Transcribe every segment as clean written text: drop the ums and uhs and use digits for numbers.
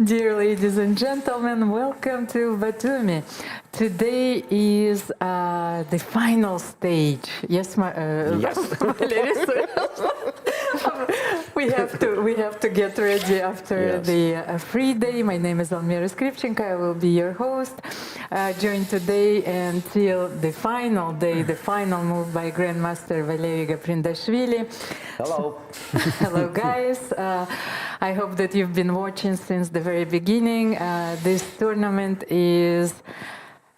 Dear ladies and gentlemen, welcome to Batumi. Today is the final stage. Yes, Yes. we have to get ready after Yes. the FIDE. My name is Almira Skripchenko. I will be your host. Join today until the final day, the final move by Grandmaster Valery Gaprindashvili. Hello. Hello, guys. I hope that you've been watching since the very beginning. This tournament is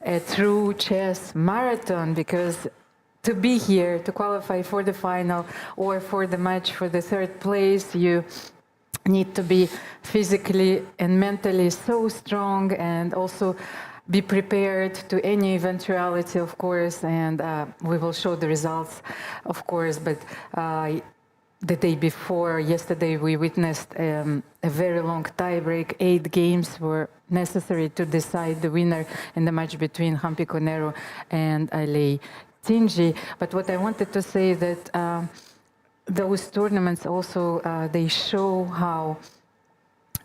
a true chess marathon because to be here, to qualify for the final or for the match for the third place, you need to be physically and mentally so strong and also be prepared to any eventuality, of course, and we will show the results, of course, but the day before, yesterday, we witnessed a very long tiebreak. 8 games were necessary to decide the winner in the match between Humpy Koneru and Alei Tinji. But what I wanted to say that those tournaments also, they show how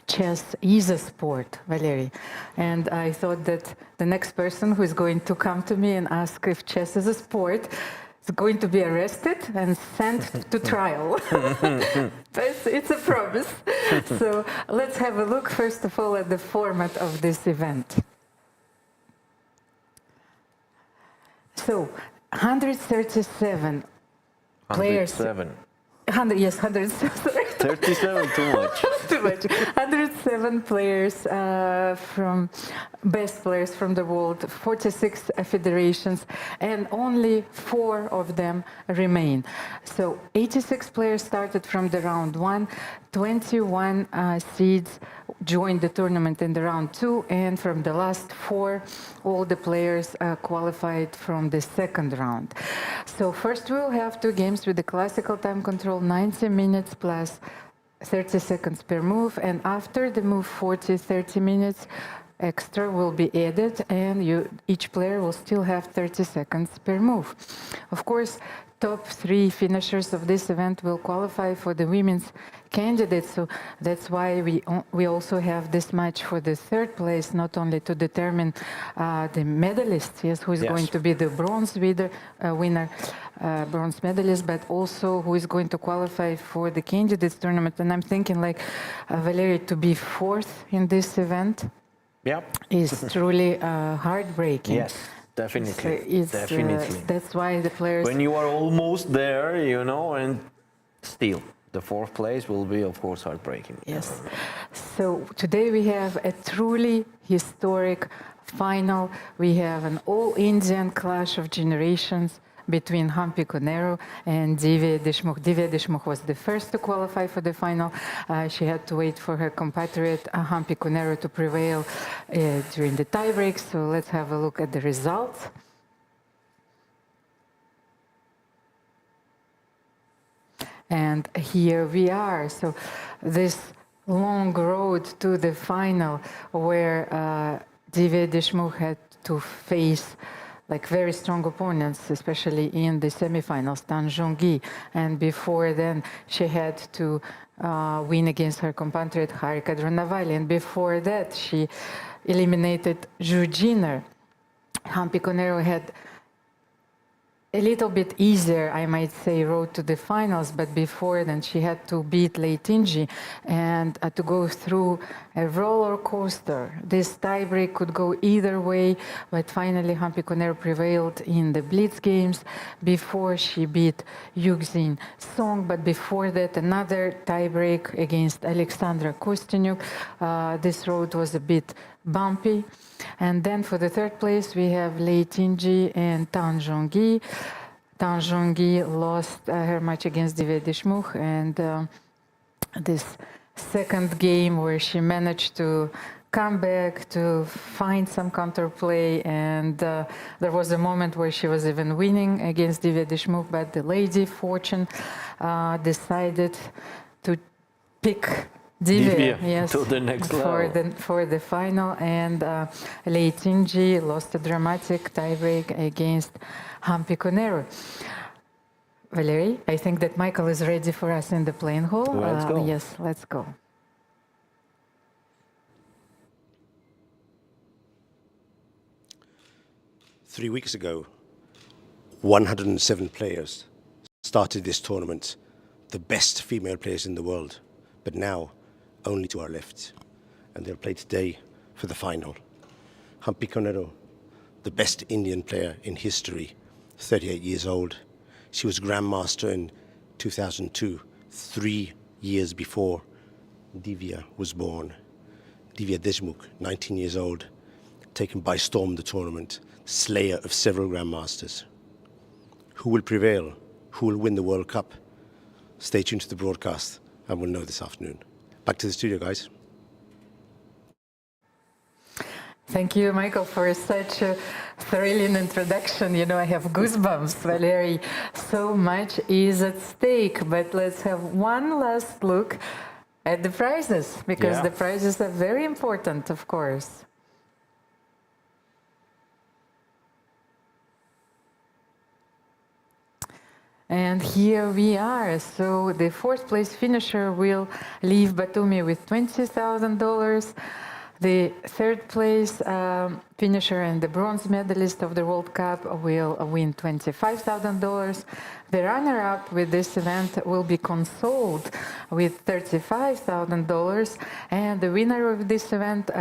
chess is a sport, Valery. And I thought that the next person who is going to come to me and ask if chess is a sport is going to be arrested and sent to trial. It's a promise. So let's have a look, first of all, at the format of this event. So 137 players. 137. 37, too much. Too much. 107 players from best players from the world, 46 federations, and only 4 of them remain. So 86 players started from the round 1, 21 seeds joined the tournament in the round 2, and from the last 4, all the players qualified from the second round. So first we'll have 2 games with the classical time control, 90 minutes plus 30 seconds per move, and after the move 30 minutes extra will be added, and each player will still have 30 seconds per move. Of course, top 3 finishers of this event will qualify for the women's candidates, so that's why we also have this match for the third place, not only to determine the medalist, yes, who is going to be the bronze winner, bronze medalist, but also who is going to qualify for the candidates tournament. And I'm thinking, like, Valery, to be 4th in this event is truly heartbreaking. Yes, definitely. Definitely. That's why the players... When you are almost there, you know, and still, the 4th place will be, of course, heartbreaking. Yes. So today we have a truly historic final. We have an all-Indian clash of generations between Humpy Koneru and Divya Deshmukh. Divya Deshmukh was the first to qualify for the final. She had to wait for her compatriot Humpy Koneru to prevail during the tiebreak. So let's have a look at the results. And here we are. So this long road to the final where Divya Deshmukh had to face like very strong opponents, especially in the semifinals, Tan Zhongyi. And before then, she had to win against her compatriot Harika Dronavali. And before that, she eliminated Zhu Jiner. Humpy Koneru had a little bit easier, I might say, road to the finals, but before then she had to beat Lei Tinji and to go through a roller coaster. This tiebreak could go either way, but finally Humpy Koneru prevailed in the Blitz games before she beat Yuxin Song, but before that another tiebreak against Alexandra Kostyanyuk. This road was a bit bumpy. And then for the third place, we have Lei Tinji and Tan Zhongyi. Tan Zhongyi lost her match against Divya Deshmukh, and this second game where she managed to come back to find some counterplay, and there was a moment where she was even winning against Divya Deshmukh, but the Lady Fortune decided to pick Divya, yes, to the next level. For the final, and Lei Tinji lost a dramatic tiebreak against Humpy Koneru. Valery, I think that Michael is ready for us in the playing hall. Let's go. Yes, let's go. 3 weeks ago, 107 players started this tournament, the best female players in the world. But now, only 2 are left, and they'll play today for the final. Humpy Koneru, the best Indian player in history, 38 years old. She was Grandmaster in 2002, 3 years before Divya was born. Divya Deshmukh, 19 years old, taken by storm the tournament, slayer of several Grandmasters. Who will prevail? Who will win the World Cup? Stay tuned to the broadcast and we'll know this afternoon. Back to the studio, guys. Thank you, Michael, for such a thrilling introduction. You know, I have goosebumps, Valery. So much is at stake, but let's have one last look at the prizes, because the prizes are very important, of course. And here we are. So the 4th place finisher will leave Batumi with $20,000. The 3rd place finisher and the bronze medalist of the World Cup will win $25,000. The runner-up with this event will be consoled with $35,000. And the winner of this event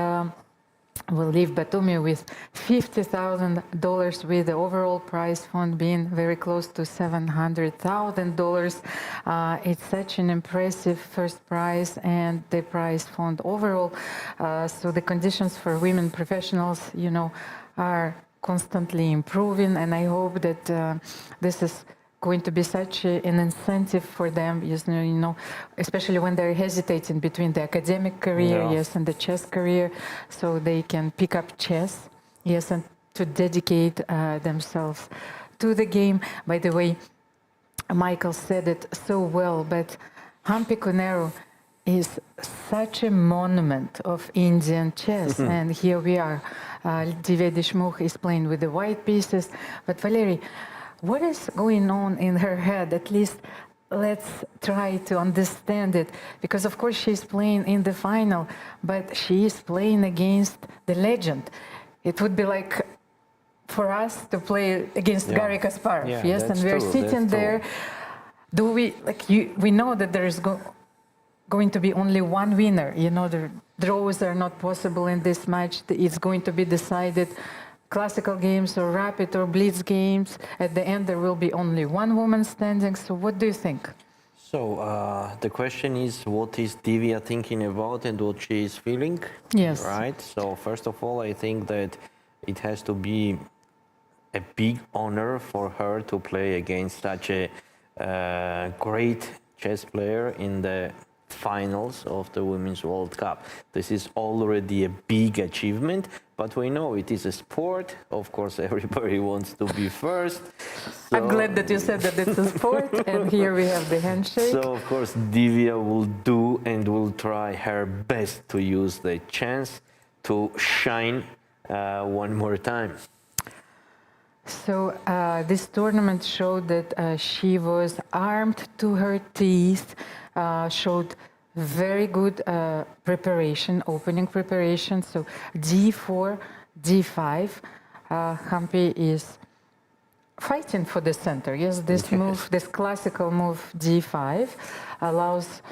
will leave Batumi with $50,000, with the overall prize fund being very close to $700,000. It's such an impressive first prize, and the prize fund overall. So the conditions for women professionals, you know, are constantly improving, and I hope that this is going to be such an incentive for them, you know, especially when they're hesitating between the academic career, and the chess career, so they can pick up chess, and to dedicate themselves to the game. By the way, Michael said it so well, but Humpy Koneru is such a monument of Indian chess, and here we are. Divya Deshmukh is playing with the white pieces, but Valery, what is going on in her head? At least let's try to understand it, because of course she's playing in the final, but she is playing against the legend. It would be like for us to play against Garry Kasparov, and we're sitting there. Do we, like, we know that there is going to be only one winner. You know, the draws are not possible in this match. It's going to be decided classical games or rapid or blitz games. At the end, there will be only one woman standing. So what do you think? So the question is, what is Divya thinking about and what she is feeling? Yes. Right? So first of all, I think that it has to be a big honor for her to play against such a great chess player in the finals of the Women's World Cup. This is already a big achievement, but we know it is a sport. Of course, everybody wants to be first. So I'm glad that you said that it's a sport, and here we have the handshake. So, of course, Divya will do and will try her best to use the chance to shine one more time. So this tournament showed that she was armed to her teeth, showed very good preparation, opening preparation. So d4, d5. Humpy is fighting for the center. Yes, this move, this classical move d5, allows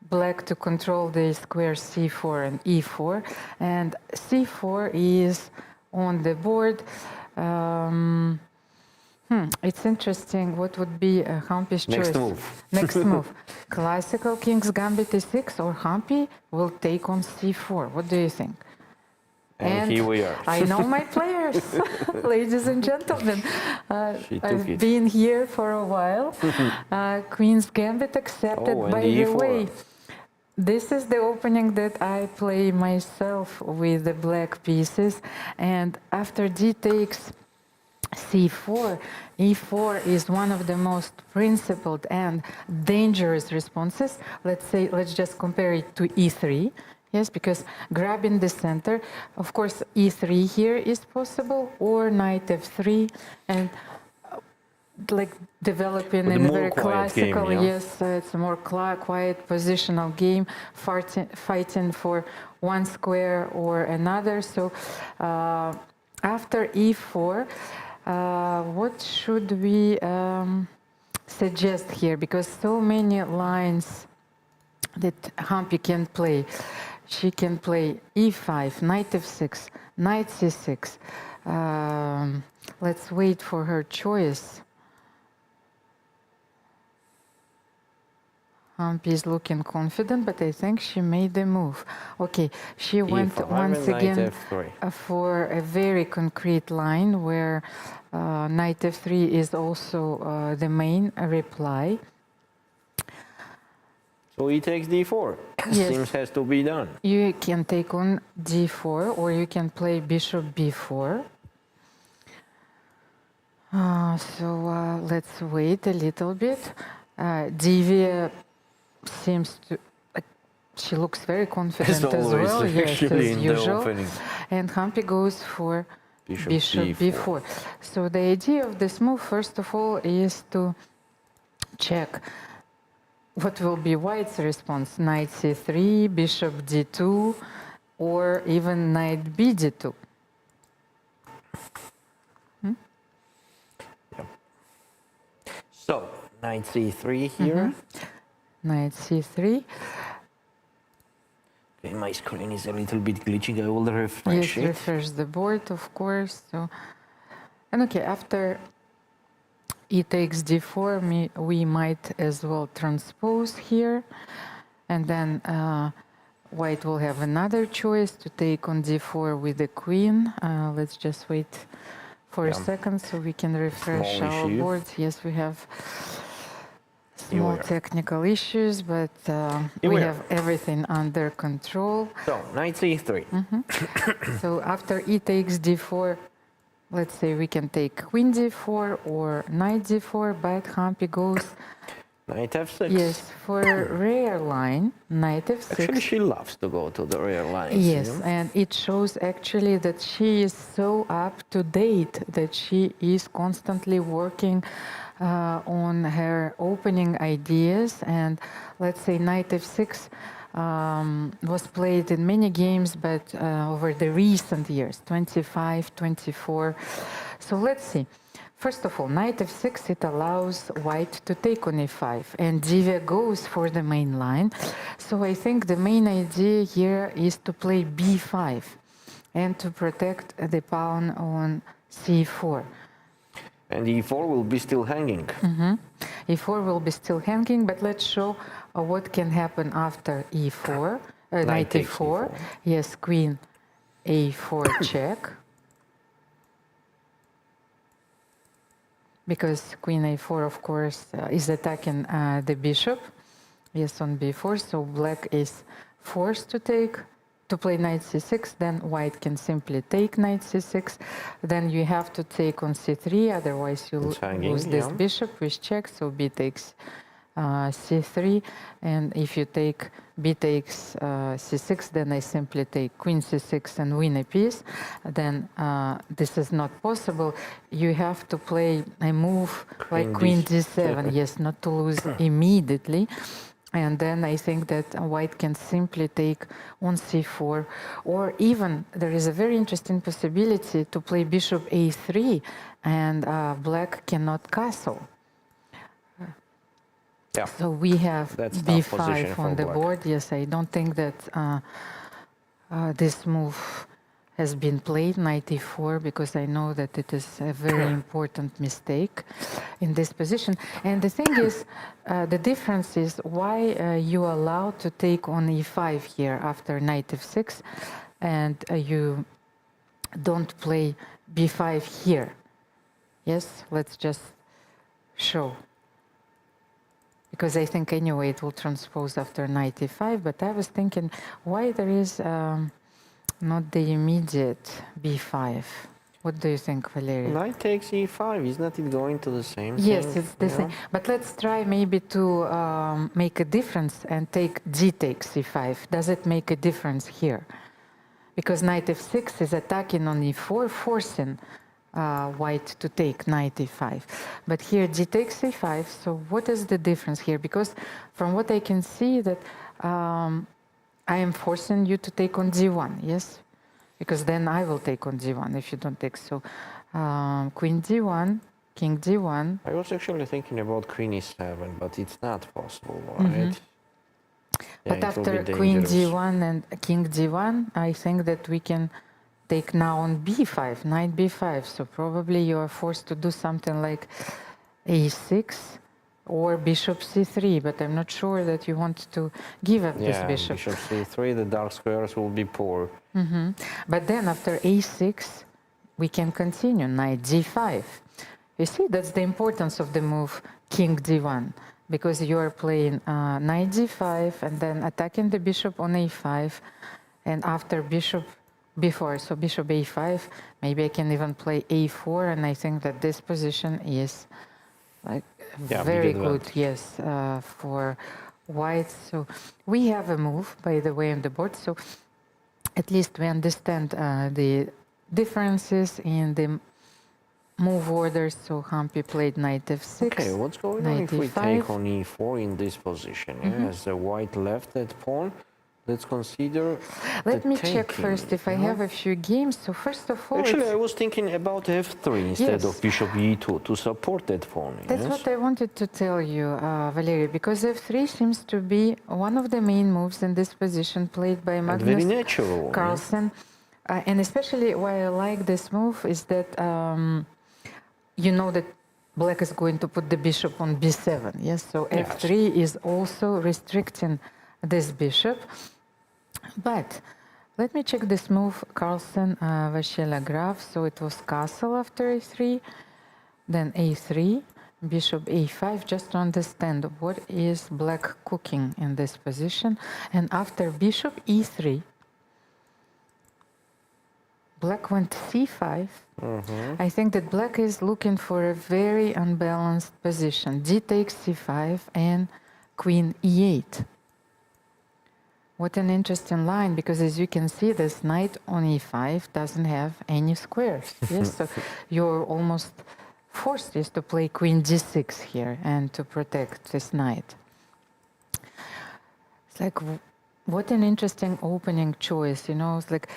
Black to control the square c4 and e4. And c4 is on the board. It's interesting. What would be Humpy's choice? Next move. Next move. Classical King's Gambit e6, or Humpy will take on c4. What do you think? And here we are. I know my players, ladies and gentlemen. I've been here for a while. Queen's Gambit accepted. By the way, this is the opening that I play myself with the black pieces. And after d takes c4, e4 is one of the most principled and dangerous responses. Let's just compare it to e3. Yes, because grabbing the center, of course, e3 here is possible, or knight f3, and like developing in a very classical game, it's a more quiet positional game, fighting for one square or another. So after e4, what should we suggest here? Because so many lines that Humpy can play. She can play e5, knight f6, knight c6. Let's wait for her choice. Humpy is looking confident, but I think she made the move. Okay, she went E5 once and knight again f3. For a very concrete line where knight f3 is also the main reply. So he takes d4. Yes. Seems has to be done. You can take on d4 or you can play bishop b4. Let's wait a little bit. Divya seems to, she looks very confident as always, well, yes, as in the usual. opening. And Humpy goes for bishop b4. So the idea of this move, first of all, is to check what will be White's response, knight c3, bishop d2, or even knight bd2. Yep. So, knight c3 here. Knight c3. Okay, my screen is a little bit glitching. I will refresh Yes, it. refresh the board, of course. So, and okay, after e takes d4, we might as well transpose here, and then White will have another choice to take on d4 with the queen. Let's just wait for a second so we can refresh Small our issue. board. Yes, we have small technical issues, but we have everything under control. So, knight c3. So after e takes d4, let's say we can take queen d4 or knight d4, but Humpy goes, Knight f6. yes, for a rare line, knight f6. Actually, she loves to go to the rear lines. Yes, you know? and it shows actually that she is so up to date, that she is constantly working on her opening ideas. And let's say knight f6 was played in many games, but over the recent years, 25, 24. So let's see. First of all, knight f6, it allows White to take on e5, and Divya goes for the main line. So I think the main idea here is to play b5 and to protect the pawn on c4. And e4 will be still hanging. e4 will be still hanging, but let's show what can happen after e4, knight e4. Yes, queen a4 check. Because queen a4, of course, is attacking the bishop. Yes, on b4, so black is forced to play knight c6, then White can simply take knight c6. Then you have to take on c3, otherwise you lose this bishop, which checks, so b takes c3, and if you take b takes c6, then I simply take queen c6 and win a piece. Then this is not possible. You have to play a move like queen d7, yes, not to lose immediately. And then I think that White can simply take on c4, or even there is a very interesting possibility to play bishop a3, and Black cannot castle. Yeah. So we have b5 on the board. Yes, I don't think that this move has been played, knight e4, because I know that it is a very important mistake in this position. And the thing is, the difference is why you allow to take on e5 here after knight f6, and you don't play b5 here. Yes, let's just show. Because I think anyway it will transpose after knight e5, but I was thinking why there is not the immediate b5. What do you think, Valeria? Knight takes e5, isn't it going to the same thing? Yes, it's the same. But let's try maybe to make a difference and take d takes e5. Does it make a difference here? Because knight f6 is attacking on e4, forcing White to take knight e5. But here d takes e5, so what is the difference here? Because from what I can see that I am forcing you to take on d1, yes? Because then I will take on d1 if you don't take. So Queen d1, king d1. I was actually thinking about queen e7, but it's not possible, right? Yeah, But it will be after queen dangerous. d1 and king d1, I think that we can take now on b5, knight b5. So probably you are forced to do something like a6 or bishop c3, but I'm not sure that you want to give up this Yeah, bishop. bishop c3, the dark squares will be poor. But then after a6, we can continue, knight d5. You see, that's the importance of the move king d1, because you are playing knight d5 and then attacking the bishop on a5, and after bishop b4, so bishop a5, maybe I can even play a4, and I think that this position is like Yeah, very big good, advantage. yes, for white. So we have a move, by the way, on the board. So at least we understand the differences in the move orders. So Humpy played knight f6, Okay, what's going on knight if we e5. take on e4 in this position? Yeah, as the white left that pawn, let's consider Let the me check taking, first if I have a few games. So first of all, Actually, I was thinking about f3 instead Yes. of bishop e2 to support that pawn. that's Yes? what I wanted to tell you, Valery, because f3 seems to be one of the main moves in this position played by And Magnus very natural. Yeah? Carlsen. And especially why I like this move is that you know that black is going to put the bishop on b7. Yes, so Yes. f3 is also restricting this bishop. But let me check this move, Carlsen, Vashela Graf. So it was castle after a3, then a3, bishop a5, just to understand what is black cooking in this position. And after bishop e3, black went c5. I think that black is looking for a very unbalanced position. D takes c5 and queen e8. What an interesting line, because as you can see, this knight on e5 doesn't have any squares. Yes, so you're almost forced is to play queen g6 here and to protect this knight. It's like, what an interesting opening choice, you know. It's like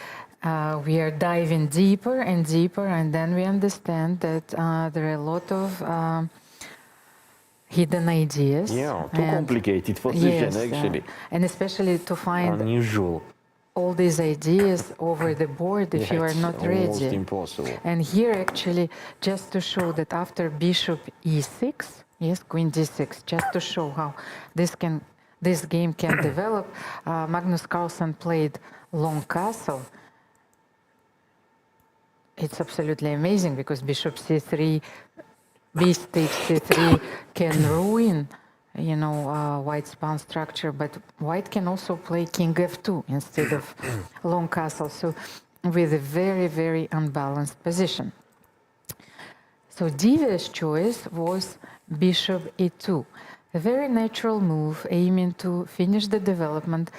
we are diving deeper and deeper, and then we understand that there are a lot of hidden ideas. Yeah, too and complicated position, yes, actually. and especially to find Unusual. all these ideas over the board if Yeah, you are it's not almost ready. impossible. And here actually, just to show that after bishop e6, yes, queen d6, just to show how this game can develop, Magnus Carlsen played long castle. It's absolutely amazing because bishop c3, bishop takes c3 can ruin, you know, white's pawn structure, but white can also play king f2 instead of long castle, so with a very, very unbalanced position. So Divya's choice was bishop e2, a very natural move aiming to finish the development,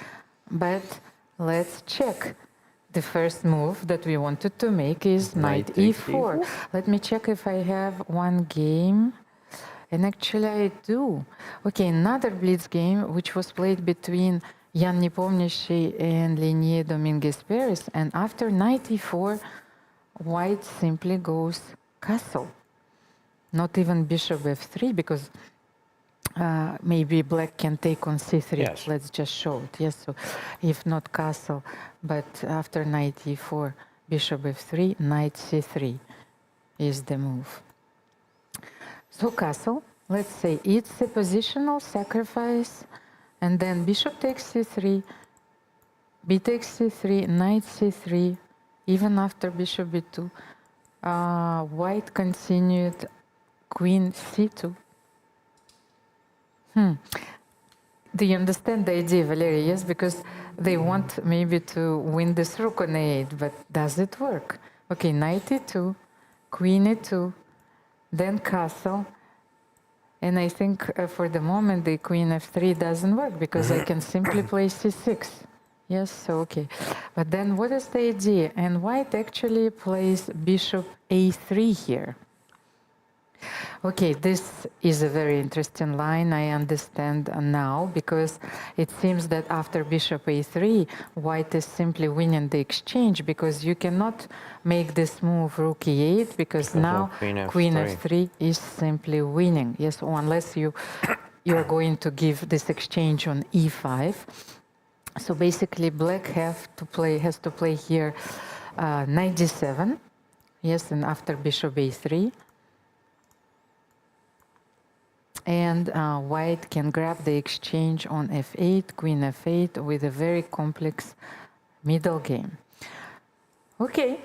but let's check. The first move that we wanted to make is knight e4. Let me check if I have one game. And actually I do. Okay, another blitz game which was played between Jan Nepomniachtchi and Lenier Dominguez Perez. And after knight e4, white simply goes castle. Not even bishop f3, because maybe black can take on c3. Yes. Let's just show it. Yes, so if not castle, but after knight e4, bishop f3, knight c3 is the move. So castle, let's say it's a positional sacrifice, and then bishop takes c3, b takes c3, knight c3, even after bishop b2, white continued queen c2. Do you understand the idea, Valery? Yes, because they want maybe to win this rook on a8, but does it work? Okay, knight e2, queen e2, then castle, and I think for the moment the queen f3 doesn't work because I can simply play c6. Yes, so okay. But then what is the idea? And white actually plays bishop a3 here. Okay, this is a very interesting line. I understand now because it seems that after bishop a3, white is simply winning the exchange because you cannot make this move rook e8 because now queen f3 is simply winning. Yes, or unless you're going to give this exchange on e5. So basically, black has to play here knight d7. Yes, and after bishop a3. And white can grab the exchange on f8, queen f8 with a very complex middle game. Okay,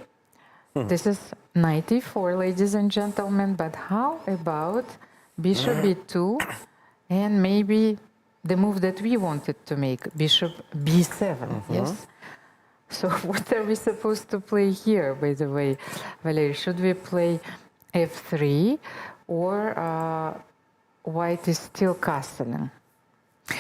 this is knight e4, ladies and gentlemen, but how about bishop b2 and maybe the move that we wanted to make, bishop b7, yes? So what are we supposed to play here, by the way, Valery? Should we play f3 or white is still castling?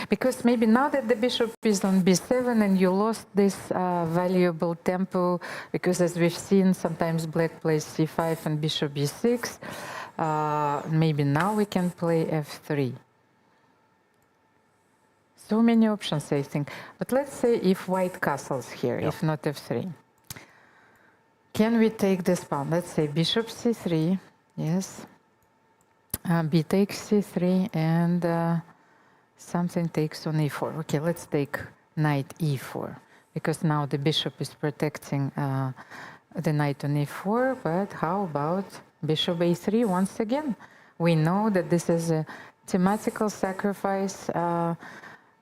Because maybe now that the bishop is on b7 and you lost this valuable tempo, because as we've seen, sometimes black plays c5 and bishop b6, maybe now we can play f3. So many options, I think. But let's say if white castles here, if not f3. Can we take this pawn? Let's say bishop c3, yes. B takes c3 and something takes on e4. Okay, let's take knight e4 because now the bishop is protecting the knight on e4. But how about bishop a3 once again? We know that this is a thematical sacrifice.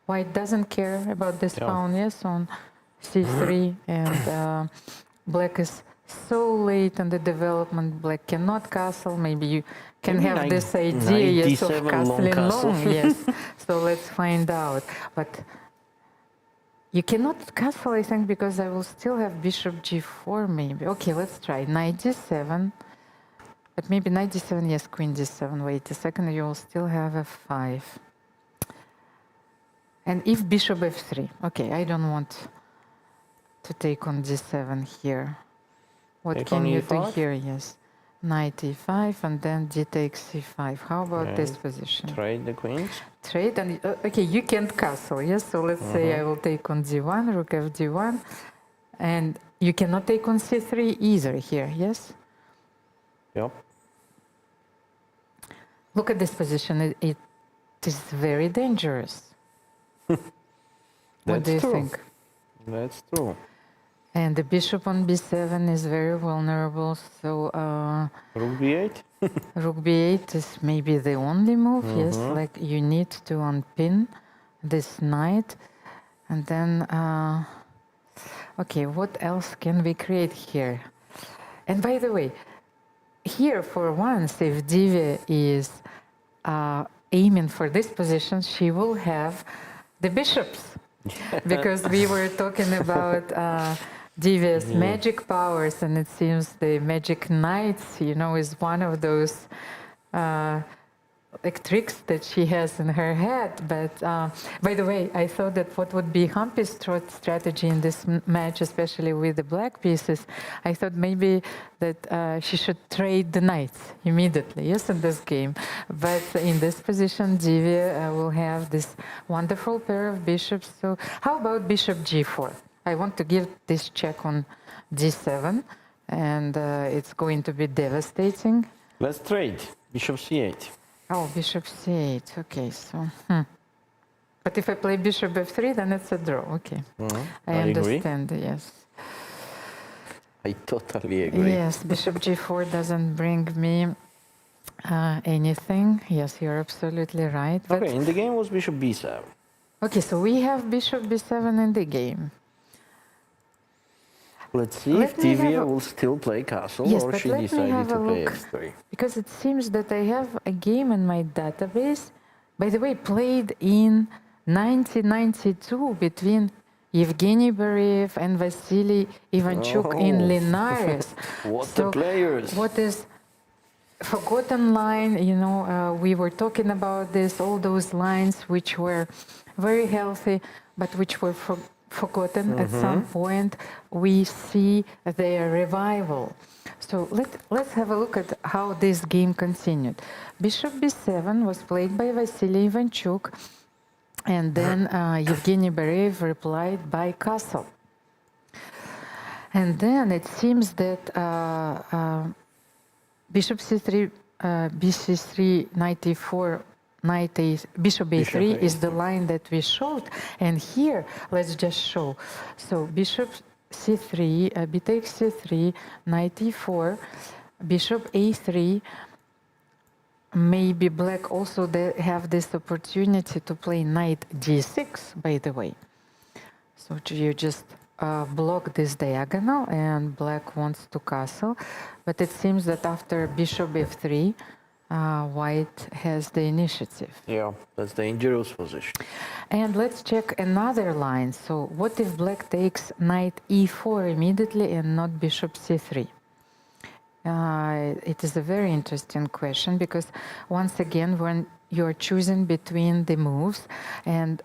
White doesn't care about this pawn, yes, on c3, and black is so late in the development. Black cannot castle. Maybe you can have this idea, yes, of castling long, yes. So let's find out. But you cannot castle, I think, because I will still have bishop g4, maybe. Okay, let's try knight d7. But maybe knight d7, yes, queen d7. Wait a second, you will still have f5. And if bishop f3, okay, I don't want to take on d7 here. What can you do here? Yes, knight e5 and then d takes c5. How about this position? Trade the queens. Trade and okay, you can't castle. Yes, so let's say I will take on d1, rook f d1, and you cannot take on c3 either here. Yes. Yep. Look at this position. It is very dangerous. What do you think? That's true. And the bishop on b7 is very vulnerable, so rook b8? rook b8 is maybe the only move, yes, like you need to unpin this knight. And then, okay, what else can we create here? And by the way, here for once, if Divya is aiming for this position, she will have the bishops. Because we were talking about Divya's magic powers, and it seems the magic knights, you know, is one of those like tricks that she has in her head. But by the way, I thought that what would be Humpy's strategy in this match, especially with the black pieces, I thought maybe that she should trade the knights immediately, yes, in this game. But in this position, Divya will have this wonderful pair of bishops. So how about bishop g4? I want to give this check on d7, and it's going to be devastating. Let's trade. Bishop c8. Oh, bishop c8. Okay, so. But if I play bishop f3, then it's a draw. Okay. I understand, agree. Yes. I totally agree. Yes, bishop g4 doesn't bring me anything. Yes, you're absolutely right. But okay, in the game was bishop b7. Okay, so we have bishop b7 in the game. Let's see if Divya will still play castle, or she decided to play f3. Because it seems that I have a game in my database, by the way, played in 1992 between Evgeny Beriev and Vasily Ivanchuk in Linares. What the players! What is forgotten line, you know, we were talking about this, all those lines which were very healthy, but which were forgotten. At some point, we see their revival. So let's have a look at how this game continued. Bishop b7 was played by Vasily Ivanchuk, and then Yevgeny Bereev replied by castle. And then it seems that bishop c3, bc3, knight e4, knight a, bishop a3 is the line that we showed. And here, let's just show. So bishop c3, b takes c3, knight e4, bishop a3. Maybe black also have this opportunity to play knight d6, by the way. So you just block this diagonal, and black wants to castle. But it seems that after bishop f3, white has the initiative. Yeah, that's the dangerous position. And let's check another line. So what if black takes knight e4 immediately and not bishop c3? It is a very interesting question, because once again, when you're choosing between the moves, and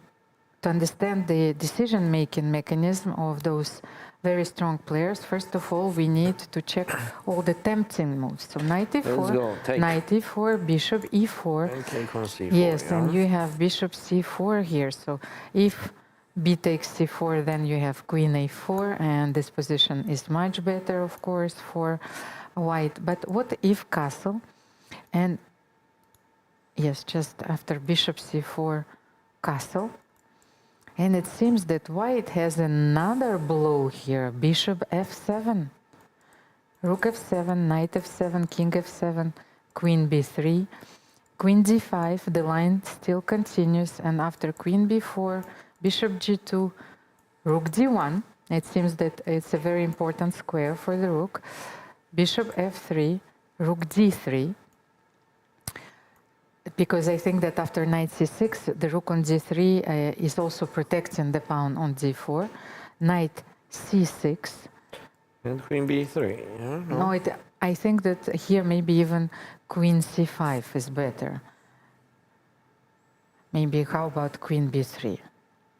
to understand the decision-making mechanism of those very strong players, first of all, we need to check all the tempting moves. So knight e4, knight e4, bishop e4. And take on c4. Yes, yeah. and you have bishop c4 here. So if b takes c4, then you have queen a4, and this position is much better, of course, for white. But what if castle? And yes, just after bishop c4, castle. And it seems that white has another blow here, bishop f7. Rook f7, knight f7, king f7, queen b3, queen d5, the line still continues, and after queen b4, bishop g2, rook d1, it seems that it's a very important square for the rook, bishop f3, rook d3, because I think that after knight c6, the rook on d3 is also protecting the pawn on d4. Knight c6. And queen b3. Yeah, No, I think that here maybe even queen c5 is better. Maybe how about queen b3?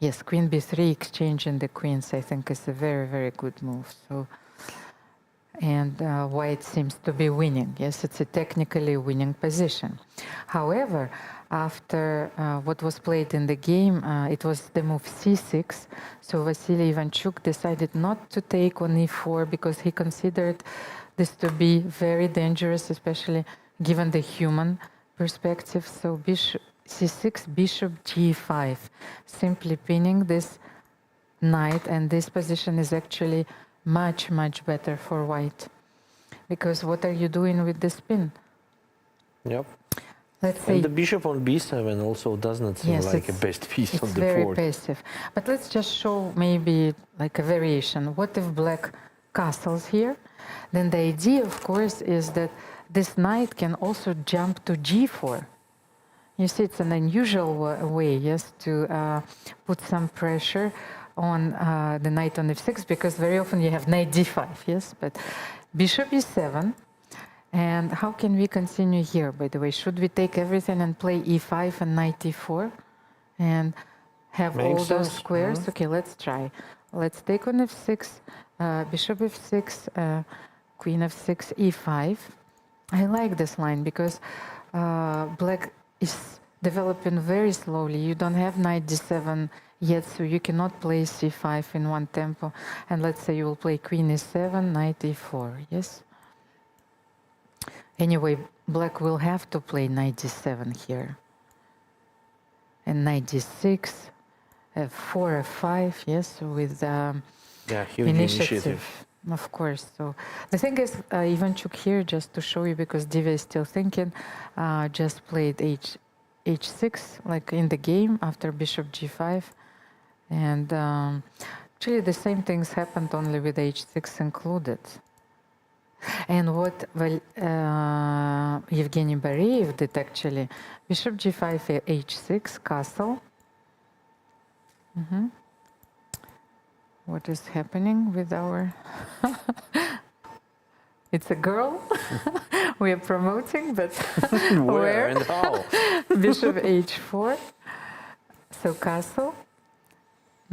Yes, queen b3 exchanging the queens, I think, is a very, very good move. So, and white seems to be winning. Yes, it's a technically winning position. However, after what was played in the game, it was the move c6. So Vasily Ivanchuk decided not to take on e4 because he considered this to be very dangerous, especially given the human perspective. So bishop c6, bishop g5, simply pinning this knight, and this position is actually much, much better for white. Because what are you doing with this pin? Yep. Let's say, and the bishop on b7 also does not seem like a best piece on the board. It's very passive. But let's just show maybe like a variation. What if black castles here? Then the idea, of course, is that this knight can also jump to g4. You see, it's an unusual way, yes, to put some pressure on the knight on f6, because very often you have knight d5, yes, but bishop e7. And how can we continue here, by the way? Should we take everything and play e5 and knight e4 and have all those squares? Okay, let's try. Let's take on f6, bishop f6, queen f6, e5. I like this line because black is developing very slowly. You don't have knight d7 yet, so you cannot play c5 in one tempo. And let's say you will play queen e7, knight e4, yes? Anyway, black will have to play knight d7 here. And knight d6, f4, f5, yes, with huge initiative. Of course. So the thing is, Ivanchuk here, just to show you, because Divya is still thinking, just played h6, like in the game, after bishop g5. And actually the same things happened, only with h6 included. And what Yevgeny Bereev did actually, bishop g5, h6, castle. What is happening with our... It's a girl we are promoting, but where and how? Bishop h4, so castle,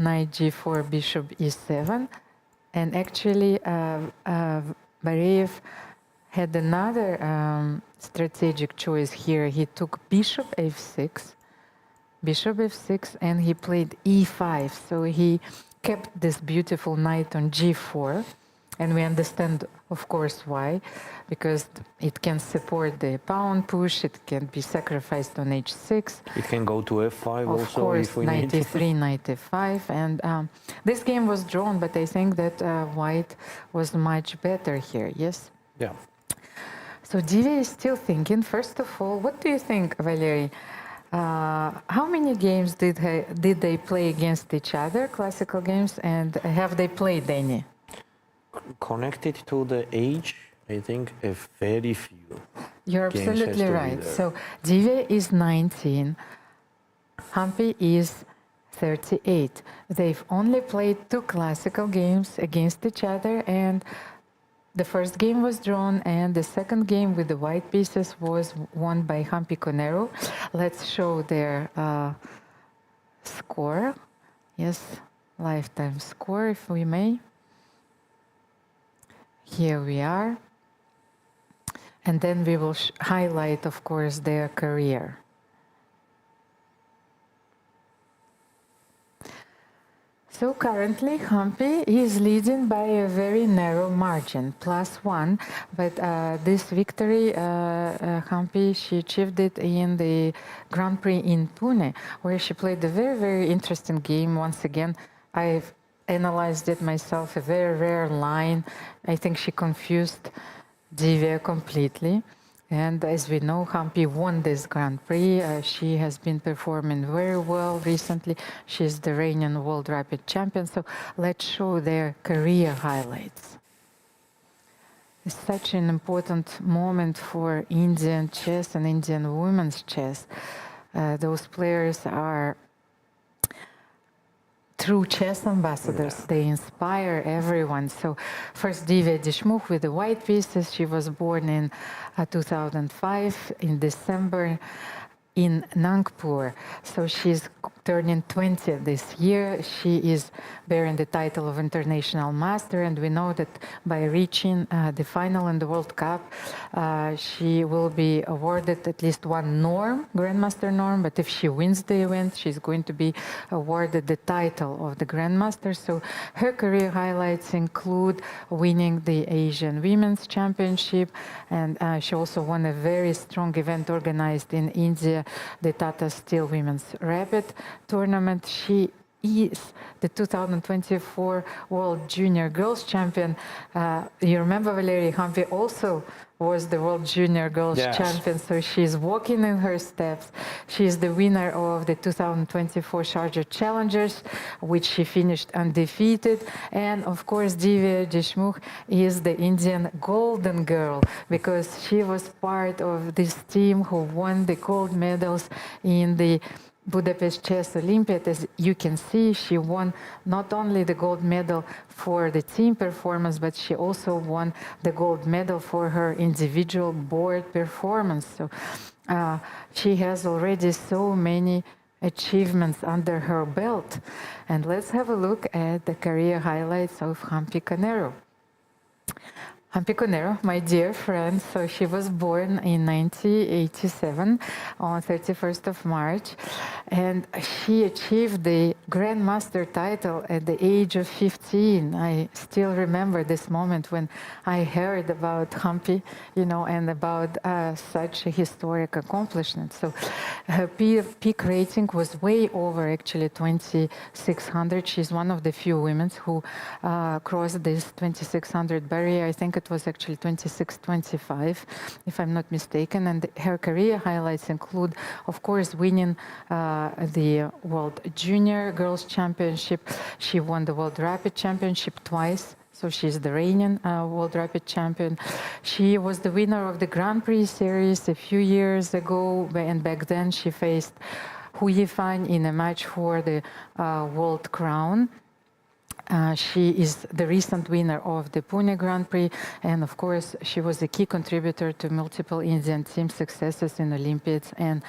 knight g4, bishop e7. And actually, Bareev had another strategic choice here. He took bishop f6, and he played e5. So he kept this beautiful knight on g4. And we understand, of course, why. Because it can support the pawn push, it can be sacrificed on h6. It can go to f5 Of also course, if we knight need. e3, knight f5. And this game was drawn, but I think that white was much better here, yes? Yeah. So Divya is still thinking. First of all, what do you think, Valery? How many games did they play against each other, classical games, and have they played any? Connected to the age, I think a very few. You're games has absolutely to be right. there. So Divya is 19, Humpy is 38. They've only played 2 classical games against each other, and the first game was drawn, and the second game with the white pieces was won by Humpy Koneru. Let's show their score. Yes, lifetime score, if we may. Here we are. And then we will highlight, of course, their career. So currently, Humpy is leading by a very narrow margin, +1. But this victory, Humpy, she achieved it in the Grand Prix in Pune, where she played a very, very interesting game. Once again, I've analyzed it myself, a very rare line. I think she confused Divya completely. And as we know, Humpy won this Grand Prix. She has been performing very well recently. She's the reigning World Rapid Champion. So let's show their career highlights. It's such an important moment for Indian chess and Indian women's chess. Those players are true chess ambassadors. Yeah. They inspire everyone. So first, Divya Deshmukh with the white pieces. She was born in 2005 in December in Nagpur. So she's turning 20 this year. She is bearing the title of International Master, and we know that by reaching the final in the World Cup, she will be awarded at least one norm, Grandmaster norm, but if she wins the event, she's going to be awarded the title of the Grandmaster. So her career highlights include winning the Asian Women's Championship, and she also won a very strong event organized in India, the Tata Steel Women's Rapid Tournament. She is the 2024 World Junior Girls Champion. You remember, Valery, Humpy also was the World Junior Girls Yes. Champion, so she's walking in her steps. She is the winner of the 2024 Sharjah Challengers, which she finished undefeated. And of course, Divya Deshmukh is the Indian Golden Girl, because she was part of this team who won the gold medals in the Budapest Chess Olympiad. As you can see, she won not only the gold medal for the team performance, but she also won the gold medal for her individual board performance. So she has already so many achievements under her belt. And let's have a look at the career highlights of Humpy Koneru. Humpy Koneru, my dear friend, so she was born in 1987 on 31st of March, and she achieved the Grandmaster title at the age of 15. I still remember this moment when I heard about Humpy, you know, and about such a historic accomplishment. So her peak rating was way over, actually, 2600. She's one of the few women who crossed this 2600 barrier. I think it was actually 2625, if I'm not mistaken. And her career highlights include, of course, winning the World Junior Girls Championship. She won the World Rapid Championship twice. So she's the reigning World Rapid Champion. She was the winner of the Grand Prix series a few years ago, and back then she faced Hu Yifan in a match for the World Crown. She is the recent winner of the Pune Grand Prix, and of course she was a key contributor to multiple Indian team successes in Olympiads and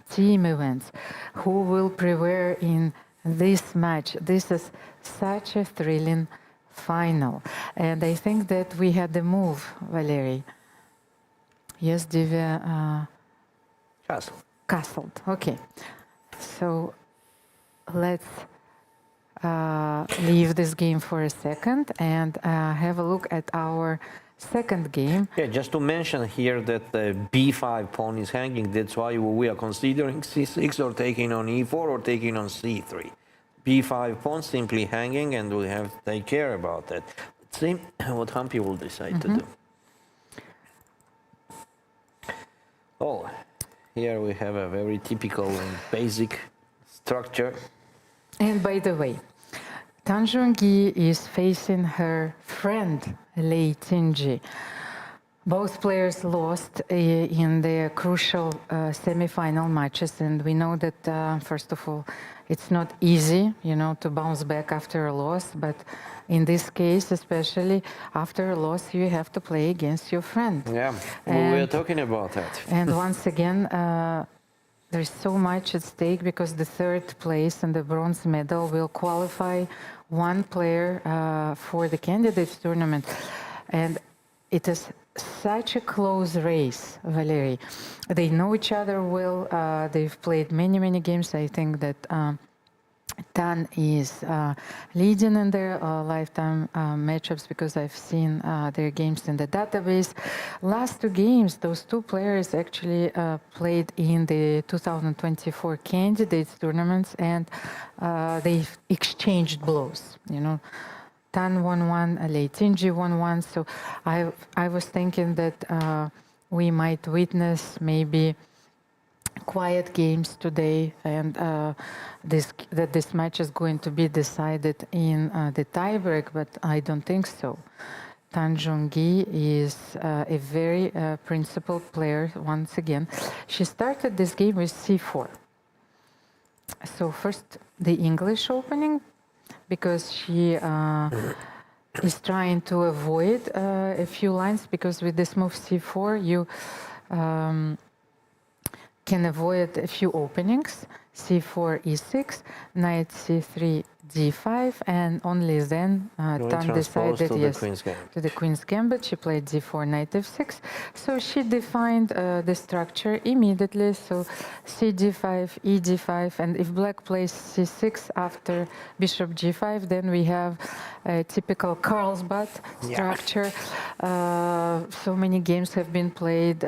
team events. Who will prevail in this match. This is such a thrilling final. And I think that we had the move, Valery. Yes, Divya Castle. castled. Okay. So let's leave this game for a second and have a look at our second game. Yeah, just to mention here that the b5 pawn is hanging. That's why we are considering c6 or taking on e4 or taking on c3. b5 pawn simply hanging, and we have to take care about that. Let's see what Humpy will decide to do. Oh, here we have a very typical and basic structure. And by the way, Tan Zhongyi is facing her friend Lei Tinji. Both players lost in their crucial semi-final matches, and we know that first of all, it's not easy, you know, to bounce back after a loss. But in this case, especially after a loss, you have to play against your friend. Yeah, well, we are talking about that. And once again, there's so much at stake because the third place and the bronze medal will qualify one player for the candidates tournament. And it is such a close race, Valery. They know each other well. They've played many, many games. I think that Tan is leading in their lifetime matchups because I've seen their games in the database. Last two games, those two players actually played in the 2024 candidates tournaments, and they've exchanged blows, you know. Tan 1-1, Lei Tinji 1-1. So I was thinking that we might witness maybe quiet games today, and this match is going to be decided in the tiebreak, but I don't think so. Tan Zhongyi is a very principled player once again. She started this game with c4. So first the English opening, because she is trying to avoid a few lines, because with this move c4 you can avoid a few openings. c4, e6, knight c3, d5, and only then Tan decided to the Queen's Gambit. She played d4, knight f6. So she defined the structure immediately. So c d5, e d5, and if black plays c6 after bishop g5, then we have a typical Carlsbad structure. So many games have been played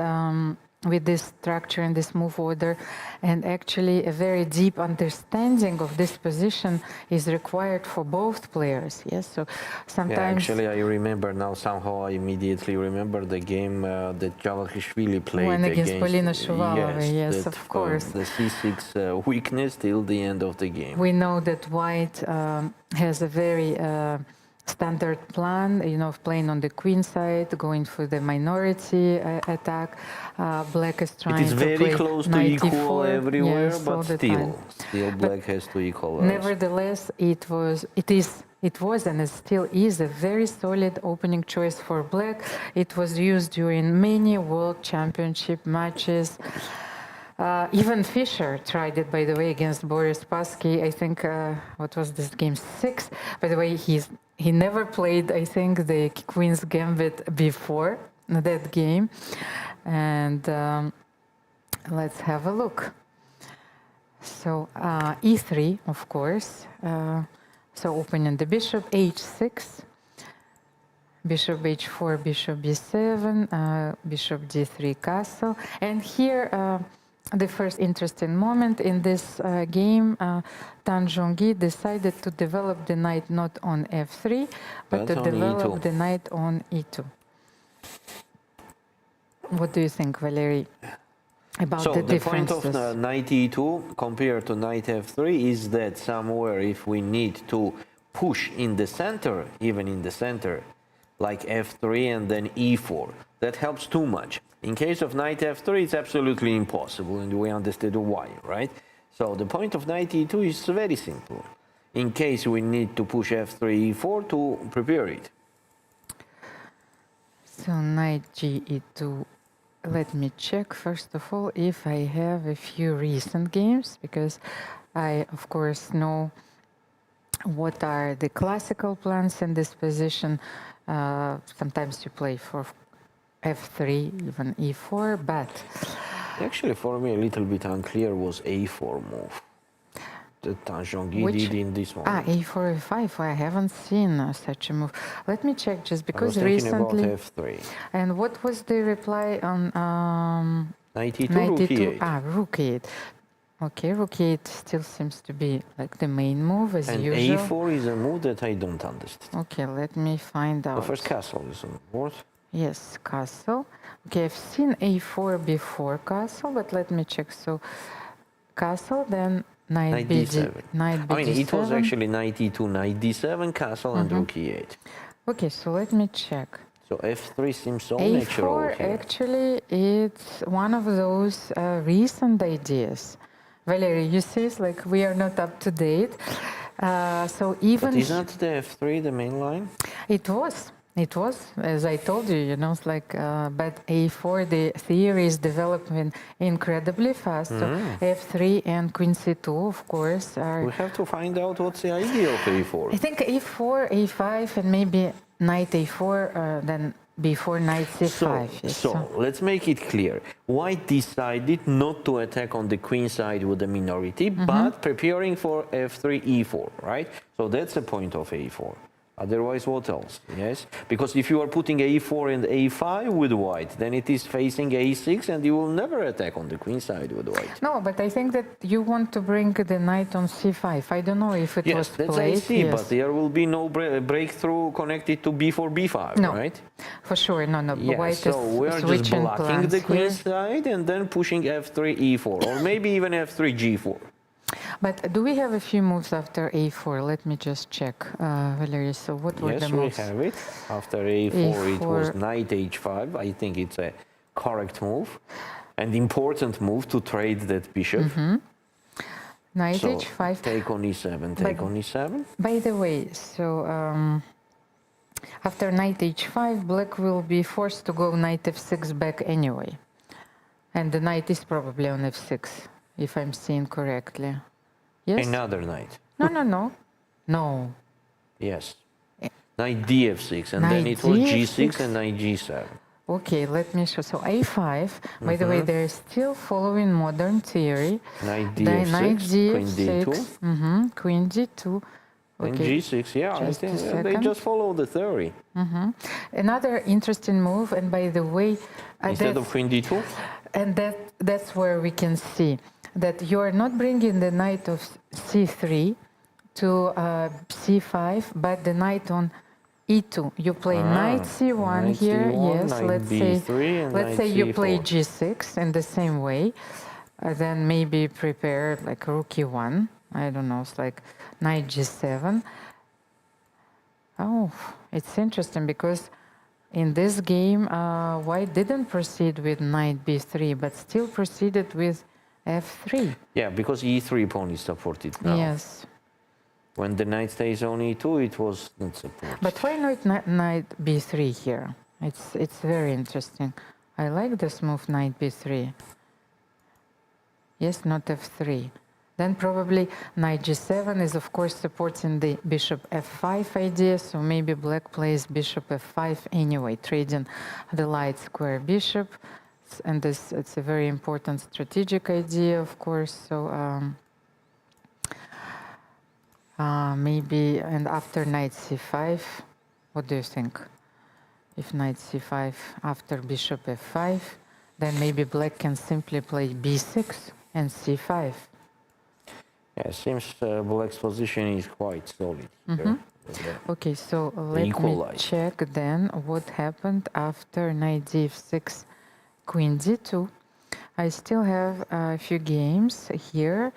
with this structure and this move order, and actually a very deep understanding of this position is required for both players. Yes, so sometimes. Yeah, actually, I remember now. Somehow, I immediately remember the game that Jalakishvili played when against Polina Shuvalova. Yes, that, of course. The c6 weakness till the end of the game. We know that White has a very standard plan, you know, of playing on the queen side, going for the minority attack. Black is trying to play It is very close to equal everywhere, yes, but still black has to equalize. Nevertheless, it was, and it still is a very solid opening choice for black. It was used during many World Championship matches. Even Fischer tried it, by the way, against Boris Spassky. I think, what was this, game 6? By the way, he never played, I think, the Queen's Gambit before that game. And let's have a look. So e3, of course. So opening the bishop, h6. Bishop h4, bishop b7, bishop d3 castle. And here, the first interesting moment in this game, Tan Zhongyi decided to develop the knight not on f3, but to develop e2. the knight on e2. What do you think, Valery, about the differences? So the point of knight e2 compared to knight f3 is that somewhere if we need to push in the center, even in the center, like f3 and then e4, that helps too much. In case of knight f3, it's absolutely impossible, and we understood why, right? So the point of knight e2 is very simple. In case we need to push f3, e4 to prepare it. So knight ge2. Let me check first of all if I have a few recent games, because I, of course, know what are the classical plans in this position. Sometimes you play for f3, even e4, but Actually, for me, a little bit unclear was a4 move that Tanjongi which did in this one. a4, e5. I haven't seen such a move. Let me check just I was because thinking about recently. f3. And what was the reply on Knight e2, 92? rook e8. Rook 8. Okay, rook 8 still seems to be like the main move as And usual. a4 is a move that I don't understand. Okay, let me find out. The first castle is on board. Yes, castle. Okay, I've seen a4 before castle, but let me check. So castle, then knight Knight b d7. knight b I mean, it was actually knight e2, knight d7, castle, and rook e8. Okay, so let me check. So f3 seems so natural A4 here. actually it's one of those recent ideas. Valerie, you see, it's like we are not up to date. So even But isn't the f3 the main line? it was, as I told you, you know, it's like, but A4, the theory is developing incredibly fast. So F3 and Queen C2, of course, are. We have to find out what's the idea of I a4. think A4, A5, and maybe knight A4, then before knight C5. Yes. So let's make it clear. White decided not to attack on the queen side with the minority, but preparing for f3, e4, right? So that's the point of a4. Otherwise, what else? Yes, because if you are putting a4 and a5 with white, then it is facing a6, and you will never attack on the queen side with white. No, but I think that you want to bring the knight on c5. I don't know if it was Yes, that's played. I see, Yes. but there will be no breakthrough connected to b4, b5, No, right? for sure, no. Yeah, White so is we are just switching blocking plans the queen here. side and then pushing f3, e4, or maybe even f3, g4. But do we have a few moves after a4? Let me just check, Valerie. So what were the Yes, we moves? have it. After a4, it was knight h5. I think it's a correct move, an important move to trade that bishop. Knight So h5. take on e7, take on e7. By the way, so after knight h5, black will be forced to go knight f6 back anyway. And the knight is probably on f6, if I'm seeing correctly. Yes? Another knight. No. Yes. Knight df6, and Knight then it was g6 df6. and knight g7. Okay, let me show. So a5, by the way, they're still following modern theory. Knight Then df6, knight queen d2, d6, queen d2. and Okay. g6. Yeah, I Just a think they second. just follow the theory. Another interesting move, and by the way, Instead of queen d2, and that's where we can see that you are not bringing the knight of c3 to c5, but the knight on e2. You play knight c1 knight here. c1, Yes, knight let's b3, and let's knight say you play c4. g6 in the same way. Then maybe prepare like rook e1. I don't know. It's like knight g7. Oh, it's interesting because in this game, white didn't proceed with knight b3, but still proceeded with f3. Yeah, because e3 pawn is supported now. Yes. When the knight stays on e2, it was not supported. But why not knight b3 here? It's very interesting. I like this move, knight b3. Yes, not f3. Then probably knight g7 is of course supporting the bishop f5 idea, so maybe black plays bishop f5 anyway, trading the light square bishop. And this, it's a very important strategic idea, of course. So maybe, and after knight c5, what do you think? If knight c5 after bishop f5, then maybe black can simply play b6 and c5. Yeah, it seems black's position is quite solid here. Okay, so let me check then what happened after knight d6, queen d2. I still have a few games here.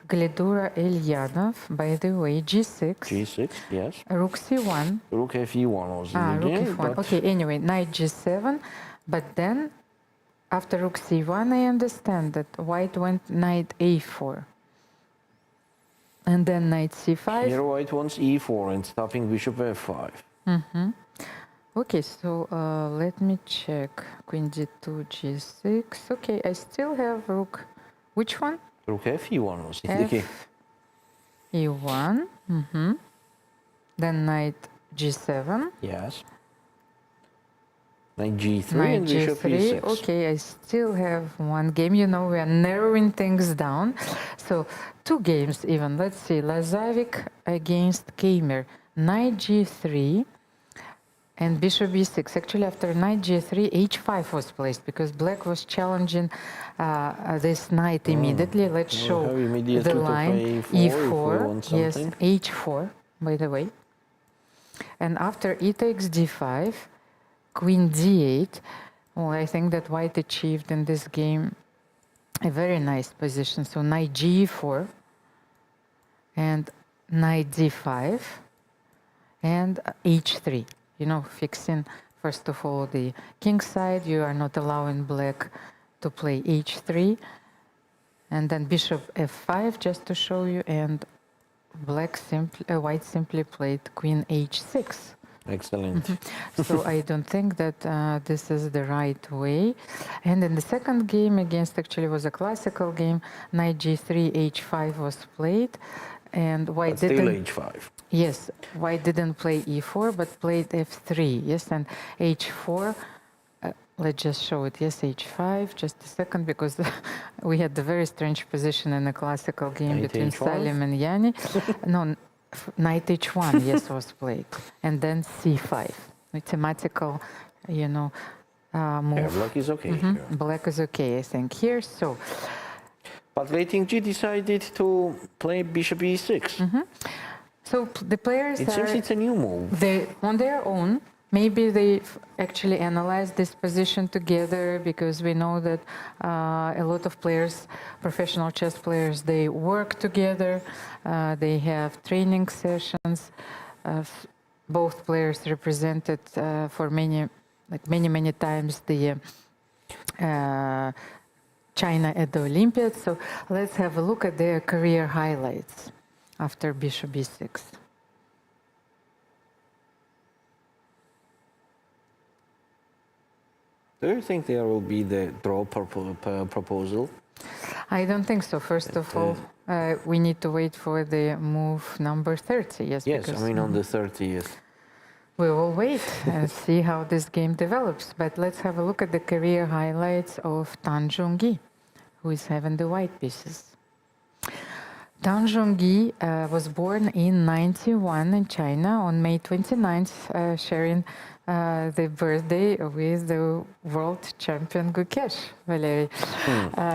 Glidura Elyanov, by the way, g6. G6, yes. Rook c1. Rook fe1 was in the game. Rook f1. Okay, anyway, knight g7. But then, after rook c1, I understand that white went knight a4. And then knight c5. Here white wants e4 and stopping bishop f5. Okay, so let me check. Queen d2, g6. Okay, I still have rook. Which one? Rook fe1 was in the game. E1. Then knight G7. Yes. Knight G3 Knight and bishop G3. E6. Okay, I still have one game. You know, we are narrowing things down. So 2 games even. Let's see. Lazavic against Kamer. Knight G3 and bishop B6. Actually, after knight G3, H5 was placed because black was challenging this knight immediately. Let's We show have immediately the to line. play E4 if we want Yes, something. H4, by the way. And after e takes D5, Queen D8. Well, I think that white achieved in this game a very nice position. So knight G4 and knight D5 and H3. You know, fixing first of all the king side. You are not allowing black to play H3, and then bishop F5 just to show you. And white simply played Queen H6. Excellent. So I don't think that this is the right way. And in the second game against, actually was a classical game, knight G3, H5 was played, and white But still didn't. H5. Yes, white didn't play E4 but played F3. Yes, and H4. Let's just show it. Yes, H5. Just a second, because we had a very strange position in a classical game Knight between H1? Salim and Yanni. No, knight H1, yes, was played, and then C5. Mathematical, you know, Yeah, move. black is okay here. Black is okay, I think, here. So, But Rating G decided to play bishop E6. so the players It seems are it's a new move. they on their own. Maybe they actually analyzed this position together, because we know that a lot of players, professional chess players, they work together. They have training sessions. Both players represented for many times the China at the Olympiads. So let's have a look at their career highlights after bishop b6. Do you think there will be the draw proposal? I don't think so. First of all, we need to wait for the move number 30. Yes, Yes, because I mean on the 30th. we will wait and see how this game develops. But let's have a look at the career highlights of Tan Zhongyi, who is having the white pieces. Tan Zhongyi was born in 91 in China on May 29th, sharing the birthday with the world champion Gukesh, Valery.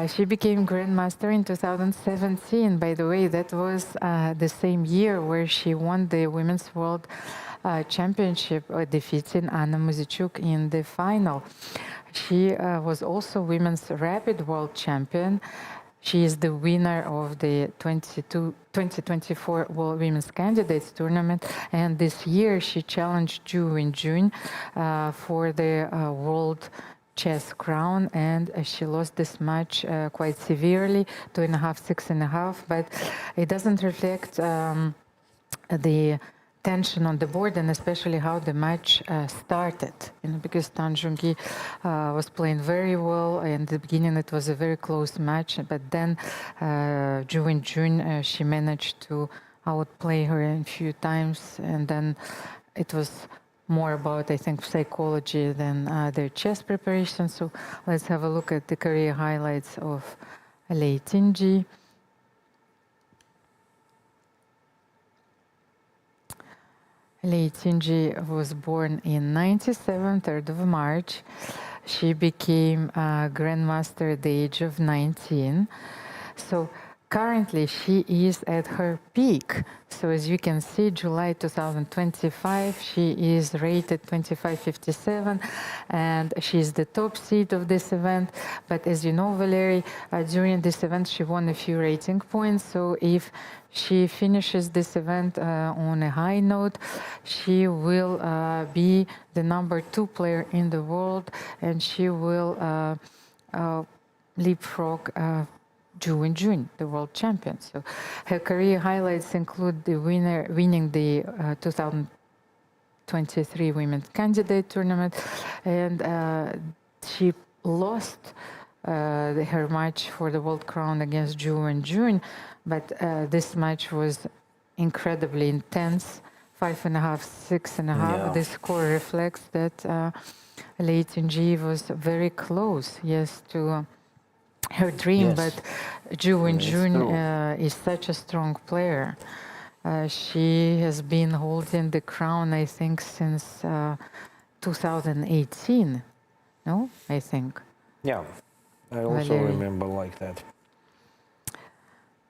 She became grandmaster in 2017. By the way, that was the same year where she won the women's world championship, defeating Anna Muzychuk in the final. She was also women's rapid world champion. She is the winner of the 2024 World Women's Candidates Tournament, and this year she challenged Zhu Wenjun for the World Chess Crown, and she lost this match quite severely, 2.5, 6.5, but it doesn't reflect the tension on the board, and especially how the match started, because Tan Zhongyi was playing very well. In the beginning it was a very close match, but then Zhu Wenjun, she managed to outplay her a few times, and then it was more about, I think, psychology than their chess preparation. So let's have a look at the career highlights of Lei Tingji. Lei Tingji was born in 97, 3rd of March. She became a grandmaster at the age of 19. So currently she is at her peak. So as you can see, July 2025, she is rated 2557, and she's the top seed of this event. But as you know, Valery, during this event, she won a few rating points. So if she finishes this event on a high note, she will be the #2 player in the world, and she will leapfrog Zhu Wenjun, the world champion. So her career highlights include the winning the 2023 Women's Candidate Tournament, and she lost her match for the world crown against Zhu Wenjun, but this match was incredibly intense, 5.5, 6.5. Yeah. The score reflects that Lei Tinji was very close, yes, to her dream, Yes. but Ju It's Jun true. is such a strong player. She has been holding the crown, I think, since 2018. No, I think. Yeah, I also Valerie. remember like that.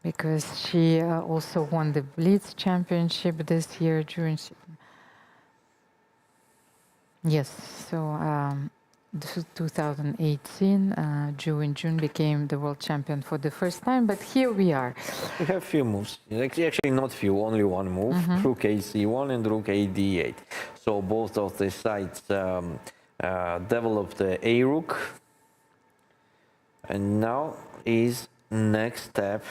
Because she also won the Blitz Championship this year during. Yes, so 2018, June became the world champion for the first time, but here we are. We have few moves. Actually, not few, only one move. Rook AC1 and Rook AD8. So both of the sides developed a Rook. And now is next step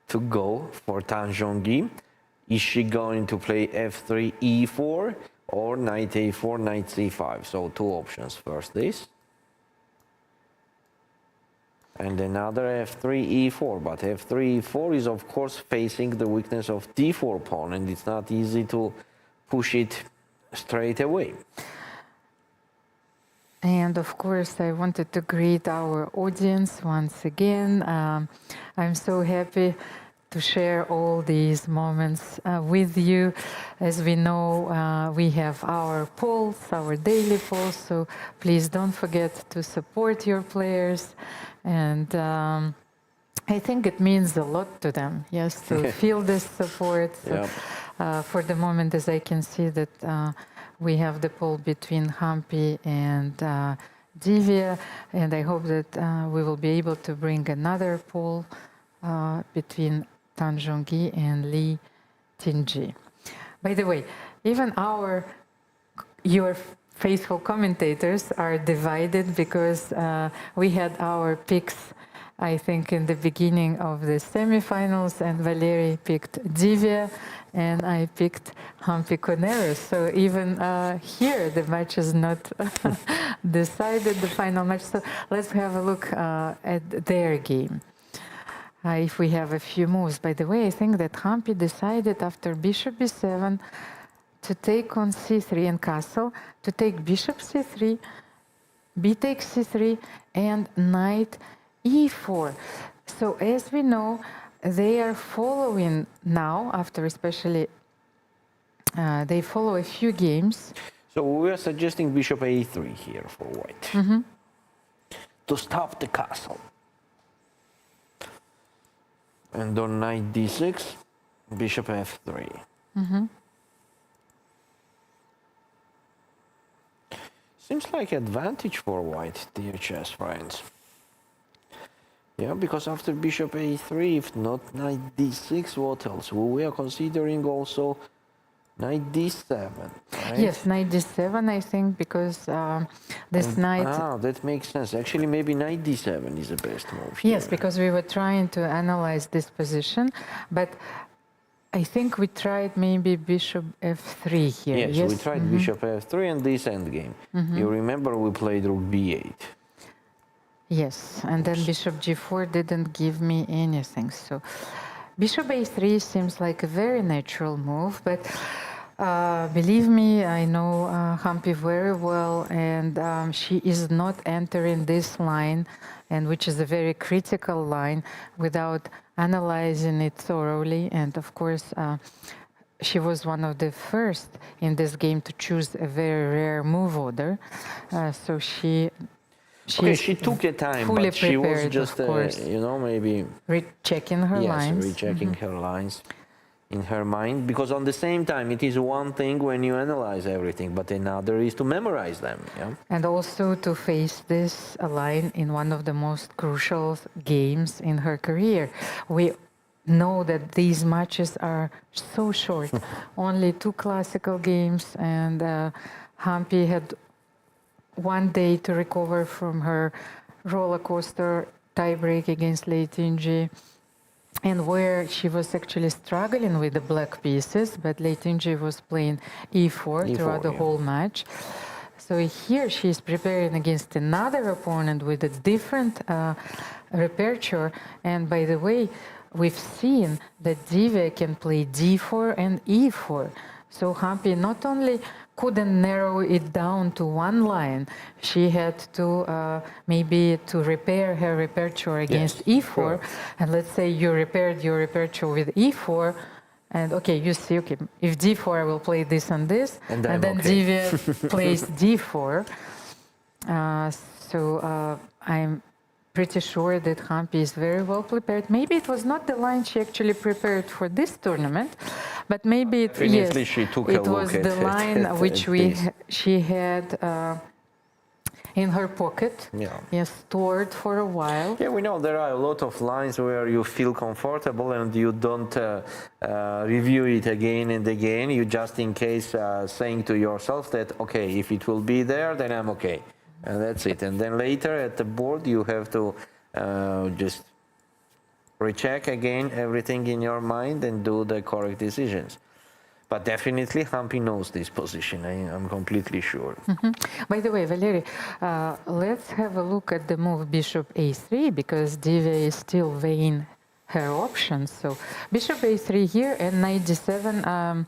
to go for Tan Zhongyi. Is she going to play F3 E4 or Knight A4, Knight C5? So two options. First this. And another F3 E4, but F3 E4 is of course facing the weakness of D4 pawn, and it's not easy to push it straight away. And of course, I wanted to greet our audience once again. I'm so happy to share all these moments with you. As we know, we have our polls, our daily polls, so please don't forget to support your players. And I think it means a lot to them, yes, to feel this support. So, for the moment, as I can see that we have the poll between Humpy and Divya, and I hope that we will be able to bring another poll between Tan Zhongyi and Lei Tinji. By the way, even your faithful commentators are divided because we had our picks, I think, in the beginning of the semifinals, and Valerie picked Divya, and I picked Humpy Koneru. So even here, the match is not decided, the final match. So let's have a look at their game. If we have a few moves. By the way, I think that Humpy decided after bishop b7 to take on c3 and castle, to take bishop c3, b takes c3, and knight e4. So as we know, they are following now, after especially, they follow a few games. So we are suggesting bishop a3 here for white. To stop the castle. And on knight d6, bishop f3. Seems like advantage for white, dear chess friends. Yeah, because after bishop a3, if not knight d6, what else? Well, we are considering also knight d7, right? Yes, knight d7, I think, because this knight... Ah, that makes sense. Actually, maybe knight d7 is the best move here. Yes, because we were trying to analyze this position, but I think we tried maybe bishop f3 here. Yes, we tried bishop f3 and this endgame. You remember we played rook b8. Yes, and then bishop g4 didn't give me anything. So bishop a3 seems like a very natural move, but believe me, I know Humpy very well, and she is not entering this line, and which is a very critical line, without analyzing it thoroughly. And of course, she was one of the first in this game to choose a very rare move order. So she took her time, but she was just, you know, maybe rechecking her lines. Yes, rechecking her lines in her mind, because on the same time, it is one thing when you analyze everything, but another is to memorize them. Yeah? And also to face this line in one of the most crucial games in her career. We know that these matches are so short, only 2 classical games, and Humpy had one day to recover from her roller coaster tiebreak against Lei Tinji, and where she was actually struggling with the black pieces, but Lei Tinji was playing e4 throughout the whole match. So here she is preparing against another opponent with a different repertoire. And by the way, we've seen that Divya can play d4 and e4. So Humpy not only couldn't narrow it down to one line, she had to maybe to repair her repertoire against e4. sure. And let's say you repaired your repertoire with e4, and okay, you see, okay, if d4, I will play this and this, And and then okay. Divya plays d4. I'm pretty sure that Humpy is very well prepared. Maybe it was not the line she actually prepared for this tournament, but maybe it, Definitely yes, she took a it look was at the line which this. she had in her pocket, Yeah. yes, stored for a while. Yeah, we know there are a lot of lines where you feel comfortable and you don't review it again and again. You just in case saying to yourself that, okay, if it will be there, then I'm okay. And that's it. And then later at the board, you have to just recheck again everything in your mind and do the correct decisions. But definitely Humpy knows this position, I'm completely sure. By the way, Valery, let's have a look at the move bishop a3, because Divya is still weighing her options. So bishop a3 here and knight d7.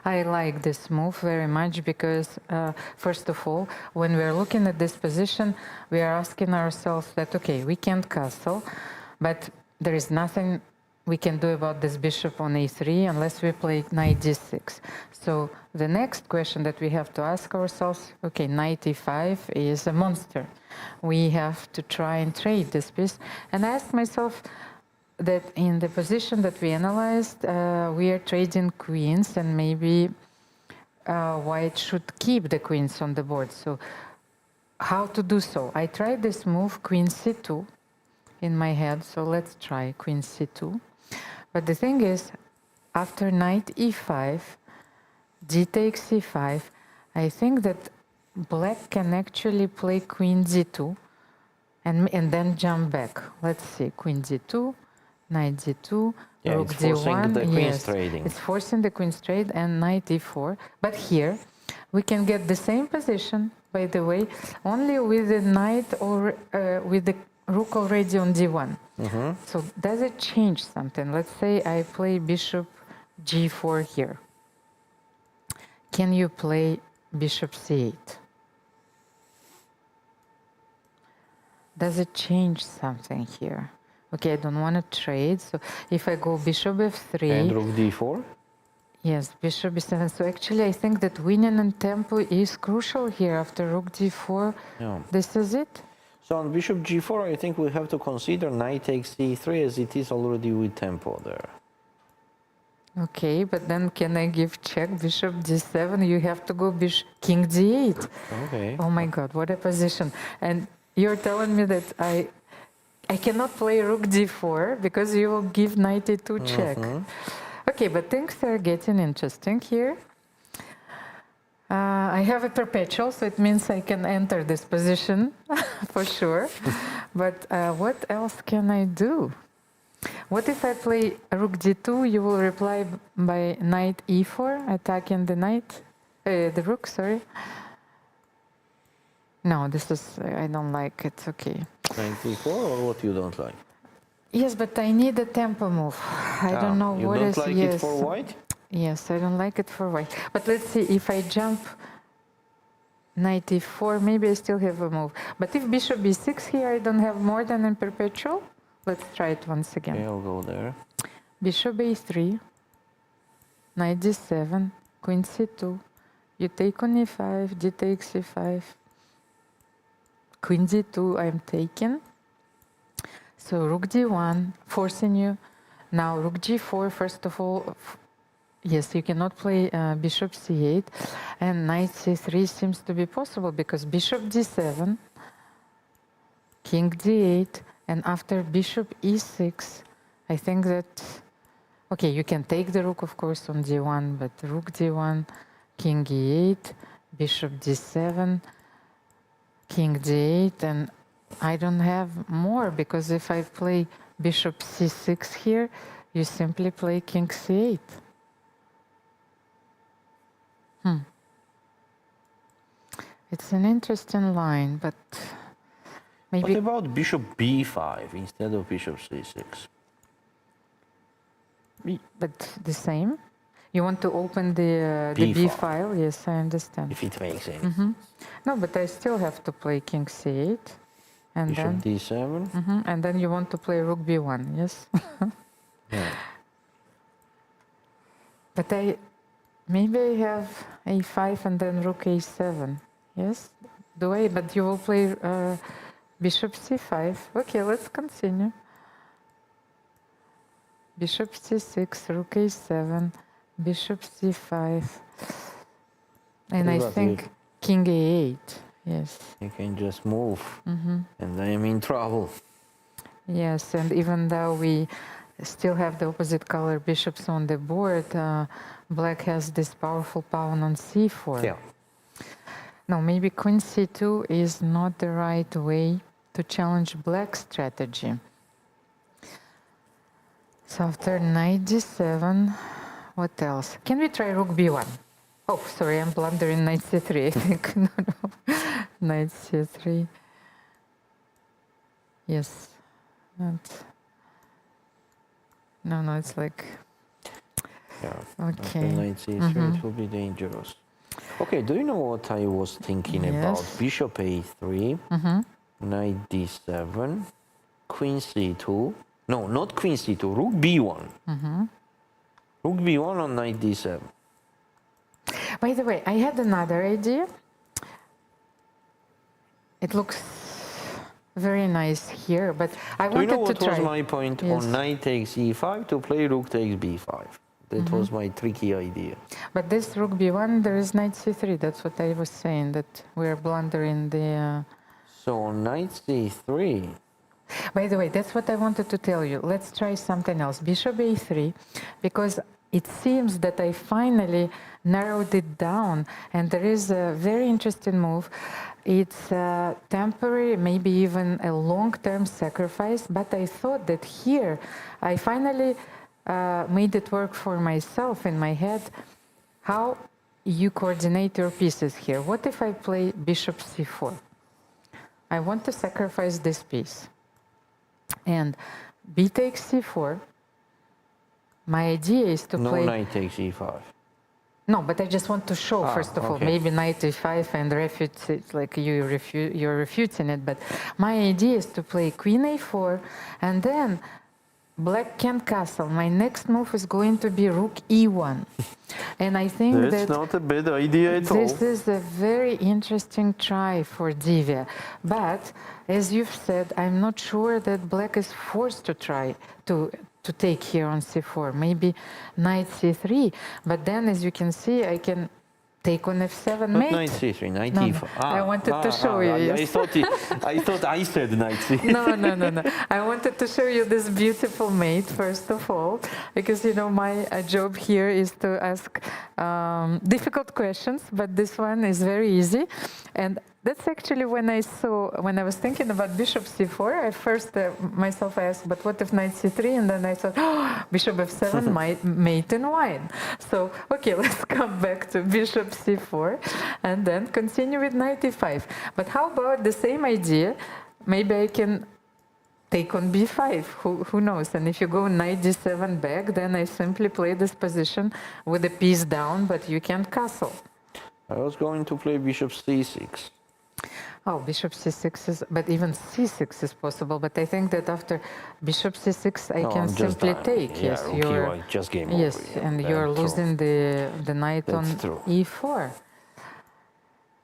I like this move very much because, first of all, when we're looking at this position, we are asking ourselves that, okay, we can't castle, but there is nothing we can do about this bishop on a3 unless we play knight d6. So the next question that we have to ask ourselves, okay, knight e5 is a monster. We have to try and trade this piece. And I asked myself that in the position that we analyzed, we are trading queens, and maybe white should keep the queens on the board. So how to do so? I tried this move, queen c2, in my head. So let's try queen c2. But the thing is, after knight e5, d takes c5, I think that black can actually play queen d2 and then jump back. Let's see, queen d2, knight d2, Yeah, rook it's forcing d1. the queen's Yes, trading. it's forcing the queen's trade, and knight e4. But here, we can get the same position, by the way, only with the knight or with the rook already on d1. So does it change something? Let's say I play bishop g4 here. Can you play bishop c8? Does it change something here? Okay, I don't want to trade. So if I go bishop f3... And rook d4? Yes, bishop b7. So actually I think that winning in tempo is crucial here after rook d4. Yeah. This is it? So on bishop g4, I think we have to consider knight takes c3 as it is already with tempo there. Okay, but then can I give check bishop d7? You have to go king d8. Okay. Oh my God, what a position. And you're telling me that I cannot play rook d4 because you will give knight e2 check. Okay, but things are getting interesting here. I have a perpetual, so it means I can enter this position for sure. But what else can I do? What if I play rook d2? You will reply by knight e4, attacking the knight, the rook, sorry. No, this is, I don't like it, okay. Knight e4 or what you don't like? Yes, but I need a tempo move. I don't know what is, You don't like it for white? Yes, I don't like it for white. But let's see, if I jump knight e4, maybe I still have a move. But if bishop b6 here, I don't have more than in perpetual. Let's try it once again. Okay, I'll go there. Bishop a3, knight d7, queen c2. You take on e5, d takes e5. Queen d2, I'm taking. So rook d1, forcing you. Now rook g4, first of all, yes, you cannot play bishop c8, and knight c3 seems to be possible because bishop d7, king d8, and after bishop e6, I think that, okay, you can take the rook, of course, on d1, but rook d1, king e8, bishop d7, king d8, and I don't have more because if I play bishop c6 here, you simply play king c8. It's an interesting line, but maybe... What about bishop b5 instead of bishop c6? But the same? You want to open the B B file. file? Yes, I understand. If it makes any. No, but I still have to play king c8. And Bishop then, D7. and then you want to play rook b1, yes? Yeah. But maybe I have a5 and then rook a7, yes? Do I? But you will play bishop c5. Okay, let's continue. Bishop c6, rook a7, bishop c5. And I What think you- king a8, yes. You can just move, and I am in trouble. Yes, and even though we still have the opposite color bishops on the board, black has this powerful pawn on c4. Yeah. No, maybe queen c2 is not the right way to challenge black's strategy. So after knight d7, what else? Can we try rook b1? Oh, sorry, I'm blundering knight c3, I think. No, knight c3. Yes. No, it's like, Yeah. okay. After knight c3, it will be dangerous. Okay, do you know what I was thinking about? Yes. Bishop a3, knight d7, queen c2. No, not queen c2, rook b1. Rook b1 on knight d7. By the way, I had another idea. It looks very nice here, but I Do you know wanted to what try. was my point Yes. on knight takes e5 to play rook takes b5? That was my tricky idea. But this rook b1, there is knight c3. That's what I was saying, that we're blundering the... So on knight c3, By the way, that's what I wanted to tell you. Let's try something else. Bishop a3, because it seems that I finally narrowed it down, and there is a very interesting move. It's a temporary, maybe even a long-term sacrifice, but I thought that here I finally made it work for myself in my head. How you coordinate your pieces here. What if I play bishop c4? I want to sacrifice this piece. And b takes c4. My idea is to no play... knight takes e5. No, but I just want to show, first of all, okay. maybe knight e5 and refute it, like you're refuting it. But my idea is to play queen a4, and then black can castle. My next move is going to be rook e1. And I think That's that not a bad idea at all. this is a very interesting try for Divya. But as you've said, I'm not sure that black is forced to try to take here on c4. Maybe knight c3. But then, as you can see, I can take on f7 Not mate. knight c3, knight No, e5. no. I wanted to show you. Yes. I thought I said knight c3. No. I wanted to show you this beautiful mate, first of all, because, you know, my job here is to ask difficult questions, but this one is very easy. And that's actually when I was thinking about bishop c4, I first myself asked, but what if knight c3? And then I thought, oh, bishop f7 might mate in wine. So, okay, let's come back to bishop c4 and then continue with knight e5. But how about the same idea? Maybe I can take on b5, who knows? And if you go knight d7 back, then I simply play this position with the piece down, but you can't castle. I was going to play bishop c6. Oh, bishop c6 is, but even c6 is possible. But I think that after bishop c6, I can simply take. Yeah, yes, rook you're e1, just game yes, over. Yeah, and that's you're true. losing the knight That's on true. e4.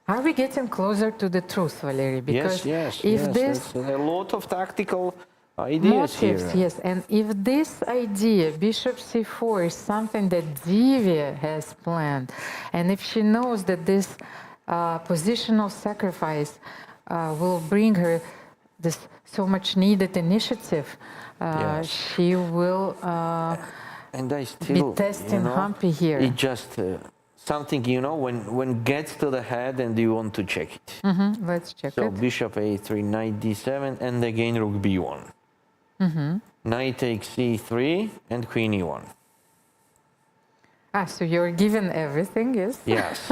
Are we getting closer to the truth, Valery? Because yes, if this there's a lot of tactical ideas motives, here. yes, and if this idea, bishop c4, is something that Divya has planned, and if she knows that this positional sacrifice will bring her this so much needed initiative, Yes. she will And I still, be testing you know, Humpy here. It just something, you know, when gets to the head and you want to check it. Let's check So it. bishop a3, knight d7, and again rook b1. Knight takes c3 and queen e1. So you're given everything, yes? Yes.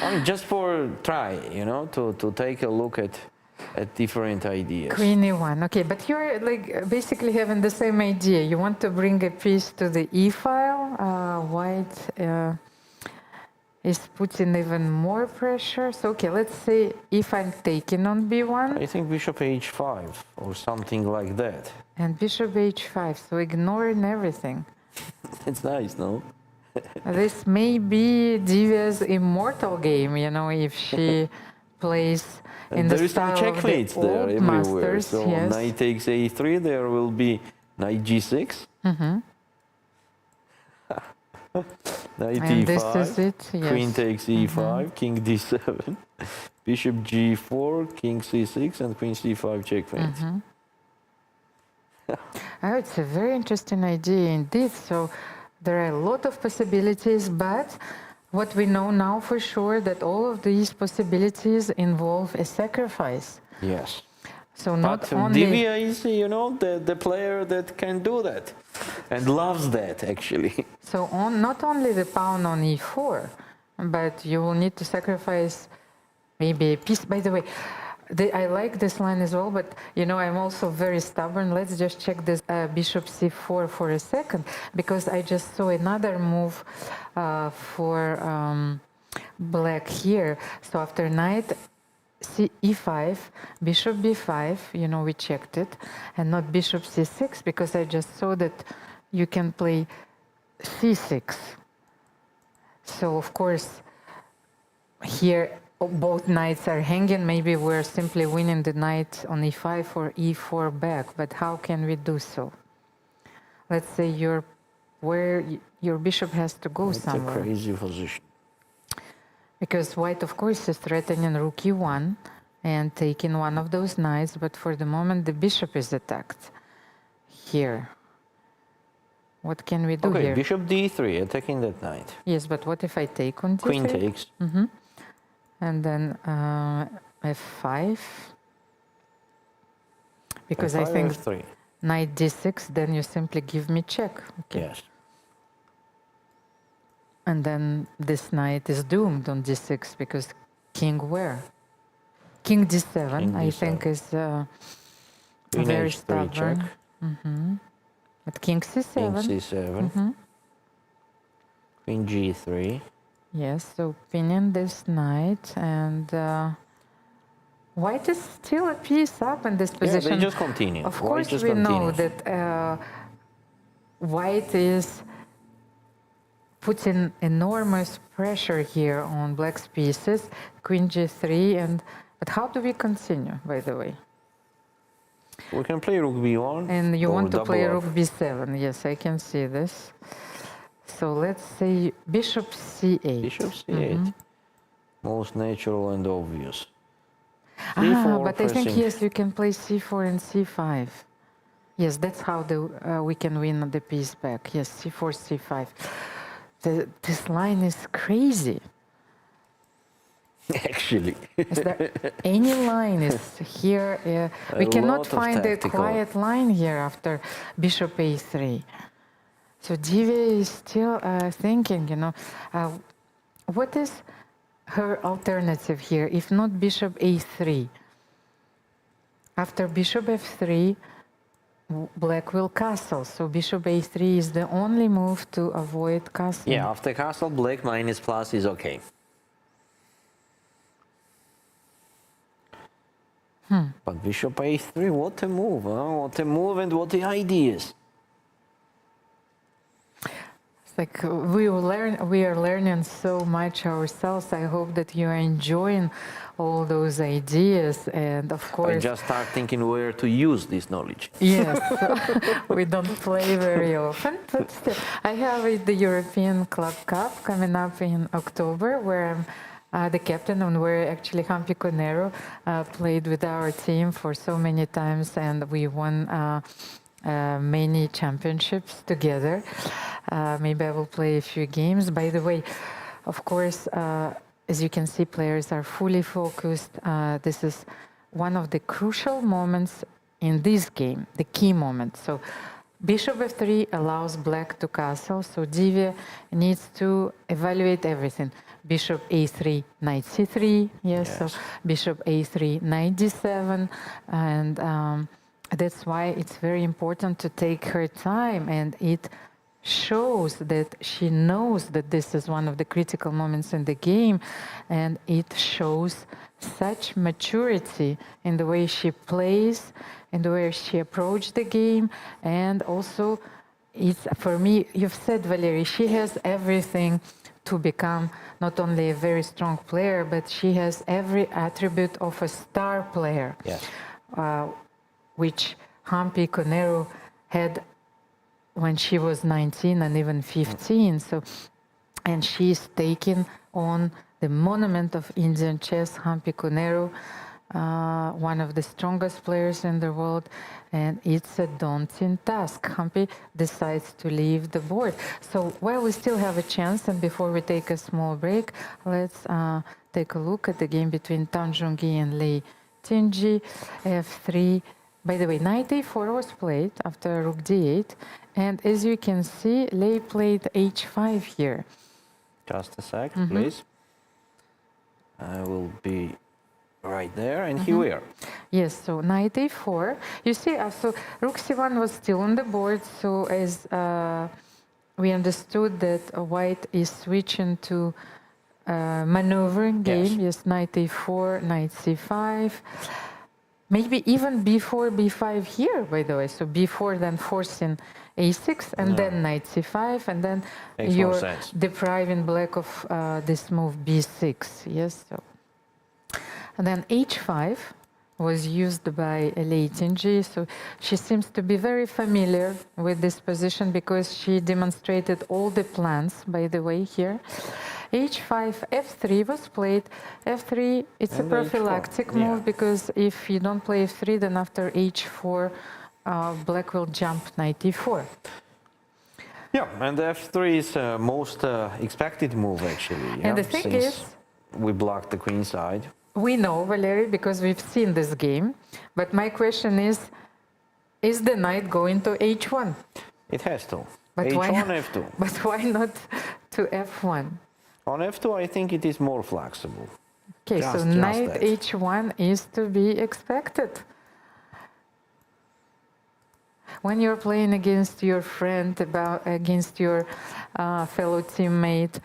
I mean, just for try, you know, to take a look at had different ideas. Queen e1. Okay, but you're like basically having the same idea. You want to bring a piece to the e file. White is putting even more pressure. So okay, let's say if I'm taking on b1 I think bishop h5 or something like that. and bishop h5, so ignoring everything. It's nice, no? This may be Divya's immortal game, you know, if she plays in the There is some style of the checkmates there old everywhere. masters. So Yes. knight takes a3, there will be knight g6. Knight And e5, this is it, queen yes. takes e5, king d7, bishop g4, king c6, and queen c5 checkmate. Oh, it's a very interesting idea indeed. So there are a lot of possibilities, but what we know now for sure that all of these possibilities involve a sacrifice. Yes. So not But only Divya is, you know, the player that can do that and loves that actually. so not only the pawn on e4, but you will need to sacrifice maybe a piece. By the way, I like this line as well, but you know I'm also very stubborn. Let's just check this bishop c4 for a second, because I just saw another move for black here. So after knight e5, bishop b5, you know, we checked it, and not bishop c6, because I just saw that you can play c6. So of course here both knights are hanging. Maybe we're simply winning the knight on e5 or e4 back, but how can we do so? Let's say your bishop has to go somewhere. It's a crazy position. Because white, of course, is threatening rook e1 and taking one of those knights, but for the moment the bishop is attacked here. What can we do Okay, here? bishop d3, attacking that knight. Yes, but what if I take on d3? Queen takes. And then f5. Because I F5 think f3. knight d6, then you simply give me check. Okay. Yes. And then this knight is doomed on d6 because king where? King d7, King I d7. think is Queen very h3 stubborn. check. But king c7. King c7. Queen g3. Yes, so pinning this knight, and white is still a piece up in this Yeah, position. they just continue. Of White course, just we know continues. that white is putting enormous pressure here on black's pieces, queen g3, but how do we continue, by the way? We can play rook b1. And you or want to double play up. rook b7, yes, I can see this. So let's say bishop c8. Bishop c8. Most natural and obvious. Ah, C4 but I think, pressing. yes, you can play c4 and c5. Yes, that's how we can win the piece back. Yes, c4, c5. This line is crazy. Actually. Is there any line is here? We cannot lot of find a tactical. quiet line here after bishop a3. So Divya is still thinking, you know, what is her alternative here, if not bishop a3? After bishop f3, black will castle, so bishop a3 is the only move to avoid castling. Yeah, after castle, black minus plus is okay. But bishop a3, what a move, huh? What a move and what the ideas. It's like we are learning so much ourselves. I hope that you are enjoying all those ideas, and of I course, just start thinking where to use this knowledge. yes, we don't play very often, but still, I have the European Club Cup coming up in October, where I'm the captain, and where actually Humpy Koneru played with our team for so many times, and we won many championships together. Maybe I will play a few games. By the way, of course, as you can see, players are fully focused. This is one of the crucial moments in this game, the key moment. So Bishop f3 allows black to castle, so Divya needs to evaluate everything. Bishop a3, knight c3, yes, so bishop a3, knight d7, and that's why it's very important to take her time, and it shows that she knows that this is one of the critical moments in the game, and it shows such maturity in the way she plays, in the way she approached the game, and also it's, for me, you've said, Valerie, she has everything to become not only a very strong player, but she has every attribute of a star player, which Humpy, Koneru had when she was 19 and even 15. So, and she's taking on the monument of Indian chess, Humpy Koneru, one of the strongest players in the world, and it's a daunting task. Humpy decides to leave the board. So while we still have a chance, and before we take a small break, let's take a look at the game between Tan Zhongyi and Lei Tinji. F3. By the way, knight a4 was played after rook d8, and as you can see, Lei played h5 here. Just a sec, please. I will be right there, and here we are. Yes, so knight a4. You see, so rook c1 was still on the board, so as we understood that white is switching to maneuvering game. Yes, knight a4, knight c5. Maybe even before b5 here, by the way. So b4, then forcing a6, and then knight c5, and then you're depriving black of this move b6. Yes, so. And then h5 was used by Lei Tinji, so she seems to be very familiar with this position because she demonstrated all the plans, by the way, here. h5, f3 was played. f3, it's a prophylactic move because if you don't play f3, then after h4, black will jump knight e4. Yeah, and f3 is most expected move, actually. And the thing is, we blocked the queen side. We know, Valerie, because we've seen this game. But my question is the knight going to h1? It has to. But h1, why, f2. But why not to f1? On f2, I think it is more flexible. Okay, so knight h1 is to be expected. When you're playing against your friend, against your fellow teammate,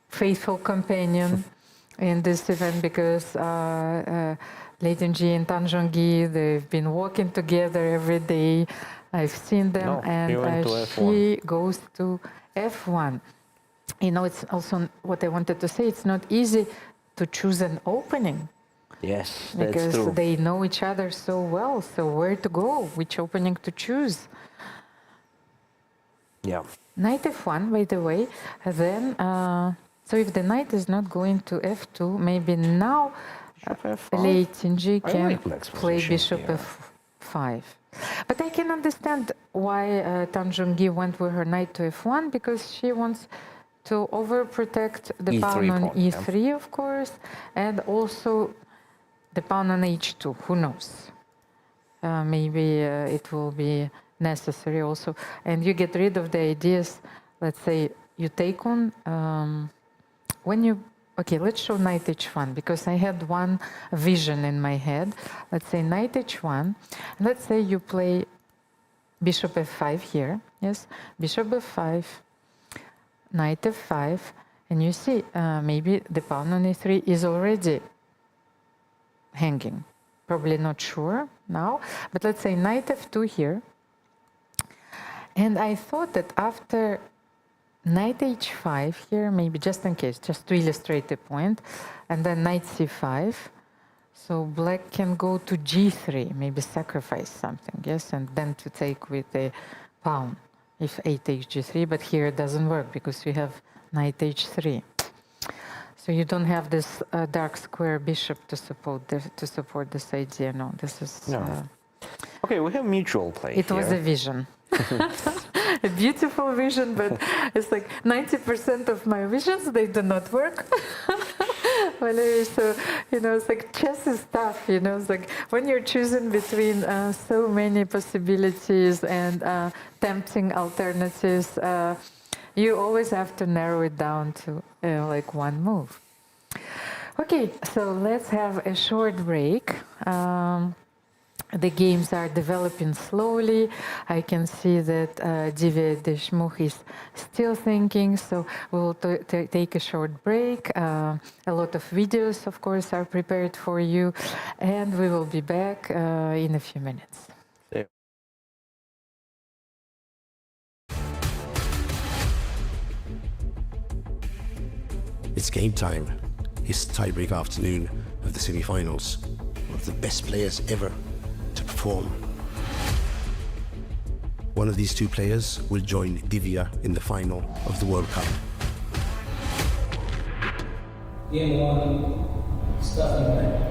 faithful companion in this event, because Lei Tinji and Tan Zhongyi, they've been walking together every day. I've seen them, and she goes to f1. You know, it's also what I wanted to say. It's not easy to choose an opening. Yes, that's because true. They know each other so well. So where to go? Which opening to choose? Yeah. Knight f1, by the way. Then, so if the knight is not going to f2, maybe now Lei Tinji can play bishop f5. But I can understand why Tan Zhongyi went with her knight to f1, because she wants to overprotect the pawn on e3, of course, and also the pawn on h2. Who knows? Maybe it will be necessary also. And you get rid of the ideas, let's say you take on, when you, okay, let's show knight h1, because I had one vision in my head. Let's say knight h1, let's say you play bishop f5 here, yes, bishop f5, knight f5, and you see maybe the pawn on e3 is already hanging. Probably not sure now, but let's say knight f2 here. And I thought that after knight h5 here, maybe just in case, just to illustrate the point, and then knight c5, so black can go to g3, maybe sacrifice something, yes, and then to take with the pawn if a takes g3, but here it doesn't work because we have knight h3. So you don't have this dark square bishop to support this idea. No, this is... No. Okay, we have mutual play It was a vision. A beautiful vision, but it's like 90% of my visions, they do not work. Valerie, so, it's like chess is tough, it's like when you're choosing between so many possibilities and tempting alternatives, you always have to narrow it down to like one move. Okay, so let's have a short break. The games are developing slowly. I can see that Divya Deshmukh is still thinking, so we'll take a short break. A lot of videos, of course, are prepared for you, and we will be back in a few minutes. Yeah. It's game time. It's tiebreak afternoon of the semi-finals. One of the best players ever to perform. One of these two players will join Divya in the final of the World Cup. Game 1, starting time.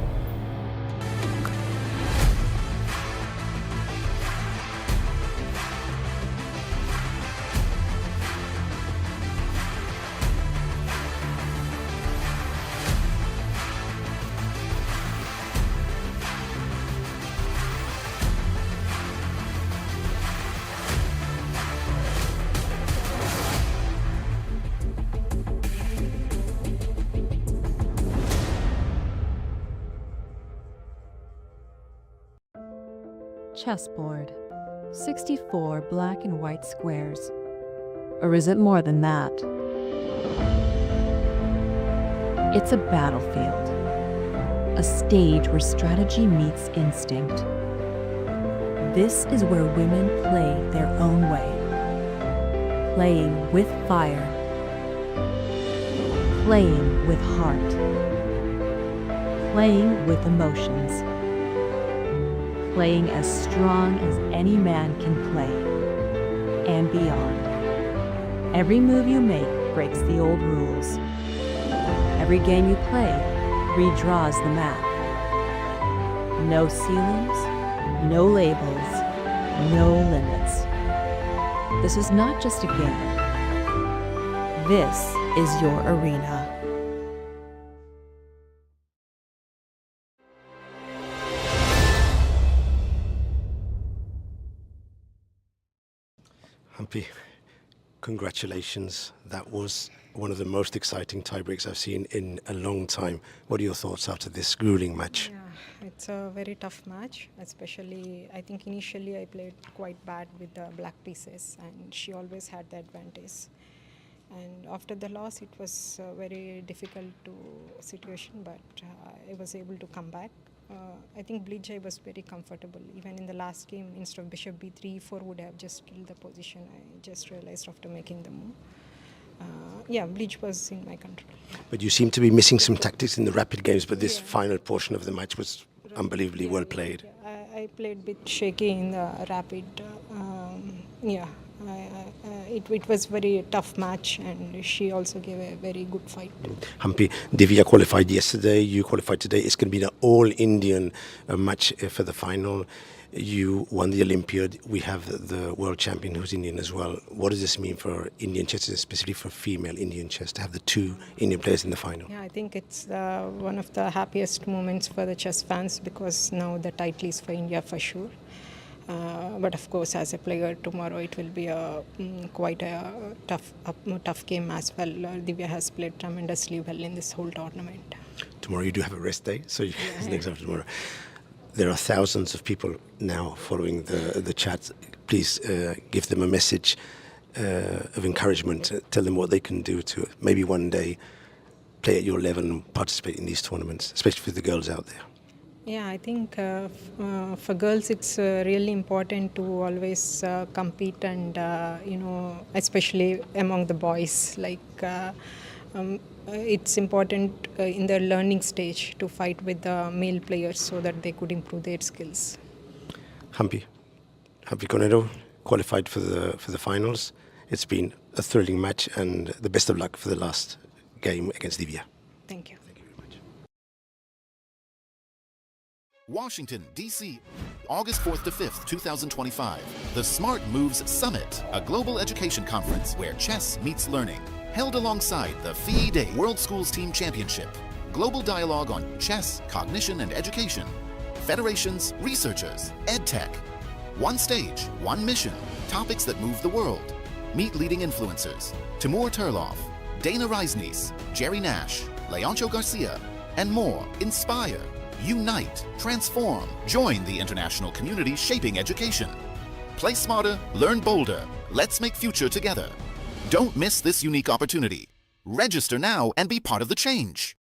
Chessboard. 64 black and white squares. Or is it more than that? It's a battlefield. A stage where strategy meets instinct. This is where women play their own way. Playing with fire. Playing with heart. Playing with emotions. Playing as strong as any man can play, and beyond. Every move you make breaks the old rules. Every game you play redraws the map. No ceilings, no labels, no limits. This is not just a game. This is your arena. Humpy, congratulations. That was one of the most exciting tiebreaks I've seen in a long time. What are your thoughts after this grueling match? Yeah, it's a very tough match, especially I think initially I played quite bad with the black pieces and she always had the advantage. And after the loss it was a very difficult situation, but I was able to come back. I think Bleach I was very comfortable. Even in the last game, instead of bishop b3, e4 would have just killed the position. I just realized after making the move. Yeah, Bleach was in my control. But you seem to be missing some tactics in the rapid games, but this final portion of the match was unbelievably well played. I played a bit shaky in the rapid. It was very tough match, and she also gave a very good fight. Humpy, Divya qualified yesterday, you qualified today. It's going to be an all-Indian match for the final. You won the Olympiad. We have the world champion who's Indian as well. What does this mean for Indian chess, especially for female Indian chess, to have the two Indian players in the final? Yeah, I think it's one of the happiest moments for the chess fans, because now the title is for India for sure. But of course, as a player, tomorrow it will be quite a tough game as well. Divya has played tremendously well in this whole tournament. Tomorrow you do have a rest day, so it's next after tomorrow. There are thousands of people now following the chat. Please give them a message of encouragement. Tell them what they can do to maybe one day play at your level and participate in these tournaments, especially for the girls out there. Yeah, I think for girls it's really important to always compete, and especially among the boys. It's important in their learning stage to fight with the male players so that they could improve their skills. Humpy Koneru qualified for the finals. It's been a thrilling match, and the best of luck for the last game against Divya. Thank you. Washington, D.C., August 4th to 5th, 2025. The Smart Moves Summit, a global education conference where chess meets learning. Held alongside the FIDE World Schools Team Championship. global dialogue on chess, cognition, and education. Federations, researchers, EdTech. One stage, one mission, topics that move the world. Meet leading influencers, Timur Turlov, Dana Reisnies, Jerry Nash, Leoncho Garcia, and more. Inspire, unite, transform. Join the international community shaping education. Play smarter, learn bolder. Let's make future together. Don't miss this unique opportunity. Register now and be part of the change.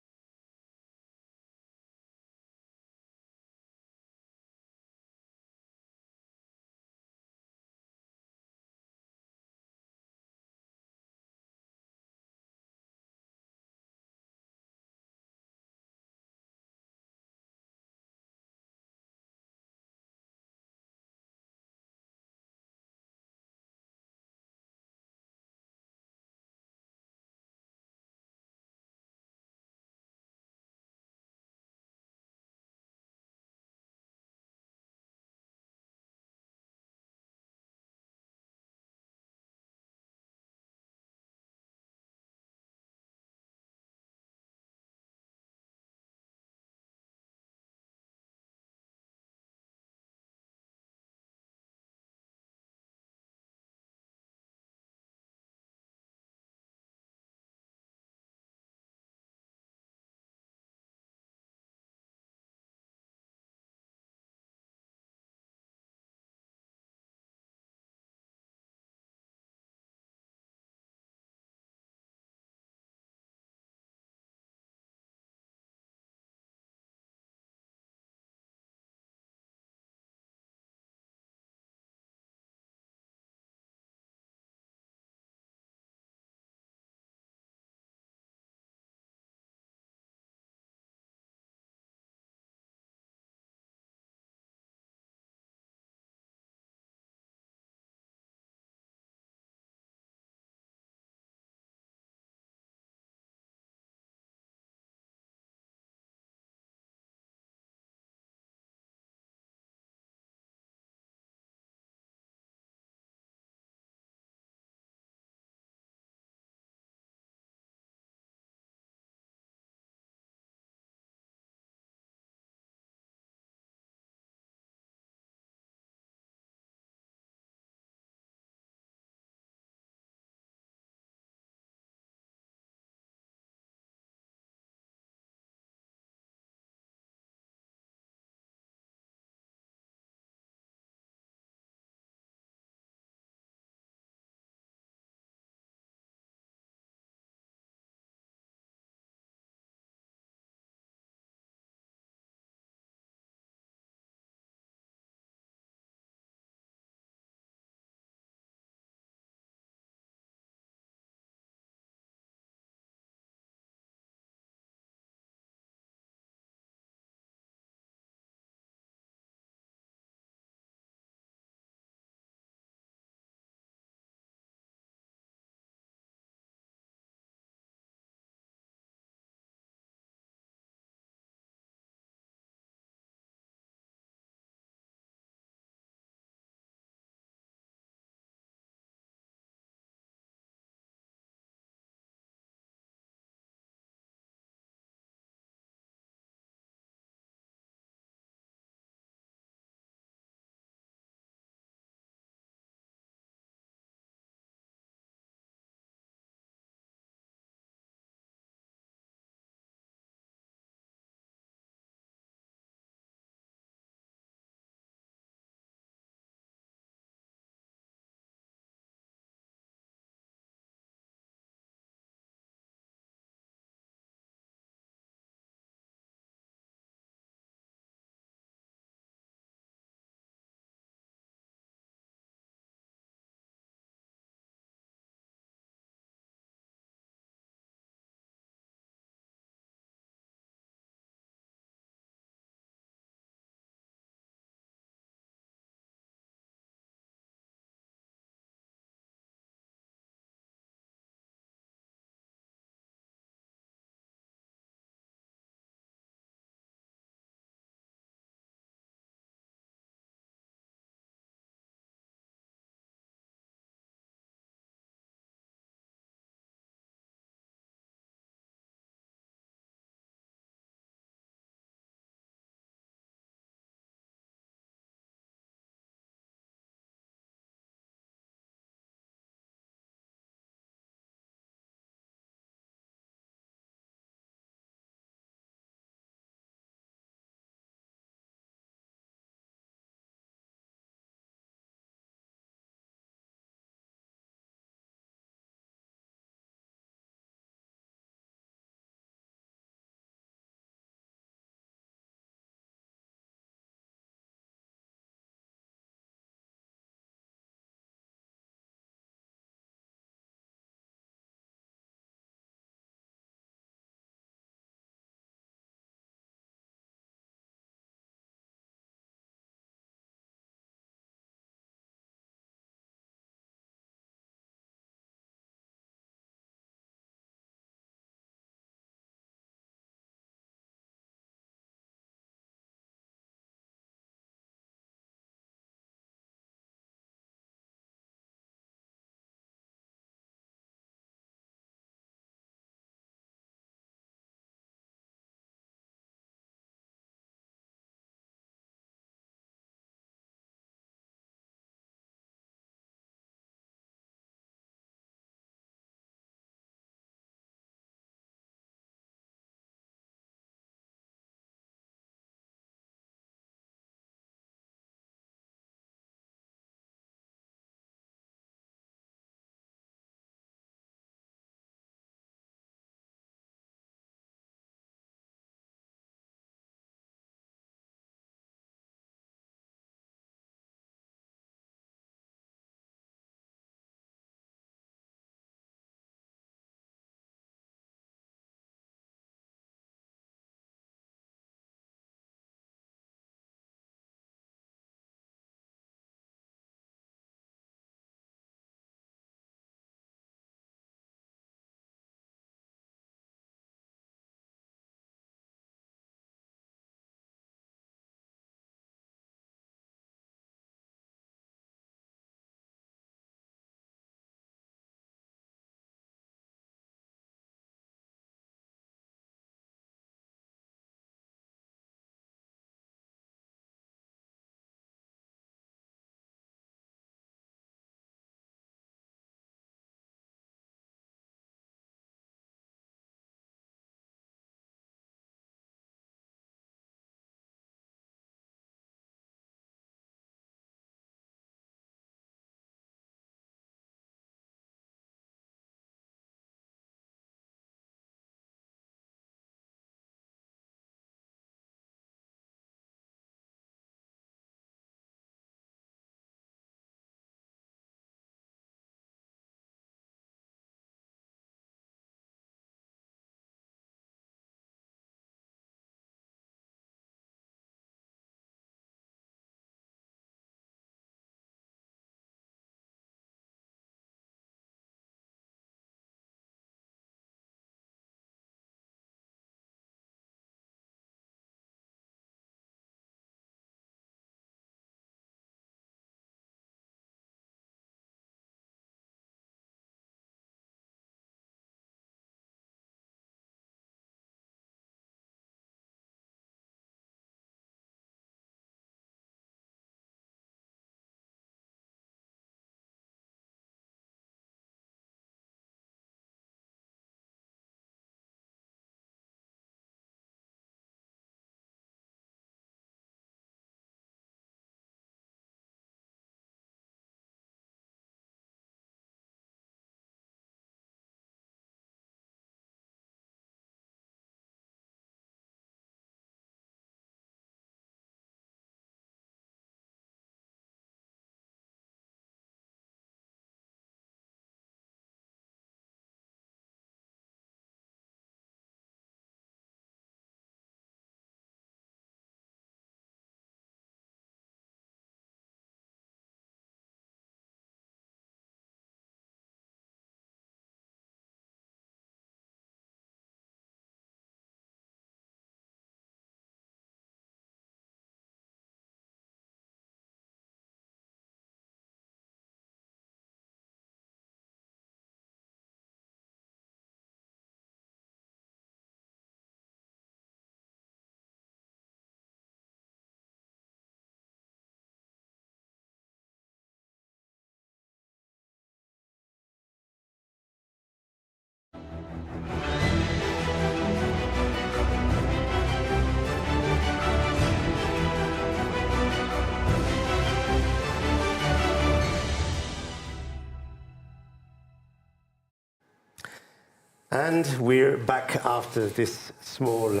And we're back after this small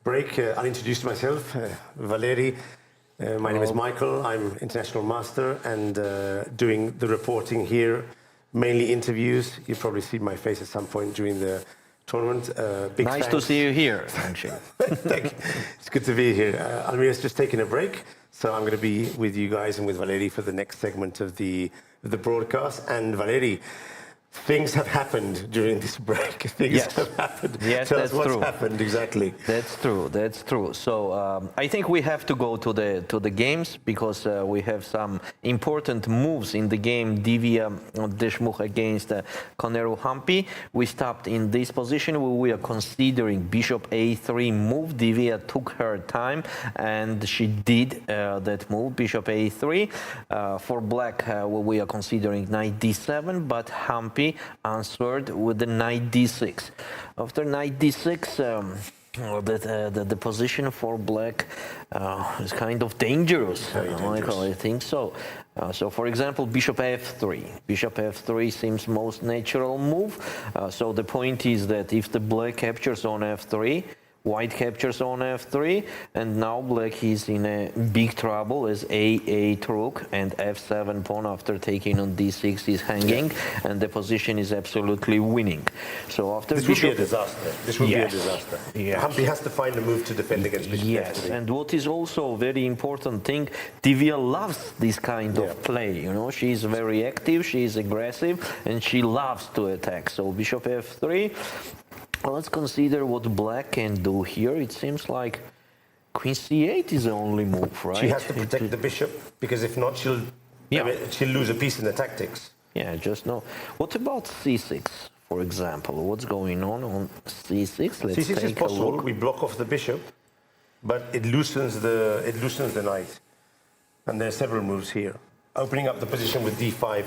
break. I'll introduce myself, Valeri. My name is Michael. I'm international master and doing the reporting here, mainly interviews. You've probably seen my face at some point during the tournament. Big Nice to thanks. see you here, actually. Thank you. It's good to be here. Almira's just taken a break, so I'm going to be with you guys and with Valeri for the next segment of the broadcast. And Valeri, things have happened during this break. Things have happened. Yes, Tell that's us what's true. happened exactly. That's true. That's true. So I think we have to go to the games because we have some important moves in the game. Divya Deshmukh against Koneru Humpy. We stopped in this position where we are considering bishop a3 move. Divya took her time and she did that move, bishop a3. For black, we are considering knight d7, but Humpy answered with the knight d6. After knight d6, the position for black is kind of dangerous. Michael, I think so. So, for example, bishop f3. Bishop f3 seems most natural move. So the point is that if the black captures on f3, white captures on f3, and now black is in a big trouble as a8 rook and f7 pawn after taking on d6 is hanging, and the position is absolutely winning. So after This would bishop, be a disaster. This would be a disaster. Yes. Humpy has to find a move to defend against bishop Yes, f3. and what is also a very important thing, Divya loves this kind of play. You know, she is very active, she is aggressive, and she loves to attack. So bishop f3. Let's consider what black can do here. It seems like queen c8 is the only move, right? She has to protect the bishop, because if not, she'll lose a piece in the tactics. Yeah, just no. What about c6, for example? What's going on c6? Let's c6 is take a possible. look. We block off the bishop, but it loosens the knight. And there are several moves here. Opening up the position with d5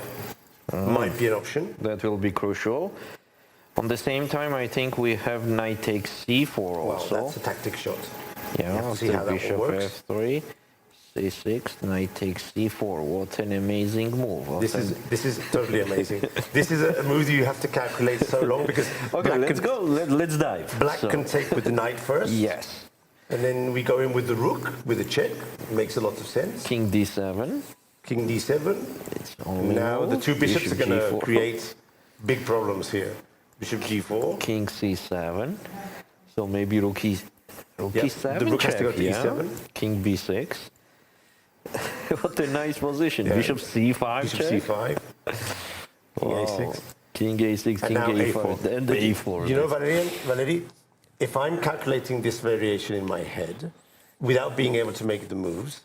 might be an option. That will be crucial. On the same time, I think we have knight takes c4 also. Well, that's a tactic shot. Yeah, see how after that bishop works. f3, c6, knight takes c4. What an amazing move. This is totally amazing. This is a move you have to calculate so long, because Okay, let's go. Let's dive. Black So- can take with the knight first. Yes. And then we go in with the rook, with a check. Makes a lot of sense. King d7. King d7. It's only Now move. the two bishops Bishop are going to g4. create big problems here. Bishop g4. King c7. So maybe rook e7. The rook has to go to check, e7. King b6. What a nice position. Yeah. Bishop c5 Bishop check. c5. King Wow. a6. King a6, And king now a4. And the a4. You know, Valerie, if I'm calculating this variation in my head without being able to make the moves,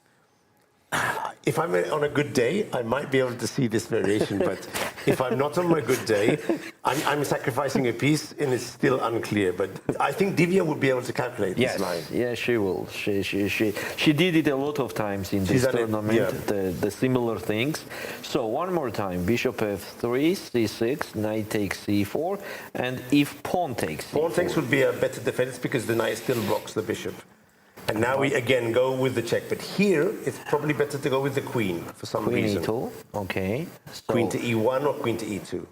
if I'm on a good day, I might be able to see this variation. But if I'm not on my good day, I'm sacrificing a piece, and it's still unclear. But I think Divya would be able to calculate this line. Yeah, she will. She did it a lot of times in She's this done it, tournament, the similar things. So one more time, bishop f3, c6, knight takes c4, and if pawn takes c4. Pawn takes would be a better defense, because the knight still blocks the bishop. And now we again go with the check. But here, it's probably better to go with the queen for some Queen reason. e2, okay. So, Queen to e1 or queen to e2.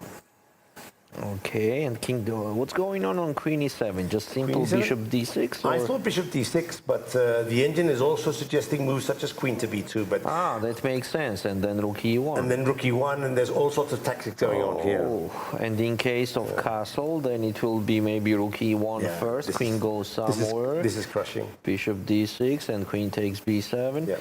Okay, and king, what's going on queen e7? Just simple E7? bishop d6? Or? I thought bishop d6, but the engine is also suggesting moves such as queen to b2. But That makes sense. And then rook e1. and then rook e1, and there's all sorts of tactics going on here. And in case of castle, then it will be maybe rook e1 Yeah, first, this queen is- goes somewhere. This is crushing. Bishop d6 and queen takes b7. Yeah.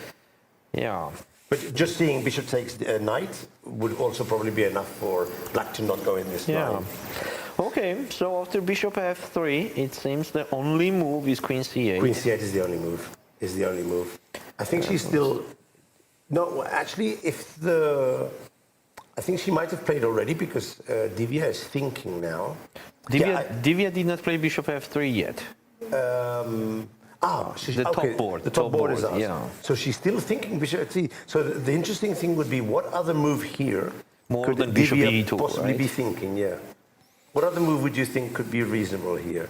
Yeah. But just seeing bishop takes knight would also probably be enough for black to not go in this line. Okay, so after bishop f3, it seems the only move is queen c8. Queen c8 is the only move. I think she's still... No, actually, I think she might have played already, because Divya is thinking now. Divya did not play bishop f3 yet. The top board. The top board is ours. Yeah. So she's still thinking bishop f3. So the interesting thing would be, what other move here More could than bishop Divya e2, possibly right? be thinking? Yeah. What other move would you think could be reasonable here?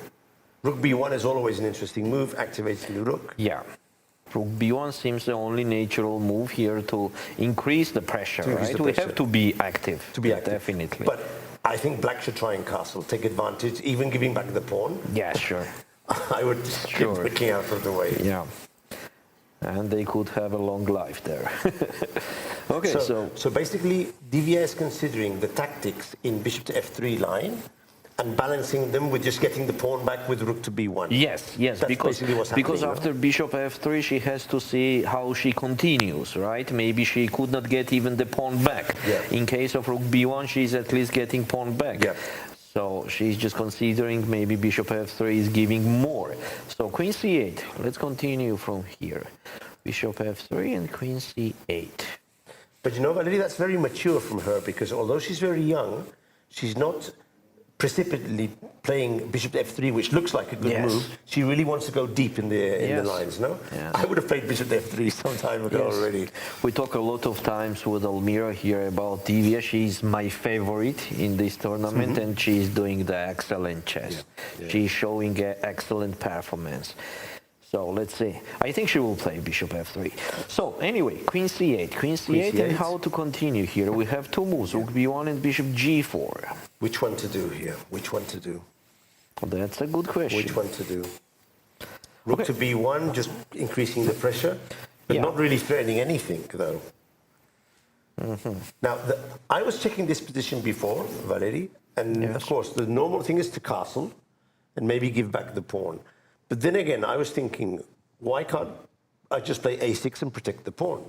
Rook b1 is always an interesting move, activating the rook. Yeah. Rook b1 seems the only natural move here to increase the pressure, right? We have to be active. To be active. Definitely. But I think black should try and castle, take advantage, even giving back the pawn. Yeah, sure. I would Sure. get the king out of the way. Yeah. And they could have a long life there. Okay, So basically, Divya is considering the tactics in bishop to f3 line and balancing them with just getting the pawn back with rook to b1. yes, That's basically what's because happening, after bishop f3, she has to see how she continues, right? Maybe she could not get even the pawn back. Yeah. In case of rook b1, she's at least getting pawn back. Yeah. So she's just considering maybe bishop f3 is giving more. So queen c8. Let's continue from here. Bishop f3 and queen c8. But you know, Valerie, that's very mature from her because although she's very young, she's not precipitately playing bishop to f3, which looks like a good Yes. move. She really wants to go deep in the Yes. lines, no? Yeah. I would have played bishop to f3 some time ago Yes. already. We talk a lot of times with Almira here about Divya. She's my favorite in this tournament, and she's doing the excellent chess. Yeah. She's showing an excellent performance. So let's see. I think she will play bishop f3. So anyway, queen c8. Queen c8, and c8. how to continue here? We have two moves, rook b1 and bishop g4. Which one to do here? Which one to do? That's a good question. Which one to do? Rook Okay. to b1, just increasing the pressure, but Yeah. not really threatening anything, though. Now, I was checking this position before, Valerie, and of course, the normal thing is to castle and maybe give back the pawn. But then again, I was thinking, why can't I just play a6 and protect the pawn?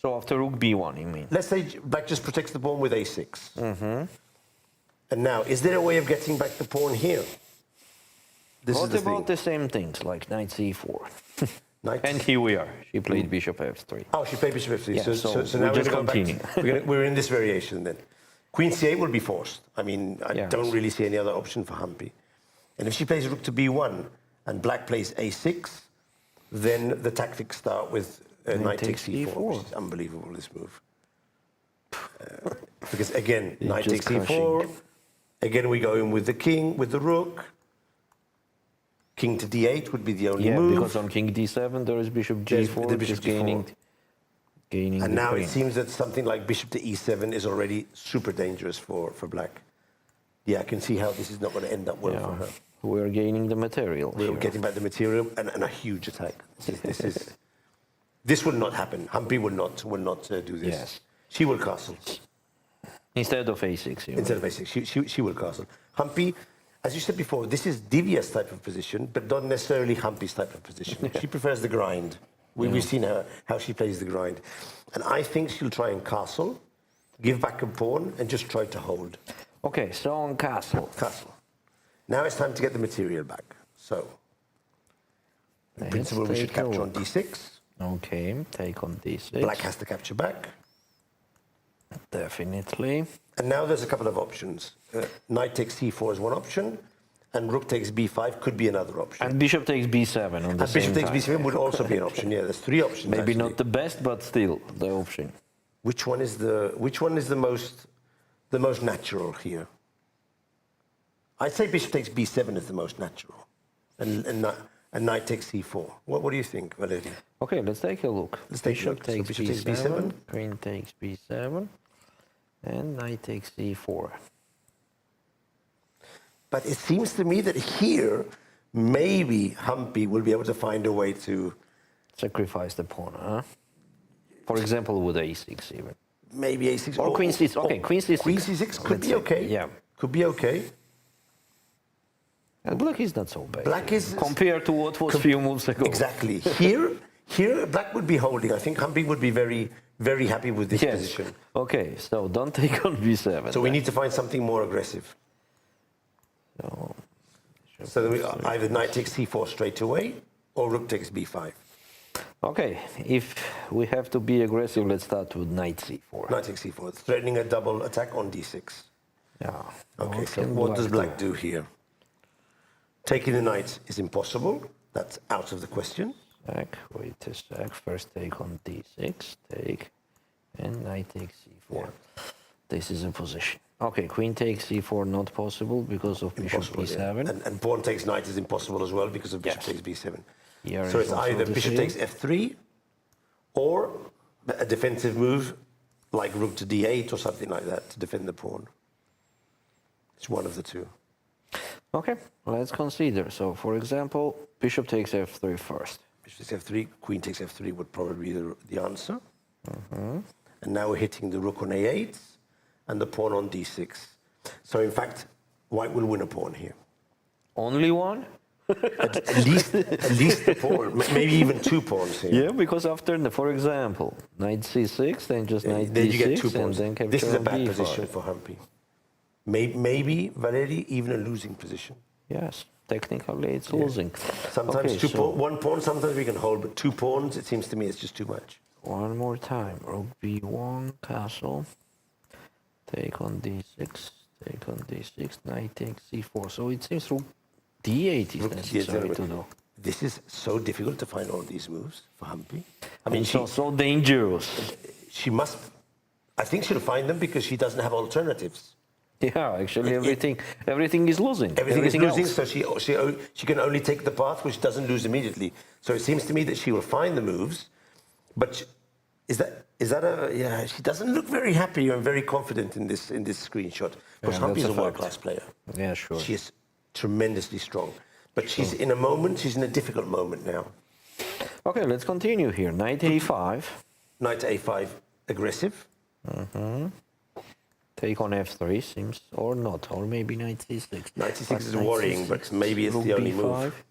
So after rook b1, you mean? Let's say black just protects the pawn with a6. And now, is there a way of getting back the pawn here? This What is the about thing. the same things, like knight c4? Knight And here we are. She played bishop f3. Oh, she played bishop f3. Yeah, so so now we just we're going continue. back. We're in this variation then. Queen c8 will be forced. I mean, I Yes. don't really see any other option for Humpy. And if she plays rook to b1 and black plays a6, then the tactics start with knight takes c4, which is unbelievable, this move. Because again, knight just takes c4. Again, we go in with the king, with the rook. King to d8 would be the only Yeah, move. because on king d7 there is bishop There's g4, the which is bishop g4. gaining And the now queen. it seems that something like bishop to e7 is already super dangerous for black. Yeah, I can see how this is not going to end up well for her. We're gaining the material. We're here. getting back the material and a huge attack. This will not happen. Humpy will not do this. Yes. She will castle. Instead of a6. You Instead of a6, she will castle. Humpy, as you said before, this is Divya's type of position, but not necessarily Humpy's type of position. She prefers the grind. We've seen how she plays the grind. And I think she'll try and castle, give back a pawn, and just try to hold. Okay, so on castle. Castle. Now it's time to get the material back. So, in Let's principle, we should take a capture on look. d6. Okay, take on d6. Black has to capture back. Definitely. And now there's a couple of options. Knight takes c4 is one option, and rook takes b5 could be another option. And bishop takes b7 on the And same bishop takes time. b7 would also be an option. Yeah, there's three options. Maybe actually. not the best, but still the option. Which one is the most natural here? I'd say bishop takes b7 is the most natural, and knight takes c4. What do you think, Valerie? Okay, let's take a look. Let's take a look. So bishop takes b7. Queen takes b7, and knight takes c4. But it seems to me that here, maybe Humpy will be able to find a way to Sacrifice the pawn, huh? For example, with a6 even. maybe a6 Or queen c6. Okay, queen c6. Queen c6 could Let's be say, okay. yeah. Could be okay. And black is not so bad. Black is compared to what was a few moves ago. Exactly. Here, black would be holding. I think Humpy would be very, very happy with this Yes. position. Okay, so don't take on b7. So we need to find something more aggressive. So that we, either knight takes c4 straight away, or rook takes b5. Okay, if we have to be aggressive, let's start with knight c4. Knight takes c4, threatening a double attack on d6. Yeah. Okay, so what does black do here? Taking the knight is impossible. That's out of the question. Wait a sec. First take on d6, take, and knight takes c4. Yeah. This is a position. Okay, queen takes c4, not possible because of bishop Impossible, b7. yeah. And pawn takes knight is impossible as well because of bishop Yes. takes b7. Here So is it's also either the bishop same. takes f3, or a defensive move like rook to d8 or something like that to defend the pawn. It's one of the two. Okay, let's consider. So, for example, bishop takes f3 first. Bishop takes f3, queen takes f3 would probably be the answer. And now we're hitting the rook on a8 and the pawn on d6. So in fact, white will win a pawn here. Only one? At least a pawn, maybe even 2 pawns here. Yeah, because after, for example, knight c6, then just knight Then d6, you get 2 and pawns. then capture This is a on bad d5. position for Humpy. Maybe, Valery, even a losing position. Yes, technically it's losing. Sometimes Okay, one pawn, sometimes we can hold, but 2 pawns, it seems to me, it's just too much. One more time. Rook b1, castle. Take on d6, take on d6, knight takes c4. So it seems rook d8 is necessary to do. This is so difficult to find all these moves for Humpy. I I mean, mean, so dangerous. she must, I think she'll find them because she doesn't have alternatives. Yeah, actually everything is losing. Everything is losing, else. so she can only take the path which doesn't lose immediately. So it seems to me that she will find the moves, but is that a, yeah, she doesn't look very happy and very confident in this screenshot. Because Yeah, Humpy is that's a a world-class player. Yeah, sure. She is tremendously strong. But she's in a moment, she's in a difficult moment now. Okay, let's continue here. Knight a5. Knight a5, aggressive. Take on f3 seems, or not, or maybe knight c6. Knight c6 But is knight worrying, c6, but maybe it's rook the only b5. move.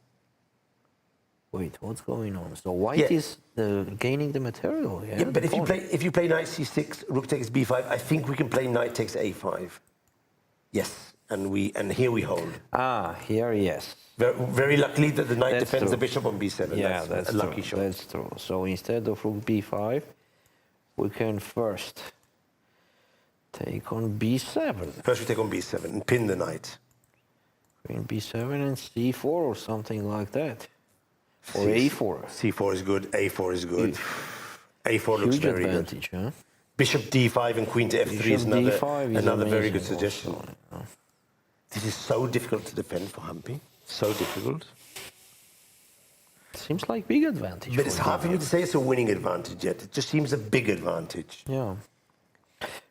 Wait, what's going on? So white is gaining the material. Yeah, Yeah, but if you play knight c6, rook takes b5, I think we can play knight takes a5. Yes, and here we hold. Ah, here, yes. Very luckily that the knight That's defends true. the bishop on b7. Yeah, that's a true. lucky shot. That's true. So instead of rook b5, we can first take on b7. First we take on b7 and pin the knight. Queen b7 and c4 or something like that. Or a4. c4 is good, a4 is good. A4 looks Huge very good. advantage, huh? Bishop d5 and queen to f3 is Bishop d5 is another very amazing good suggestion. also, yeah. This is so difficult to defend for Humpy. So difficult. Seems like big advantage. But it's for hard for Divya. me to say it's a winning advantage yet. It just seems a big advantage. Yeah.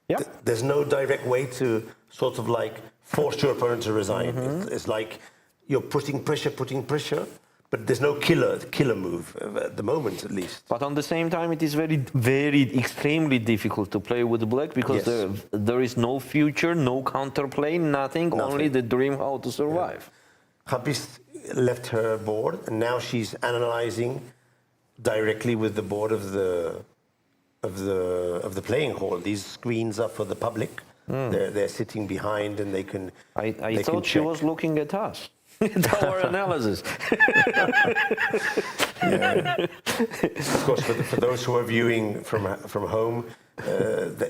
Yeah. There's no direct way to sort of like force your opponent to resign. It's like you're putting pressure, but there's no killer move at the moment, at least. But on the same time, it is extremely difficult to play with black because Yes. there is no future, no counterplay, nothing, only the dream how to survive. Humpy's left her board, and now she's analyzing directly with the board of the playing hall. These screens are for the public. They're sitting behind, and they can. I thought she was looking at us. At our analysis. Of course, for those who are viewing from home,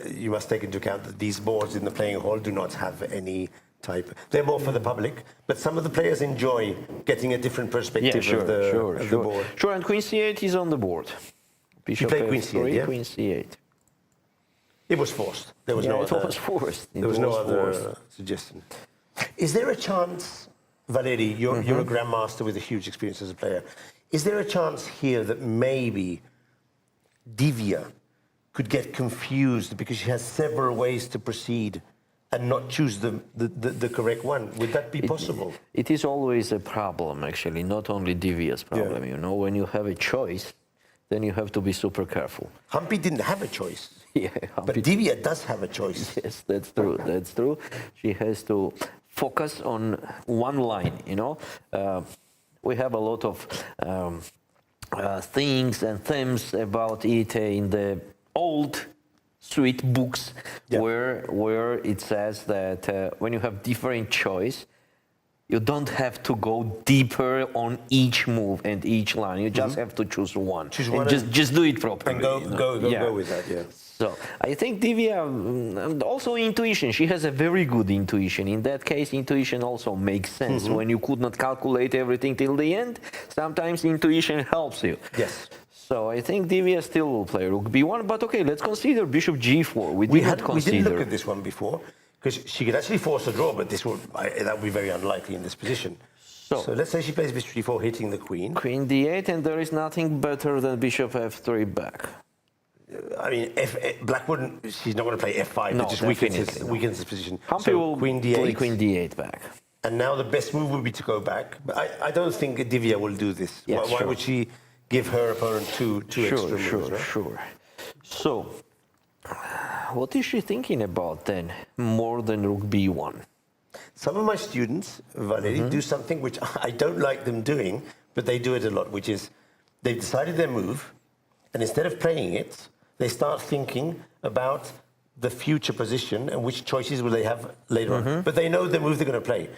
you must take into account that these boards in the playing hall do not have any type. They're more for the public, but some of the players enjoy getting a different perspective of the board. Sure, and Queen C8 is on the board. Bishop played Queen F3, C8, yeah? Queen C8. It was forced. There was no it other. was forced. There was no other suggestion. Is there a chance, Valery, you're a grandmaster with a huge experience as a player. Is there a chance here that maybe Divya could get confused because she has several ways to proceed and not choose the correct one? Would that be possible? It is always a problem, actually, not only Divya's problem. You know, when you have a choice, then you have to be super careful. Humpy didn't have a choice. Yeah, But Divya does have a choice. Yes, that's true. That's true. She has to focus on one line. You know, we have a lot of things and themes about it in the old sweet books, where it says that when you have different choice, you don't have to go deeper on each move and each line. You just have to choose one. Choose one and just do it properly. And go, you know? go with that, yeah. So I think Divya, and also intuition, she has a very good intuition. In that case, intuition also makes sense. When you could not calculate everything till the end, sometimes intuition helps you. Yes. So I think Divya still will play rook b1, but okay, let's consider bishop g4. We didn't look at this one before, because she could actually force a draw, but that would be very unlikely in this position. So let's say she plays bishop g4, hitting the queen. Queen d8, and there is nothing better than bishop f3 back. I mean, Blackwood, she's not going to play F5. No, it just definitely not. weakens his position. Humpy will Queen play D8. Queen D8 back. And now the best move would be to go back. But I don't think Divya will do this. Yes, Why sure. would she give her opponent two extra moves? Right? Sure. So, what is she thinking about then, more than Rook B1? Some of my students, Valerie, do something which I don't like them doing, but they do it a lot, which is they've decided their move, and instead of playing it, they start thinking about the future position and which choices will they have later on. But they know the move they're going to play.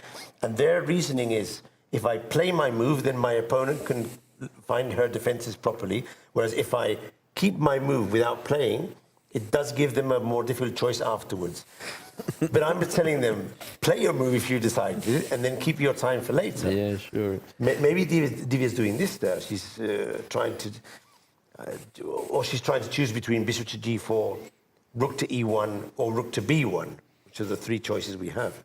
And their reasoning is, if I play my move, then my opponent can find her defenses properly. Whereas if I keep my move without playing, it does give them a more difficult choice afterwards. But I'm telling them, play your move if you decide to, and then keep your time for later. Yeah, sure. Maybe Divya's doing this there. She's trying to, or she's trying to choose between bishop to g4, rook to e1, or rook to b1, which are the three choices we have.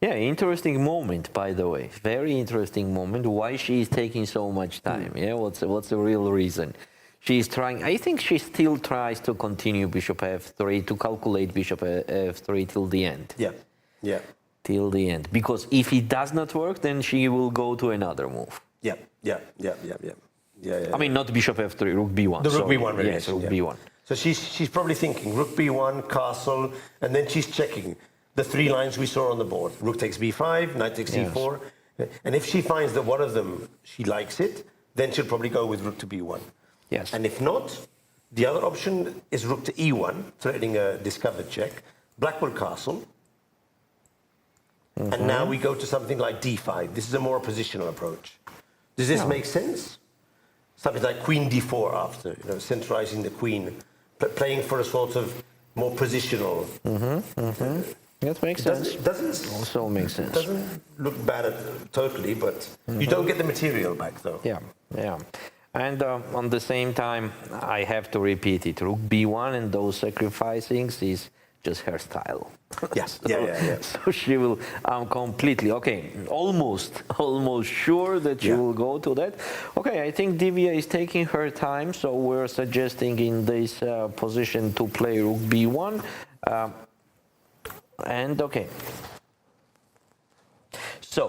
Yeah, interesting moment, by the way. Very interesting moment. Why she is taking so much time? Yeah, what's the real reason? She's trying. I think she still tries to continue bishop f3 to calculate bishop f3 till the end. Yeah. Till the end, because if it does not work, then she will go to another move. Yeah. I mean, not bishop f3, rook b1. The rook sorry. b1 Yes, variation, rook yeah. b1. So she's probably thinking rook b1, castle, and then she's checking the three lines we saw on the board. Rook takes b5, knight takes Yes. c4. And if she finds that one of them, she likes it, then she'll probably go with rook to b1. Yes. And if not, the other option is rook to e1, threatening a discovered check. Blackwood castle. And now we go to something like d5. This is a more positional approach. Does this make sense? Something like queen d4 after, centralizing the queen, playing for a sort of more positional. That makes sense. Doesn't Also makes sense. Doesn't look bad totally, but you don't get the material back though. Yeah. And on the same time, I have to repeat it. Rook b1 and those sacrificings is just her style. Yes. So, Yeah. So she will completely, almost sure that she will go to that. Okay, I think Divya is taking her time, so we're suggesting in this position to play rook b1. So,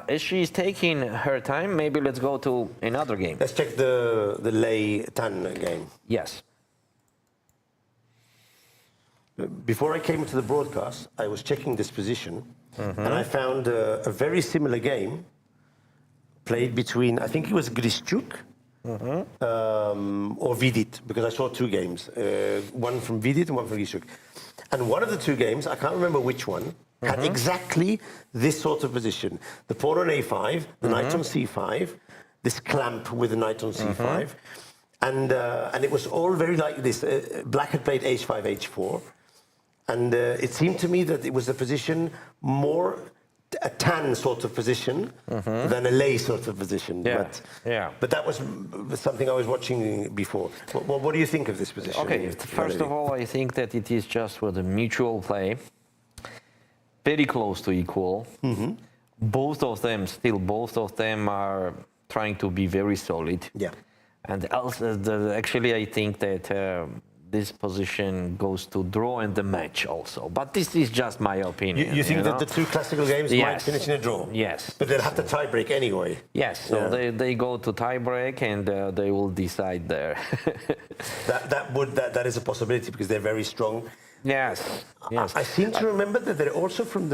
as she's taking her time, maybe let's go to another game. Let's check the Lei Tan game. Yes. Before I came to the broadcast, I was checking this position, and I found a very similar game played between, I think it was Deshmukh or Vidit, because I saw two games, one from Vidit and one from Deshmukh. And one of the two games, I can't remember which one, had exactly this sort of position. The pawn on a5, the knight on c5, this clamp with the knight on c5. And it was all very like this. Black had played h5, h4. And it seemed to me that it was a position more a tan sort of position than a lay sort of position. But that was something I was watching before. What do you think of this position? Okay, first of all, I think that it is just for the mutual play. Very close to equal. Both of them are trying to be very solid. Yeah. And also, actually, I think that this position goes to draw and the match also. But this is just my opinion. You think that the two classical games might finish in a draw? Yes. But they'll have to tie break anyway. Yes, so they go to tie break and they will decide there. that is a possibility because they're very strong. Yes. I seem to remember that they're also from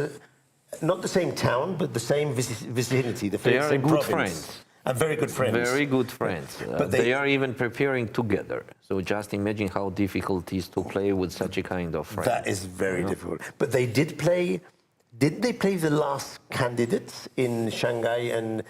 not the same town, but the same vicinity. They are same good province. friends. Very good friends. Very good friends. But they are even preparing together. So just imagine how difficult it is to play with such a kind of friend. That is very difficult. But they did play. Did they play the last candidates in Shanghai? And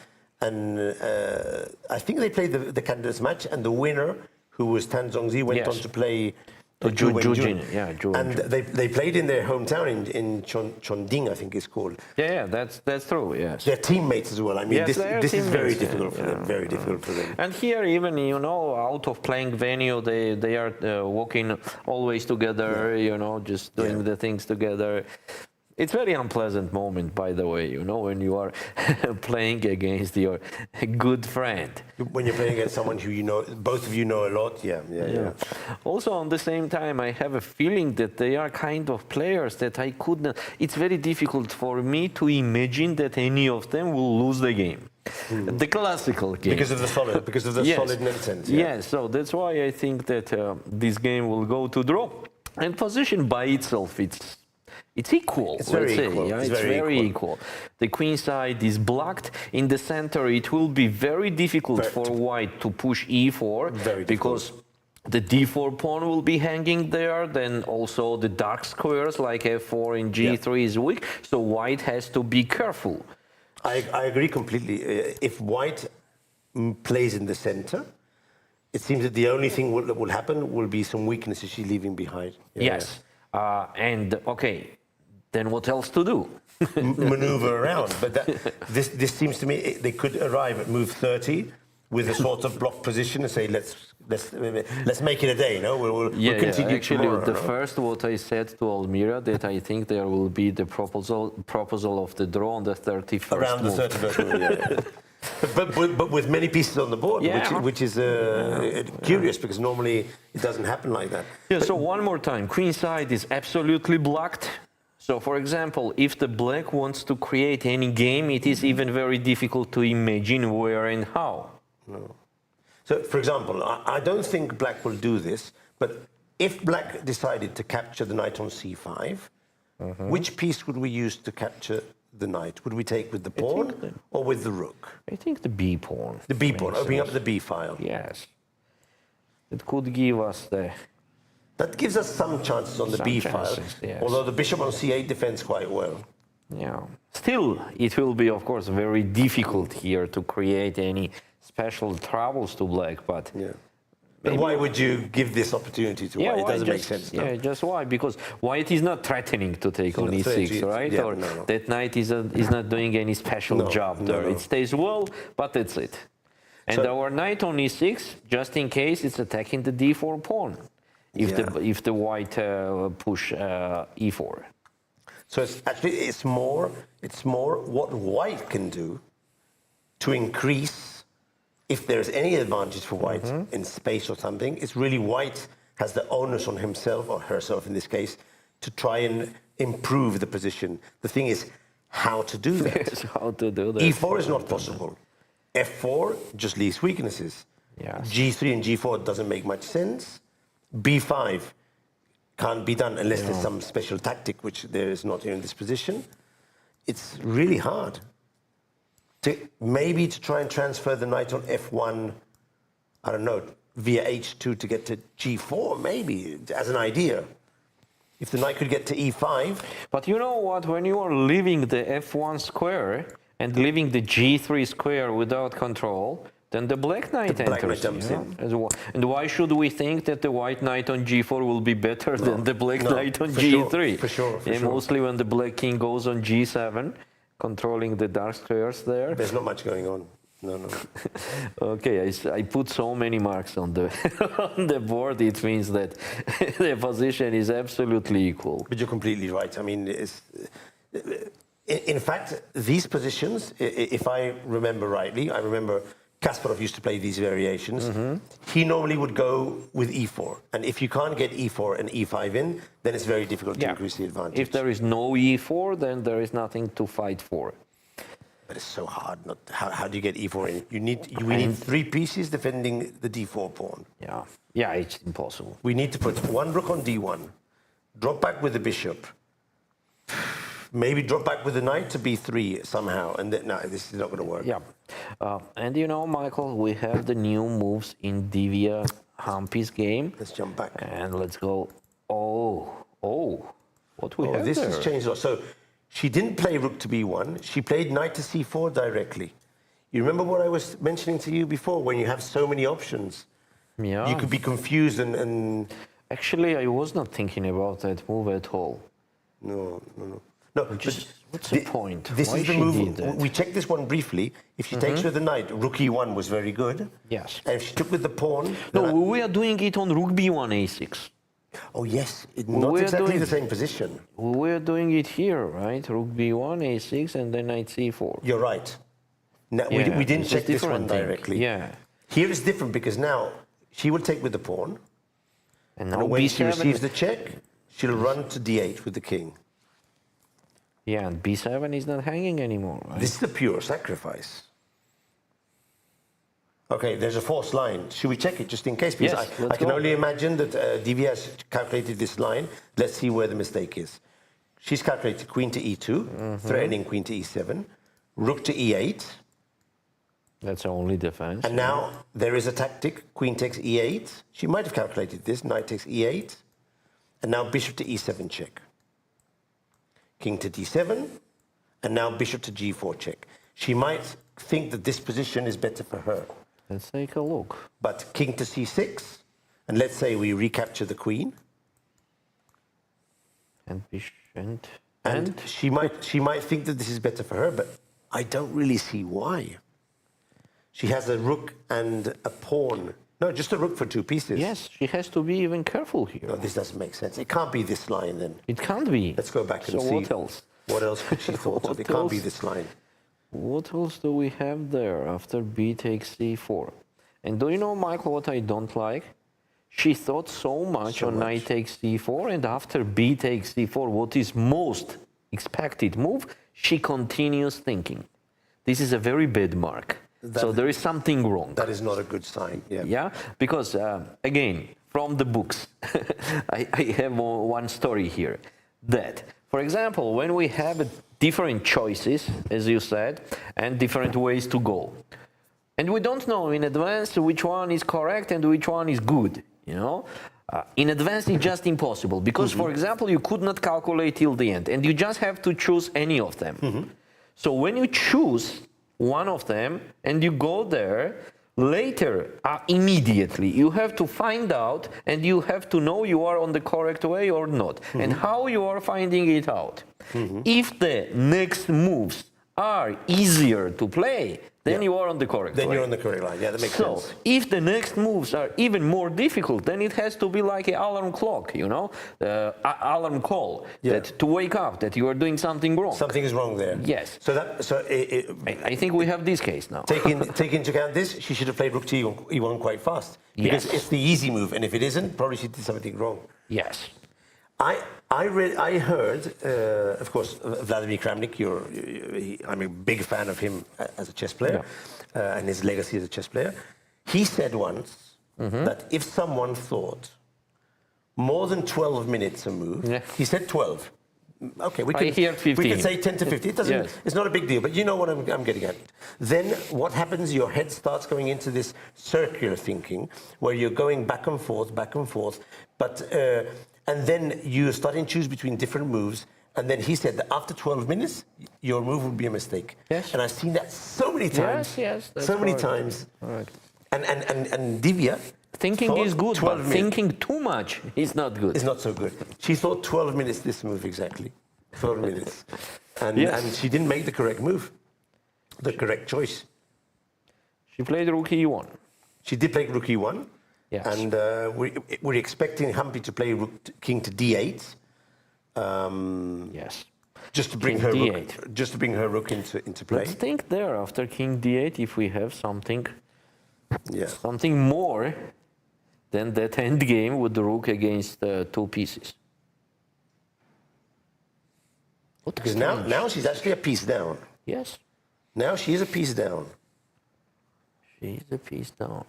I think they played the candidates match, and the winner, who was Tan Zhongzi, went on to play. Zhu. And they played in their hometown in Chongqing, I think it's called. Yeah, that's true. Yes. They're teammates as well. I mean, yes, this is very difficult for them. Very difficult for them. And here, even out of playing venue, they are walking always together. Just doing the things together. It's very unpleasant moment, by the way, you know, when you are playing against your good friend. When you're playing against someone who you know, both of you know a lot, yeah. Also, on the same time, I have a feeling that they are kind of players that I could not. It's very difficult for me to imagine that any of them will lose the game. The classical game. Because of the solid nonsense. Yeah. Yes, so that's why I think that this game will go to draw. And position by itself, it's equal. It's very equal. Yeah, it's very equal. The queen side is blocked. In the center, it will be very difficult for white to push e4 because the d4 pawn will be hanging there. Then also the dark squares like f4 and g3 is weak. So white has to be careful. I agree completely. If white plays in the center, it seems that the only thing that will happen will be some weaknesses she's leaving behind. Yes. And okay, then what else to do? Maneuver around. But this seems to me they could arrive at move 30 with a sort of block position and say let's make it a day. No, we'll continue Actually, tomorrow, the first what I said to Almira that I think there will be the proposal of the draw on the 31st. Around the 31st. But with many pieces on the board, which is curious because normally it doesn't happen like that. Yeah. So one more time, queen side is absolutely blocked. So, for example, if the black wants to create any game, it is even very difficult to imagine where and how. No. So, for example, I don't think black will do this, but if black decided to capture the knight on c5, which piece would we use to capture the knight? Would we take with the pawn or with the rook? I think the b pawn. The b pawn, opening up the b file. Yes. It could give us the... That gives us some chances on the b file, although the bishop on c8 defends quite well. Yeah. Still, it will be, of course, very difficult here to create any special troubles to black, but... Yeah. But why would you give this opportunity to white? It doesn't make sense. No? Yeah, just why? Because white is not threatening to take on e6, right? Yeah, or that knight is not doing any special job there. It stays well, but that's it. And our knight on e6, just in case, it's attacking the d4 pawn. If the white push e4. So it's more what white can do to increase, if there's any advantage for white in space or something. It's really white has the onus on himself or herself in this case to try and improve the position. The thing is how to do that. Yes, how to do that. E4 is not possible. F4 just leaves weaknesses. Yes. G3 and G4 doesn't make much sense. B5 can't be done unless there's some special tactic, which there is not in this position. It's really hard. Maybe to try and transfer the knight on F1, I don't know, via H2 to get to G4, maybe, as an idea. If the knight could get to E5. But you know what, when you are leaving the F1 square and leaving the G3 square without control, then the black knight enters. Jumps in. And why should we think that the white knight on G4 will be better than the black knight on G3? For sure. Mostly when the black king goes on G7, controlling the dark squares there. There's not much going on. No. Okay, I put so many marks on the on the board. It means that the position is absolutely equal. But you're completely right. I mean, in fact, these positions, if I remember rightly, I remember Kasparov used to play these variations. He normally would go with E4. And if you can't get E4 and E5 in, then it's very difficult to increase the advantage. If there is no E4, then there is nothing to fight for. But it's so hard. How do you get E4 in? We need three pieces defending the D4 pawn. Yeah, it's impossible. We need to put one rook on D1, drop back with the bishop, maybe drop back with the knight to B3 somehow, and then, no, this is not going to work. Yeah, and you know, Michael, we have the new moves in Divya Humpy's game. Let's jump back. And let's go. What we have this there? has changed a lot. So she didn't play rook to B1. She played knight to C4 directly. You remember what I was mentioning to you before? When you have so many options, you could be confused and... Actually, I was not thinking about that move at all. No. What's the point? This Why is the she move. did that? We checked this one briefly. If she takes with the knight, rook E1 was very good. Yes. And if she took with the pawn... No, we are doing it on rook B1 A6. Oh yes, not exactly the same position. We're doing it here, right? Rook b1, a6, and then knight c4. You're right. Now, Yeah, we didn't this is check this one different thing. directly. Yeah. Here it's different because now she will take with the pawn. And now And when she b7. receives the check, she'll run to d8 with the king. Yeah, and b7 is not hanging anymore, right? This is the pure sacrifice. Okay, there's a false line. Should we check it just in case? Because Yes, I let's can go. only imagine that Divya has calculated this line. Let's see where the mistake is. She's calculated queen to e2, threatening queen to e7, rook to e8, That's only defense. and now there is a tactic, queen takes e8. She might have calculated this, knight takes e8, and now bishop to e7 check. King to d7, and now bishop to g4 check. She might think that this position is better for her. Let's take a look. But king to c6, and let's say we recapture the queen, And and she might think that this is better for her, but I don't really see why. She has a rook and a pawn. No, just a rook for two pieces. yes, she has to be even careful here. No, this doesn't make sense. It can't be this line then. It can't be. Let's go back and so see. what else? What else could she thought of? What It can't be else? this line. What else do we have there after b takes c4? And do you know, Michael, what I don't like? She thought so much on knight takes c4, and after b takes c4, what is most expected move, she continues thinking. This is a very bad mark. So there is something wrong. That is not a good sign. Yeah. Yeah, because again, from the books, I have one story here. That, for example, when we have different choices, as you said, and different ways to go, and we don't know in advance which one is correct and which one is good, you know? In advance, it's just impossible because, for example, you could not calculate till the end, and you just have to choose any of them. So when you choose one of them and you go there, later, immediately, you have to find out and you have to know you are on the correct way or not. And how you are finding it out. If the next moves are easier to play, then you are on the correct way. Then you're on the correct line. Yeah, that makes So, sense. if the next moves are even more difficult, then it has to be like an alarm clock, you know, alarm call, that to wake up that you are doing something wrong. Something is wrong there. Yes. So I think we have this case now. take into account this, she should have played rook to e1 quite fast. Because Yes. it's the easy move, and if it isn't, probably she did something wrong. Yes. I heard, of course, Vladimir Kramnik. I'm a big fan of him as a chess player, and his legacy as a chess player. He said once that if someone thought more than 12 minutes a move, he said 12. Okay, we could say 10 to 15. It doesn't. It's not a big deal, but you know what I'm getting at. Then what happens? Your head starts going into this circular thinking, where you're going back and forth, but. And then you start and choose between different moves. And then he said that after 12 minutes, your move would be a mistake. Yes. And I've seen that so many times. Yes, that's so many correct. times. Correct. And Divya. Thinking is good, but thinking too much is not good. It's not so good. She thought 12 minutes this move exactly. 12 minutes. And she didn't make the correct move. The correct choice. She played rook e1. She did play rook e1. Yes. And we're expecting Humpy to play king to d8. Yes. Just to bring her rook into play. Let's think there after king d8 if we have something something more than that end game with the rook against two pieces. Because now she's actually a piece down. Yes. Now she is a piece down. She is a piece down.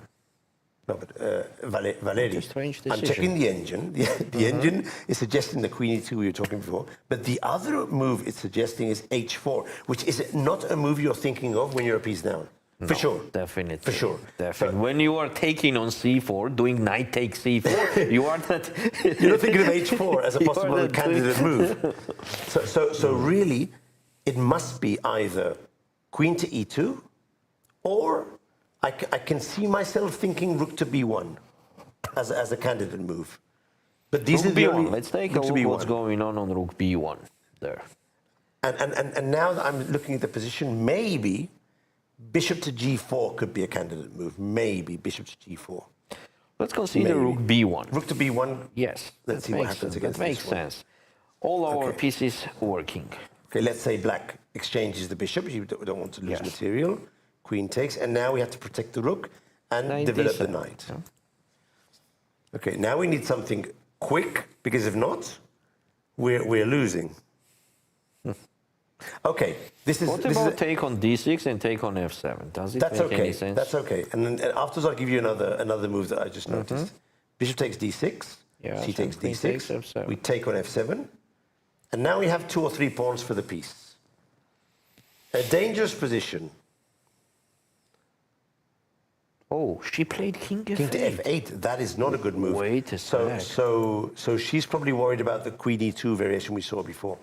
No, but Valery, strange I'm decision. checking the engine. The engine is suggesting the queen e2 we were talking before. But the other move it's suggesting is h4, which is not a move you're thinking of when you're a piece down. For sure. Definitely. For sure. Definitely. When you are taking on c4, doing knight takes c4, you are not... You're not thinking of h4 as a possible candidate move. So really, it must be either queen to e2 or... I can see myself thinking rook to b1 as a candidate move. But these rook are the b1. only, Let's take a look what's going on rook b1 there. And now that I'm looking at the position, maybe bishop to g4 could be a candidate move. Maybe bishop to g4. Let's consider Maybe. rook b1. Rook to b1. Yes. Let's see what happens against That makes this one. sense. All our Okay. pieces working. Okay, let's say black exchanges the bishop. You don't want to lose Yes. material. Queen takes, and now we have to protect the rook and Knight develop the d7, knight. yeah. Okay, now we need something quick, because if not, we're losing. Okay, this is... What this about is take on d6 and take on f7? Does it that's make okay. any sense? That's okay. And then afterwards, I'll give you another move that I just noticed. Bishop takes d6. Yes, She takes and queen d6. takes f7. We take on f7. And now we have 2 or 3 pawns for the piece. A dangerous position. Oh, she played king f8. King to f8. That is not a good move. Wait a sec. So she's probably worried about the queen e2 variation we saw before.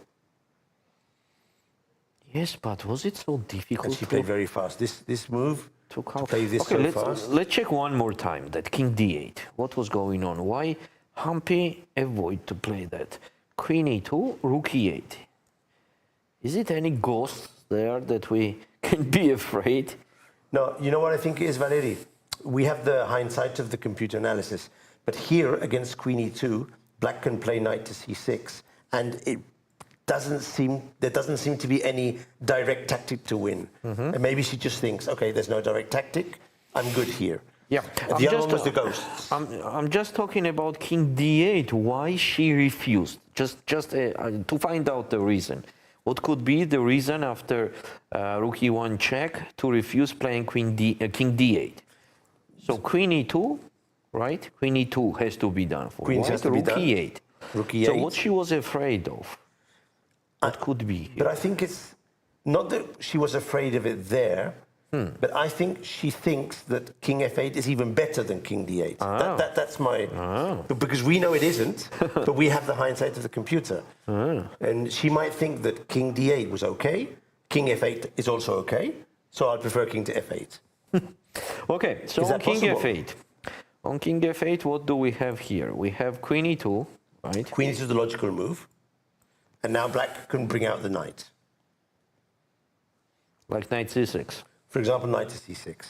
Yes, but was it so difficult And she played very fast. This move to to play this okay, so fast. let's check one more time that king d8. What was going on? Why Humpy avoid to play that? Queen e2, rook e8. Is it any ghosts there that we can be afraid? No, you know what I think is, Valeri? We have the hindsight of the computer analysis. But here, against queen e2, black can play knight to c6. And there doesn't seem to be any direct tactic to win. And maybe she just thinks, okay, there's no direct tactic. I'm good here. Yeah, The other one was the ghosts. I'm just talking about king d8. Why she refused? Just to find out the reason. What could be the reason after rook e1 check to refuse playing king d8? So queen e2, right? Queen e2 has to be done for. Queen has to be rook done. e8. Rook e8. So what she was afraid of? What could be? But I think it's not that she was afraid of it there, but I think she thinks that king f8 is even better than king d8. That's my... Because we know it isn't, but we have the hindsight of the computer. And she might think that king d8 was okay, king f8 is also okay, so I'd prefer king to f8. Okay, so Is on that king possible? f8. On king f8, what do we have here? We have queen e2, right? Queen is the logical move, and now black can bring out the knight. Like knight c6. For example, knight to c6.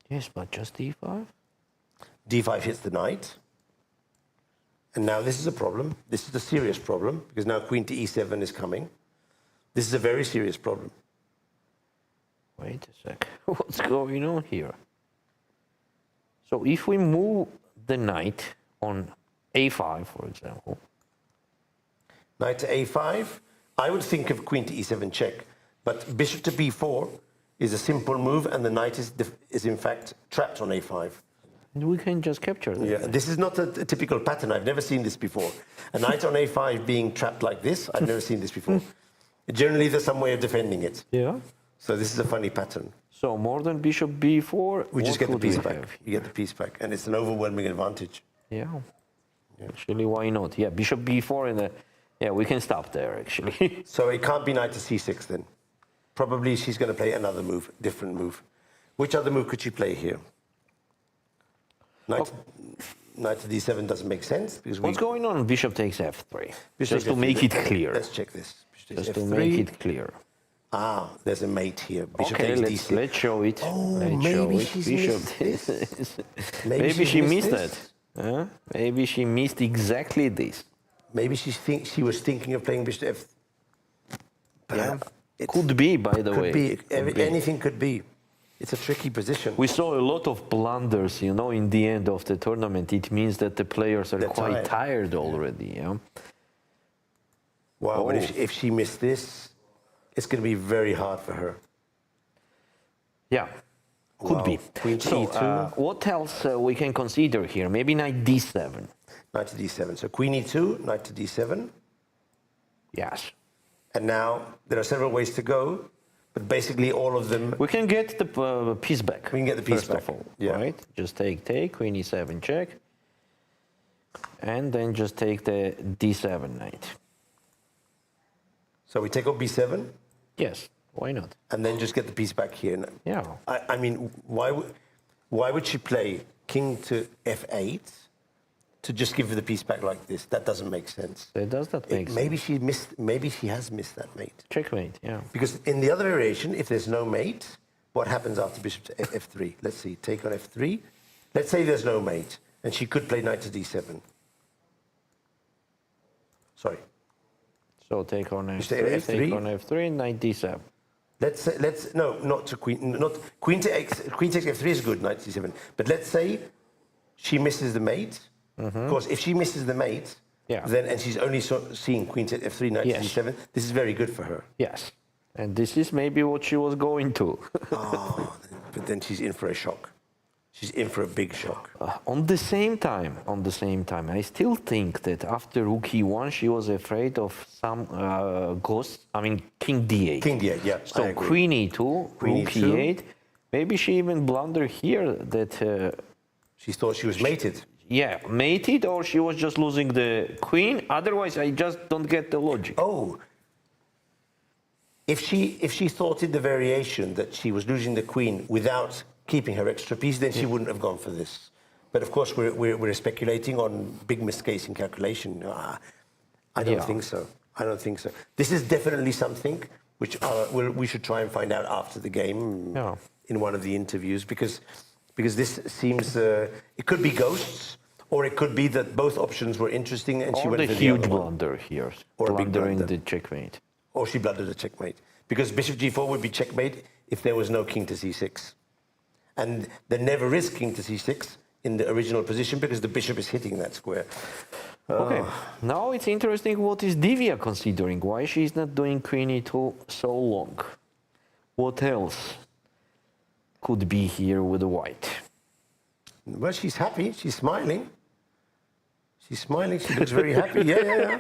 Yes, but just d5? d5 hits the knight. And now this is a problem. This is a serious problem, because now queen to e7 is coming. This is a very serious problem. Wait a sec. What's going on here? So if we move the knight on a5, for example. Knight to a5, I would think of queen to e7 check. But bishop to b4 is a simple move, and the knight is in fact trapped on a5. And we can just capture that. Yeah, this is not a typical pattern. I've never seen this before. A knight on a5 being trapped like this, I've never seen this before. Generally, there's some way of defending it. Yeah. So this is a funny pattern. So more than bishop b4, We just what get the would piece we back. have? You get the piece back, and it's an overwhelming advantage. Yeah. Actually, why not? Yeah, bishop b4 and yeah, we can stop there actually. So it can't be knight to c6 then. Probably she's going to play another move, different move. Which other move could she play here? Knight to d7 doesn't make sense because What's going on? Bishop takes f3. Bishop Just to f3. make it clear. Let's check this. Bishop takes Just to f3. make it clear. Ah, there's a mate here. Bishop Okay, takes d6. let's show it. Oh, Let's maybe show it. she's Bishop missed this. Maybe she she's missed this. that. Huh? Maybe she missed exactly this. Maybe she was thinking of playing bishop f. Yeah. It Could be, by the way. Could be. Anything could be. It's a tricky position. We saw a lot of blunders, you know, in the end of the tournament. It means that the players are They're quite tired. tired already. Yeah. Wow, but Oh. if she missed this, it's going to be very hard for her. Yeah. Could Wow. be. Queen to So, e2. what else we can consider here? Maybe knight d7. Knight to d7. So queen e2, knight to d7. Yes. And now there are several ways to go, but basically all of them, We can get the piece back. We can get the piece first back. of all, Yeah. right? Just take, queen e7 check, and then just take the d7 knight. so we take up b7 Yes, why not? and then just get the piece back here. Yeah. I mean, why would she play king to f8 to just give her the piece back like this? That doesn't make sense. Does that make sense? Maybe she has missed that mate. Checkmate, yeah. Because in the other variation, if there's no mate, what happens after bishop to f3? Let's see, take on f3. Let's say there's no mate, and she could play knight to d7. Sorry. So take on You stay at f3, take on f3, knight d7. Not to queen to x, queen takes f3 is good, knight to d7. But let's say she misses the mate. Of course, if she misses the mate, then and she's only seeing queen to f3, knight to d7, this is very good for her. Yes. And this is maybe what she was going to. But then she's in for a shock. She's in for a big shock. On the same time, I still think that after rook e1, she was afraid of some ghosts. I mean, king d8. King d8, yeah. So queen e2, Queen rook E2. e8. Maybe she even blundered here that... she thought she was mated. Yeah, mated, or she was just losing the queen. Otherwise, I just don't get the logic. Oh. If she thought in the variation that she was losing the queen without keeping her extra piece, then she wouldn't have gone for this. But of course, we're speculating on big mistakes in calculation. I don't think so. I don't think so. This is definitely something which we should try and find out after the game in one of the interviews, because this seems it could be ghosts, or it could be that both options were interesting and she went for the huge other one. blunder here, Or a big blundering blunder. the checkmate. Or she blundered a checkmate. Because bishop g4 would be checkmate if there was no king to c6. And there never is king to c6 in the original position because the bishop is hitting that square. Okay, now it's interesting what is Divya considering, why she's not doing queen e2 so long. What else could be here with the white? Well, she's happy, she's smiling. She's smiling, she looks very happy, yeah.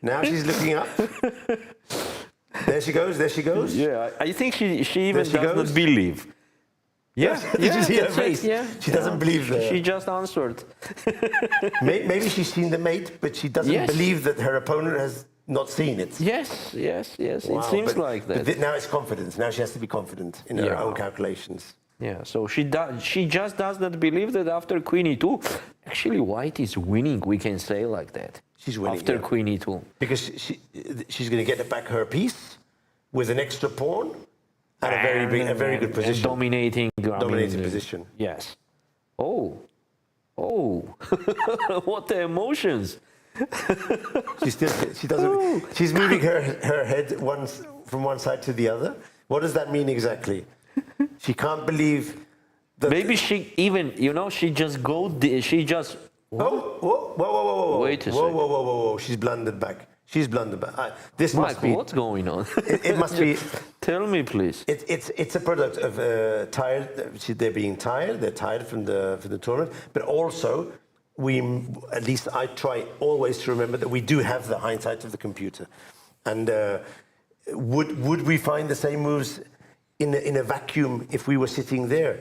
Now she's looking up. There she goes. Yeah, I think she even There she does goes. not believe. Yeah, Did you see her that's it, face? yeah. She doesn't believe that. She just answered. Maybe she's seen the mate, but she doesn't believe that her opponent has not seen it. Yes. Wow, It seems but- like that. But now it's confidence. Now she has to be confident in her own calculations. Yeah, so she just does not believe that after queen e2, actually white is winning, we can say like that. She's winning, after yeah. queen e2. Because she's going to get back her piece with an extra pawn and a very good position. And dominating. Dominating position. Yes. Oh. What the emotions. She's moving her head from one side to the other. What does that mean exactly? She can't believe that. Maybe she even, she just Whoa. Wait a second. Whoa. She's blundered back. This must Mike, be. what's going on? It must be. Tell me, please. It's a product of tired. They're being tired. They're tired from the tournament. But also, at least I try always to remember that we do have the hindsight of the computer. And would we find the same moves in a vacuum if we were sitting there?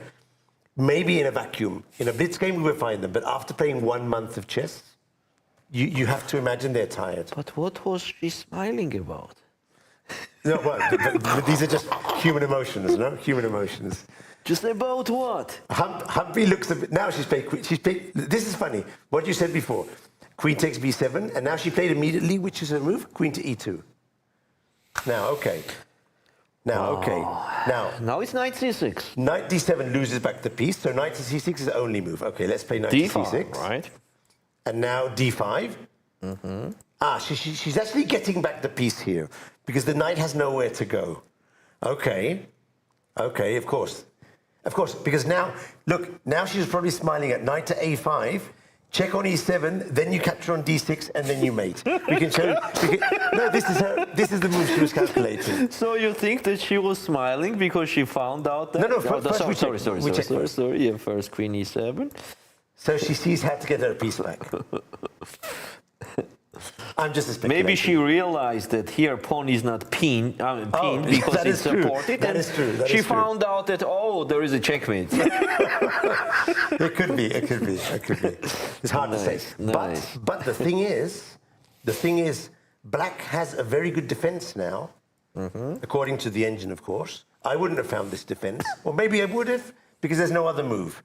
Maybe in a vacuum. In a blitz game, we would find them. But after playing 1 month of chess, you have to imagine they're tired. But what was she smiling about? No, but these are just human emotions, no? Human emotions. Just about what? Humpy looks a bit... Now she's played... This is funny. What you said before. Queen takes b7, and now she played immediately, which is her move, queen to e2. Now, okay. Now it's knight c6. Knight d7 loses back the piece, so knight to c6 is the only move. Okay, let's play knight to d5, c6. right? And now d5. She's actually getting back the piece here, because the knight has nowhere to go. Okay, of course, because now she's probably smiling at knight to a5, check on e7, then you capture on d6, and then you mate. We can show. No, this is the move she was calculating. So you think that she was smiling because she found out that? No, first we check. Sorry. Yeah, first queen e7. So she sees how to get her piece back. I'm just speculating. Maybe she realized that here pawn is not pinned because it's supported. That is true. She found out that there is a checkmate. It could be. It's hard to say. Nice. But the thing is, black has a very good defense now, according to the engine, of course. I wouldn't have found this defense, or maybe I would have, because there's no other move.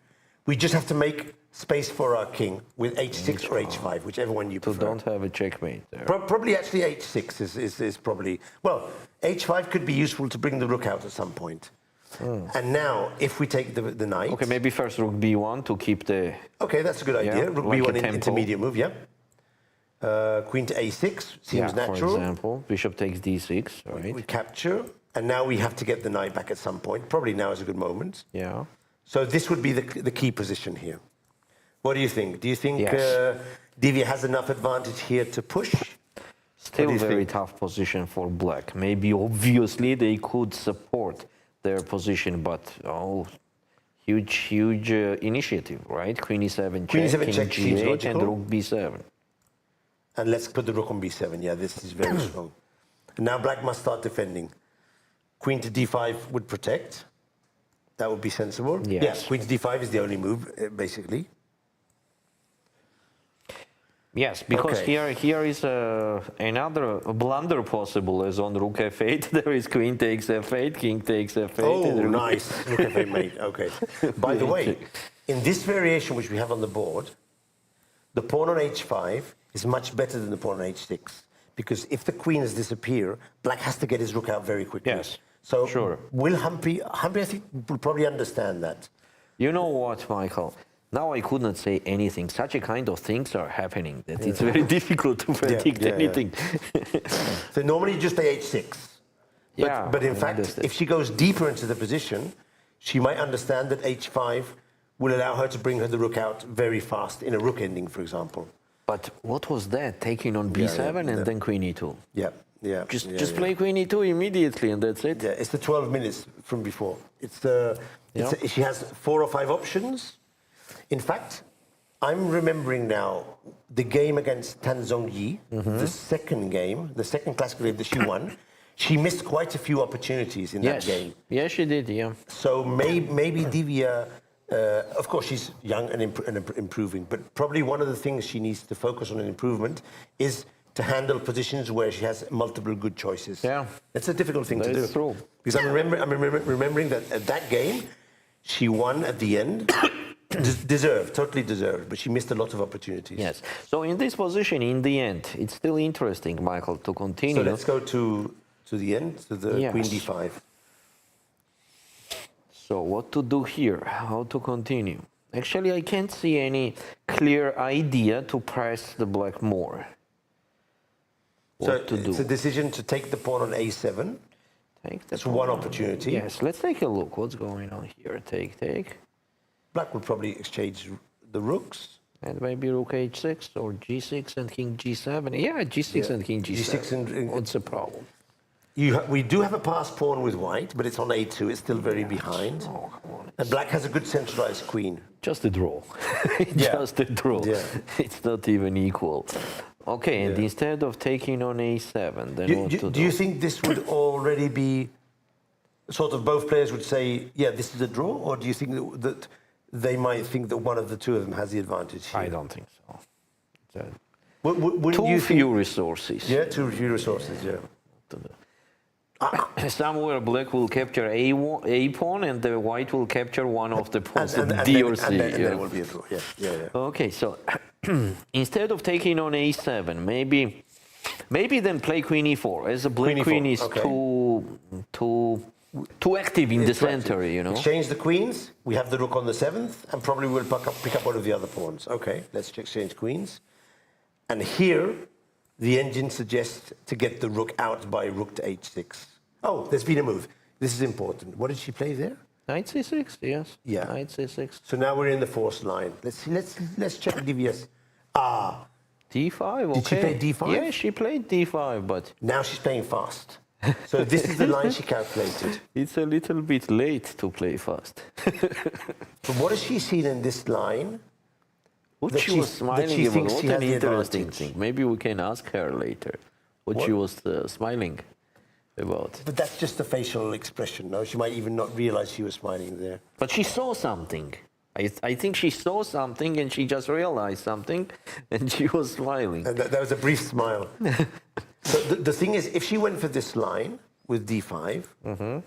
We just have to make space for our king with h6 or h5, whichever one you prefer. So don't have a checkmate there. Probably actually h6 is probably... Well, h5 could be useful to bring the rook out at some point. And now, if we take the knight... Okay, maybe first rook b1 to keep the... Okay, that's a good idea. Rook like b1 a tempo. intermediate move, yeah. Queen to a6 seems natural. For example, bishop takes d6, right? We capture, and now we have to get the knight back at some point. Probably now is a good moment. Yeah. So this would be the key position here. What do you think? Do you think Yes. Divya has enough advantage here to push? Still very tough position for black. Maybe obviously they could support their position, but huge initiative, right? Queen e7 Queen check, e7 king check seems g8 logical. and rook b7. And let's put the rook on b7. Yeah, this is very strong. And now black must start defending. Queen to d5 would protect. That would be sensible. Yes. Yeah, queen to d5 is the only move, basically. Yes, because here is another blunder possible, as on rook f8. There is queen takes f8, king takes f8. Oh, nice. Rook f8 mate. Okay. By the way, in this variation which we have on the board, the pawn on h5 is much better than the pawn on h6. Because if the queen has disappeared, black has to get his rook out very quickly. Yes. So sure. Will Humpy I think, will probably understand that. You know what, Michael? Now I could not say anything. Such a kind of things are happening that it's very difficult to predict anything. So normally just the h6. But in fact, if she goes deeper into the position, she might understand that h5 will allow her to bring the rook out very fast in a rook ending, for example. But what was that? Taking on b7 and then queen e2. Just play queen e2 immediately and that's it. Yeah, it's the 12 minutes from before. She has 4 or 5 options. In fact, I'm remembering now the game against Tan Zhongyi, the second game, the second classical game that she won. She missed quite a few opportunities in that game. Yes, she did, yeah. So maybe Divya, of course, she's young and improving, but probably one of the things she needs to focus on in improvement is to handle positions where she has multiple good choices. Yeah. It's a difficult thing to do. That's true. Because I'm remembering that at that game, she won at the end. Totally deserved, but she missed a lot of opportunities. Yes. So in this position, in the end, it's still interesting, Michael, to continue. So let's go to the end, to the queen d5. So what to do here? How to continue? Actually, I can't see any idea to press the black more. What to do? It's a decision to take the pawn on a7. That's one opportunity. Yes, let's take a look. What's going on here? Take. Black will probably exchange the rooks. And maybe rook h6 or g6 and king g7. Yeah, g6 and king g7. G6 and what's the problem? We do have a passed pawn with white, but it's on a2. It's still very behind. Oh, come on. And black has a good centralized queen. Just a draw. Just a draw. Yeah. It's not even equal. Okay, and instead of taking on a7, then what to do? Do you think this would already be sort of both players would say, yeah, this is a draw? Or do you think that they might think that one of the two of them has the advantage here? I don't think so. Too few resources. Yeah, too few resources, yeah. Somewhere black will capture a pawn and the white will capture one of the pawns of D or C. And then there will be a draw, yeah. Okay, so instead of taking on a7, maybe then play queen e4, as a black queen is too active in the center, you know. Exchange the queens. We have the rook on the 7th, and probably we'll pick up one of the other pawns. Okay, let's exchange queens. And here, the engine suggests to get the rook out by rook to h6. Oh, there's been a move. This is important. What did she play there? Knight c6, yes. Yeah. Knight c6. So now we're in the forced line. Let's see. Let's check Divya's. d5. Okay. Did she play d5? Yeah, she played d5, but now she's playing fast. So this is the line she calculated. It's a little bit late to play fast. But what has she seen in this line? What she was smiling about, what an interesting thing. Maybe we can ask her later what she was smiling about. But that's just a facial expression, no? She might even not realize she was smiling there. But she saw something. I think she saw something and she just realized something and she was smiling. And that was a brief smile. So the thing is, if she went for this line with d5,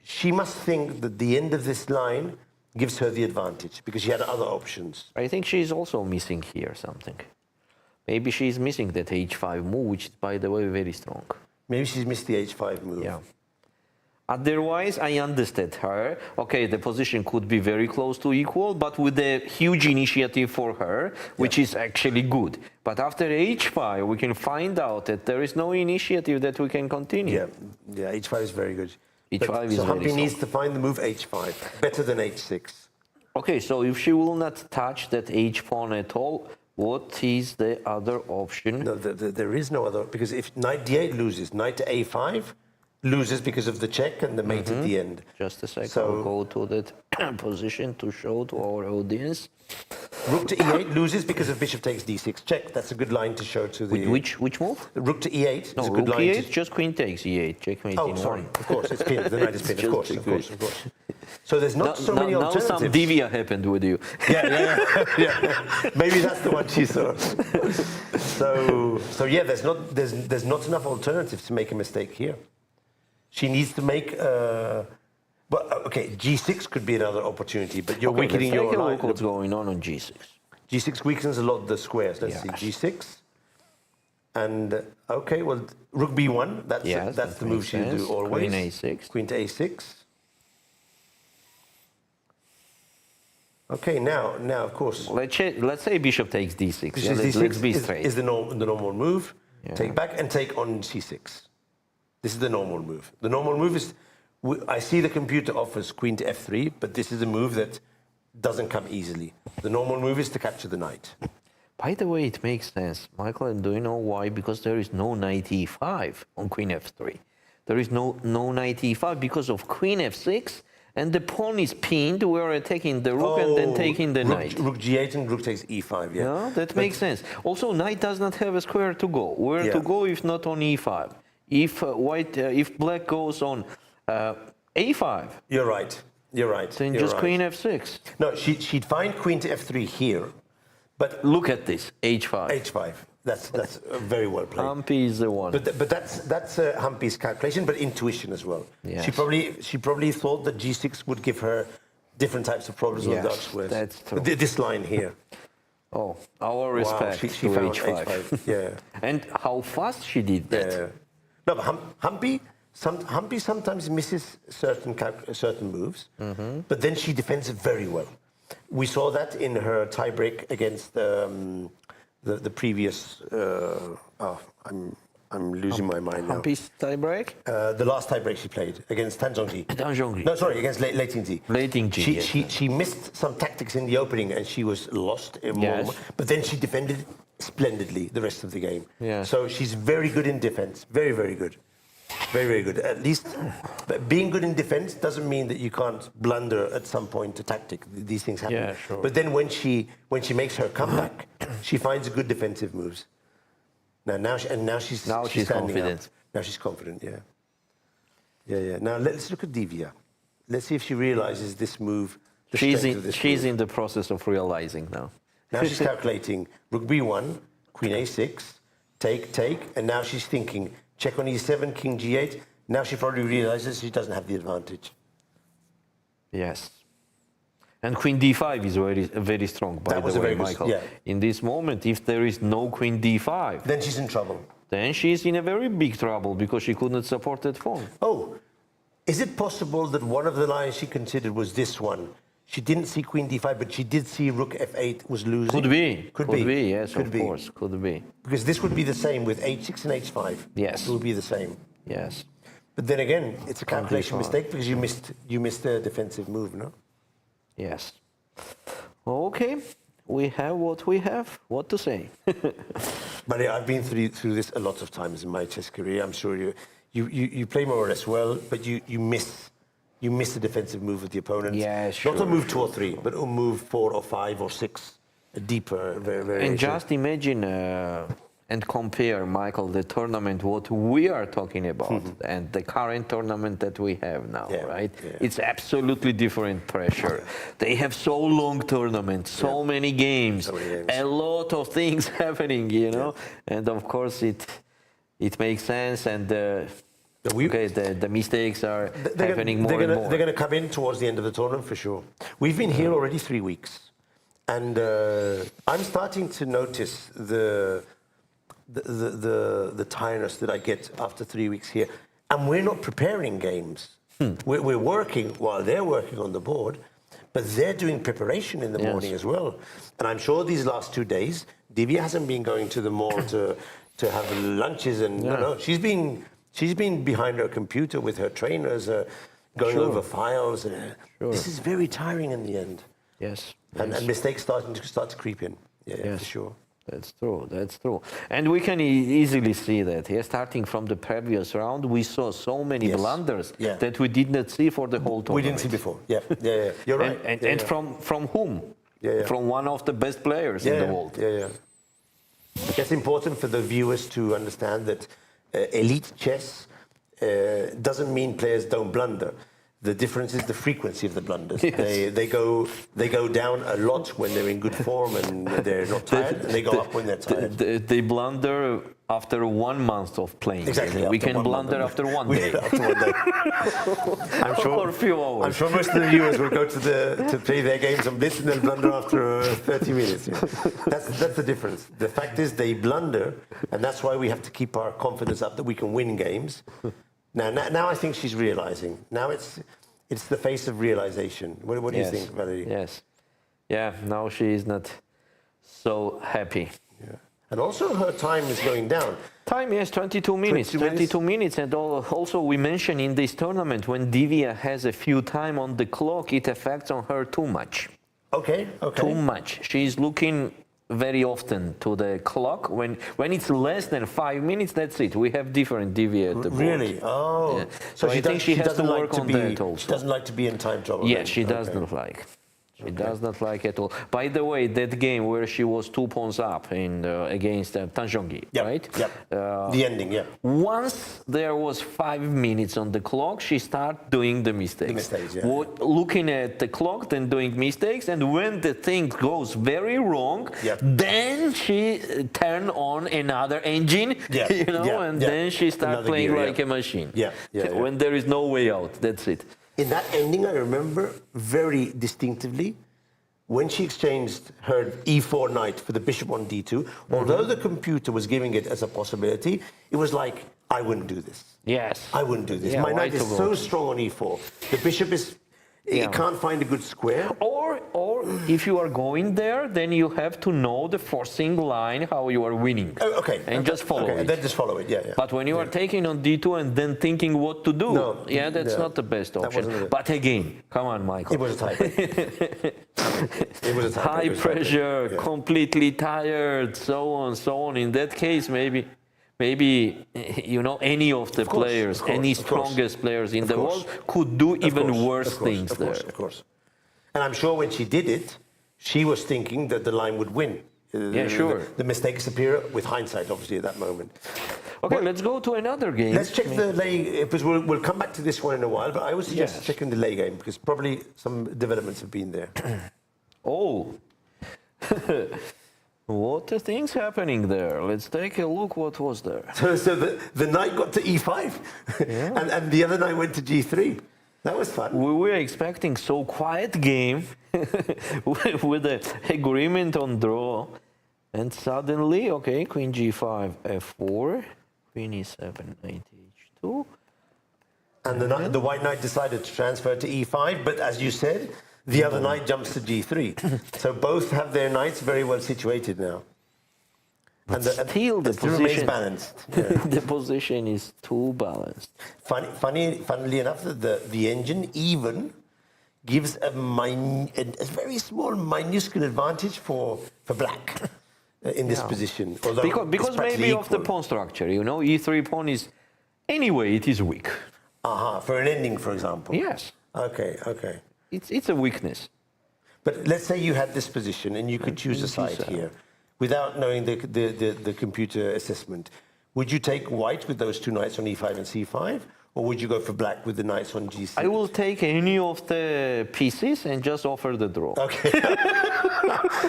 she must think that the end of this line gives her the advantage because she had other options. I think she's also missing here something. Maybe she's missing that h5 move, which is, by the way, very strong. Maybe she's missed the h5 move. Yeah. Otherwise, I understand her. Okay, the position could be very close to equal, but with a huge initiative for her, which is actually good. But after h5, we can find out that there is no initiative that we can continue. Yeah, h5 is very good. H5 is so very Humpy needs soft. to find the move h5, better than h6. Okay, so if she will not touch that h pawn at all, what is the other option? No, there is no other, because if knight d8 loses, knight to a5 loses because of the check and the mate at the end. Just a second, So- I'll go to that position to show to our audience. Rook to e8 loses because of bishop takes d6 check. That's a good line to show to the... Which move? Rook to e8 No, is a good rook line e8, just queen takes e8, checkmate Oh, in sorry. one. Of course, it's pinned. The knight is pinned. Of Just course, a of course, of course. So there's not so many Now alternatives. some Divya happened with you. Yeah. Maybe that's the one she saw. So yeah, there's not enough alternatives to make a mistake here. She needs to make. Okay, g6 could be another opportunity, but you're weakening Let's your take a line. look what's going on g6. G6 weakens a lot the squares. Let's see, g6. And okay, well, rook b1. That's Yes, that's that the move makes she'll do sense. always. Queen a6. Queen to a6. Okay, now of course. Let's say bishop takes d6. Yeah, Because let's be D6 straight. is the normal move. Yeah. Take back and take on c6. This is the normal move. The normal move is, I see the computer offers queen to f3, but this is a move that doesn't come easily. The normal move is to capture the knight. By the way, it makes sense. Michael, do you know why? Because there is no knight e5 on queen f3. There is no knight e5 because of queen f6, and the pawn is pinned. We are attacking the rook and then taking the knight. Rook g8 and rook takes e5, yeah. Yeah, that makes sense. Also, knight does not have a square to go. Where to go if not on e5? If black goes on a5, You're right. then You're just right. queen f6. No, she'd find queen to f3 here, but Look at this, h5. h5. That's very well played. Humpy is the one. But that's Humpy's calculation, but intuition as well. Yes. She probably thought that g6 would give her different types of problems with Yes, dark squares. that's true. This line here. Oh, our respect she to found h5. Yeah. And how fast she did that. Yeah. No, but Humpy sometimes misses certain moves, but then she defends it very well. We saw that in her tiebreak against the previous. I'm losing my mind now. Humpy's tiebreak? The last tiebreak she played against Tan Zhongji. Tan Zhongji. No, sorry, against Lei Tingji. Lei Tingji, yes. She missed some tactics in the opening and she was lost. Yes. But then she defended splendidly the rest of the game. Yes. So she's very good in defense. Very, very good. Very, very good. At least being good in defense doesn't mean that you can't blunder at some point a tactic. These things happen. Yeah, sure. But then when she makes her comeback, she finds good defensive moves. Now she's standing confident. up. Now she's confident, yeah. Yeah. Now let's look at Divya. Let's see if she realizes this move. She's in the process of realizing now. Now she's calculating rook b1, queen a6, take, and now she's thinking check on e7, king g8. Now she probably realizes she doesn't have the advantage. Yes. And queen d5 is very strong, by the way, Michael. Yeah. In this moment, if there is no queen d5, Then she's in trouble. then she's in a very big trouble because she couldn't support that pawn. Oh, is it possible that one of the lines she considered was this one? She didn't see queen d5, but she did see rook f8 was losing. Could be. Could be. Yes, of course. Could be. Because this would be the same with h6 and h5. Yes. It would be the same. Yes. But then again, it's a calculation d5. mistake because you missed a defensive move, no? Yes. Okay. We have what we have. What to say? Maria, I've been through this a lot of times in my chess career. I'm sure you play more or less well, but you miss a defensive move with the opponent. Yeah, sure. Not a move 2 or 3, but a move 4 or 5 or 6, a deeper variation. And just imagine and compare, Michael, the tournament what we are talking about and the current tournament that we have now, right? Yeah. It's absolutely different pressure. They have so long tournaments, so many games, a lot of things happening, you know, and of course it makes sense and. The mistakes are happening more and more. They're going to come in towards the end of the tournament for sure. We've been here already 3 weeks, and I'm starting to notice the tiredness that I get after 3 weeks here. And we're not preparing games. We're working while they're working on the board, but they're doing preparation in the morning as well. And I'm sure these last 2 days, Divya hasn't been going to the mall to have lunches and no, she's been behind her computer with her trainers, going over files. This is very tiring in the end. Yes. And mistakes start to creep in. Yeah, for sure. That's true. That's true. And we can easily see that here, starting from the previous round, we saw so many blunders that we did not see for the whole tournament. We didn't see before. Yeah. You're right. And from whom? From one of the best players in the world. It's important for the viewers to understand that elite chess doesn't mean players don't blunder. The difference is the frequency of the blunders. Yes. They go down a lot when they're in good form and they're not tired, and they go up when they're tired. They blunder after 1 month of playing. Exactly. We can blunder after 1 day. After 1 day. Or a few hours. I'm sure most of the viewers will go to play their games on Blitz and they'll blunder after 30 minutes. Yeah. That's the difference. The fact is they blunder, and that's why we have to keep our confidence up that we can win games. Now I think she's realizing. Now it's the face of realization. What do you think, Valerie? Yes. Yeah, now she is not so happy. Yeah. And also her time is going down. Time, yes, 22 minutes. 22 minutes. And also we mentioned in this tournament, when Divya has a few time on the clock, it affects on her too much. Okay. Too much. She's looking very often to the clock. When it's less than 5 minutes, that's it. We have different Divya at the board. Really? Oh. Yeah. So I think she has to work on that also. She doesn't like to be in time trouble. Yes, she does not like. She does not like at all. By the way, that game where she was 2 pawns up against Tanjongi, right? Yep. The ending, Once there was 5 minutes on the clock, she started doing the mistakes. Looking at the clock, then doing mistakes, and when the thing goes very wrong, then she turned on another engine, and then she started playing like a machine. When there is no way out, that's it. In that ending, I remember very distinctively when she exchanged her e4 knight for the bishop on d2, although the computer was giving it as a possibility, it was like, I wouldn't do this. Yes. I wouldn't do this. My knight is so strong on e4. The bishop is... It can't find a good square. Or if you are going there, then you have to know the forcing line, how you are winning. And just follow it. Then just follow it, But when you are taking on d2 and then thinking what to do, that's not the best option. But again, come on, Michael. It was a tiebreak. It was a tiebreak. High pressure, completely tired, so on. In that case, maybe any of the players, any strongest players in the world could do even worse things there. Of course. And I'm sure when she did it, she was thinking that the line would win. The mistakes appear with hindsight, obviously, at that moment. Okay, let's go to another game. Let's check the lay, because we'll come back to this one in a while, but I would suggest checking the lay game, because probably some developments have been there. What are things happening there? Let's take a look what was there. So the knight got to e5, and the other knight went to g3. That was fun. We were expecting so quiet game with the agreement on draw. And suddenly, queen g5, f4, queen e7, knight h2. And the white knight decided to transfer to e5, but as you said, the other knight jumps to g3. So both have their knights very well situated now. But still the position remains balanced. The position is too balanced. Funnily enough, the engine even gives a very small, minuscule advantage for black in this position. Because maybe of the pawn structure, e3 pawn is, anyway, it is weak. For an ending, for example. Yes. Okay. It's a weakness. But let's say you had this position and you could choose a side here without knowing the computer assessment. Would you take white with those two knights on e5 and c5? Or would you go for black with the knights on g6? I will take any of the pieces and just offer the draw. Okay.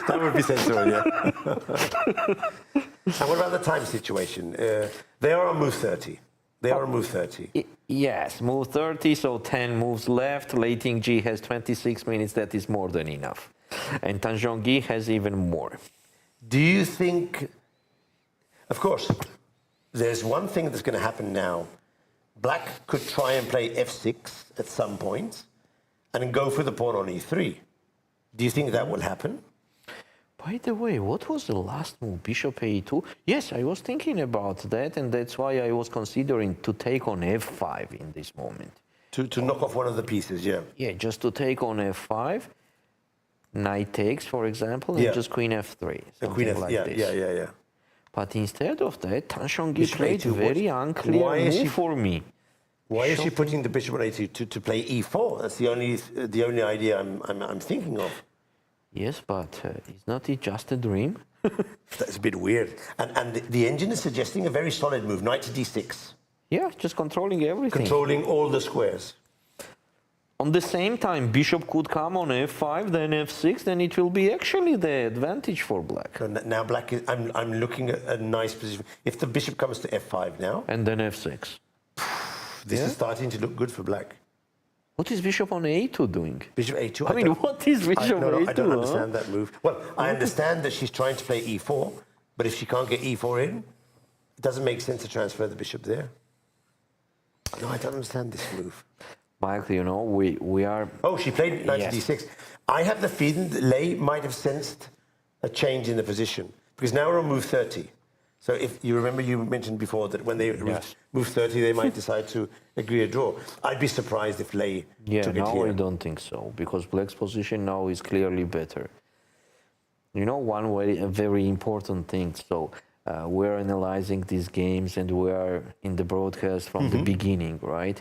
That would be sensible, And what about the time situation? They are on move 30. Yes, move 30, so 10 moves left. Late King G has 26 minutes. That is more than enough. And Tanjongi has even more. Do you think... Of course, there's one thing that's going to happen now. Black could try and play f6 at some point and then go for the pawn on e3. Do you think that will happen? By the way, what was the last move? Bishop a2? Yes, I was thinking about that, and that's why I was considering to take on f5 in this moment. To knock off one of the pieces, yeah. Yeah, just to take on f5, knight takes, for example, and Yeah. just queen f3, something like this. Yeah. But instead of that, Tan Xiongyi Bishop played A2, very unclear why is move she- for me. Why is she putting the bishop on a2 to play e4? That's the only idea I'm thinking of. Yes, but is not it just a dream? That's a bit weird. And the engine is suggesting a very solid move, knight to d6, Yeah, just controlling everything. controlling all the squares. On the same time, bishop could come on f5, then f6, then it will be actually the advantage for black. So now black is, I'm looking at a nice position. If the bishop comes to f5 now, And then f6. this is starting to look good for black. What is bishop on a2 doing? Bishop a2. I mean, don't- what is bishop no, a2? I don't huh? understand that move. Well, I understand that she's trying to play e4, but if she can't get e4 in, it doesn't make sense to transfer the bishop there. No, I don't understand this move. Michael, you know, we are... Oh, she played knight Yes. to d6. I have the feeling that Lei might have sensed a change in the position, because now we're on move 30. So if you remember, you mentioned before that when they Yes. move 30, they might decide to agree a draw. I'd be surprised if Lei Yeah, took it now here. I don't think so, because black's position now is clearly better. You know, a very important thing. So we're analyzing these games, and we are in the broadcast from the beginning, right?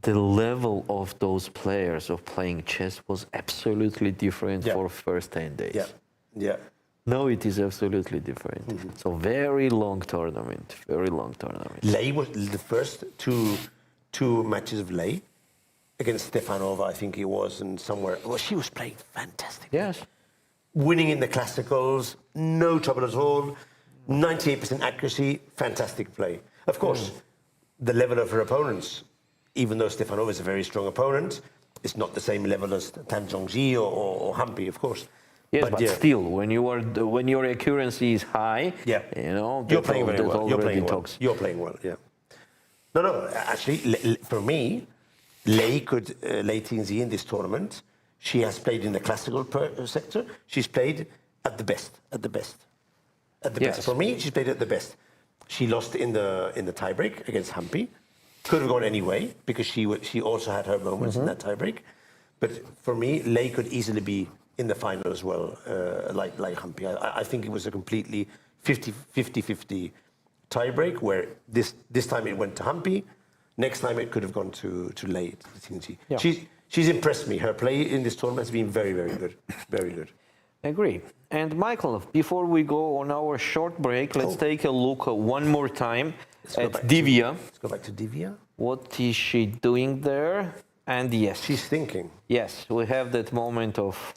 The level of those players of playing chess was absolutely different Yeah. for first 10 days. Yeah. Now it is absolutely different. So very long tournament, very long tournament. Lei was the first two matches of Lei against Stefanova, I think it was, and somewhere. Well, she was playing fantastic. Yes. Winning in the classicals, no trouble at all, 98% accuracy, fantastic play. Of course, the level of her opponents, even though Stefanova is a very strong opponent, it's not the same level as Tan Zhongji or Humpy, of course. Yes, but yeah, still, when your accuracy is high, yeah, you know, you're that playing very that well. You're already playing well. talks. You're playing well. Yeah. No. Actually, for me, Lei Tingzi in this tournament, she has played in the classical sector. She's played at the best. Yes. For me, she's played at the best. She lost in the tiebreak against Humpy. Could have gone anyway because she also had her moments in that tiebreak. But for me, Lei could easily be in the final as well, like Humpy. I think it was a completely 50-50 tiebreak where this time it went to Humpy. Next time it could have gone to Lei. Yeah. She's impressed me. Her play in this tournament has been very, very good. Very good. Agree. And Michael, before we go on our short break, let's take a look one more time at Divya. Let's go back to Divya. What is she doing there? And yes, She's thinking. yes, we have that moment of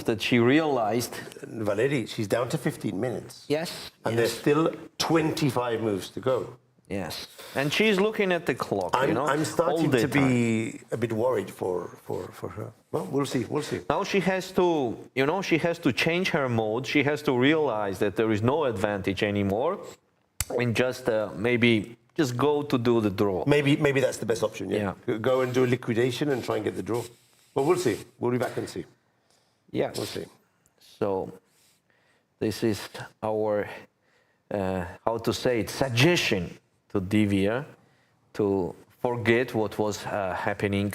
that she realized. Valeri, she's down to 15 minutes. Yes. And there's still 25 moves to go. Yes. And she's looking at the clock, you know. I'm starting all the to time. be a bit worried for her. Well, we'll see. Now she has to, you know, she has to change her mode. She has to realize that there is no advantage anymore, and just maybe just go to do the draw. Maybe that's the best option, yeah. Go and do a liquidation and try and get the draw. Well, we'll see. We'll be back and see. Yes. We'll see. So this is our, how to say it, suggestion to Divya to forget what was happening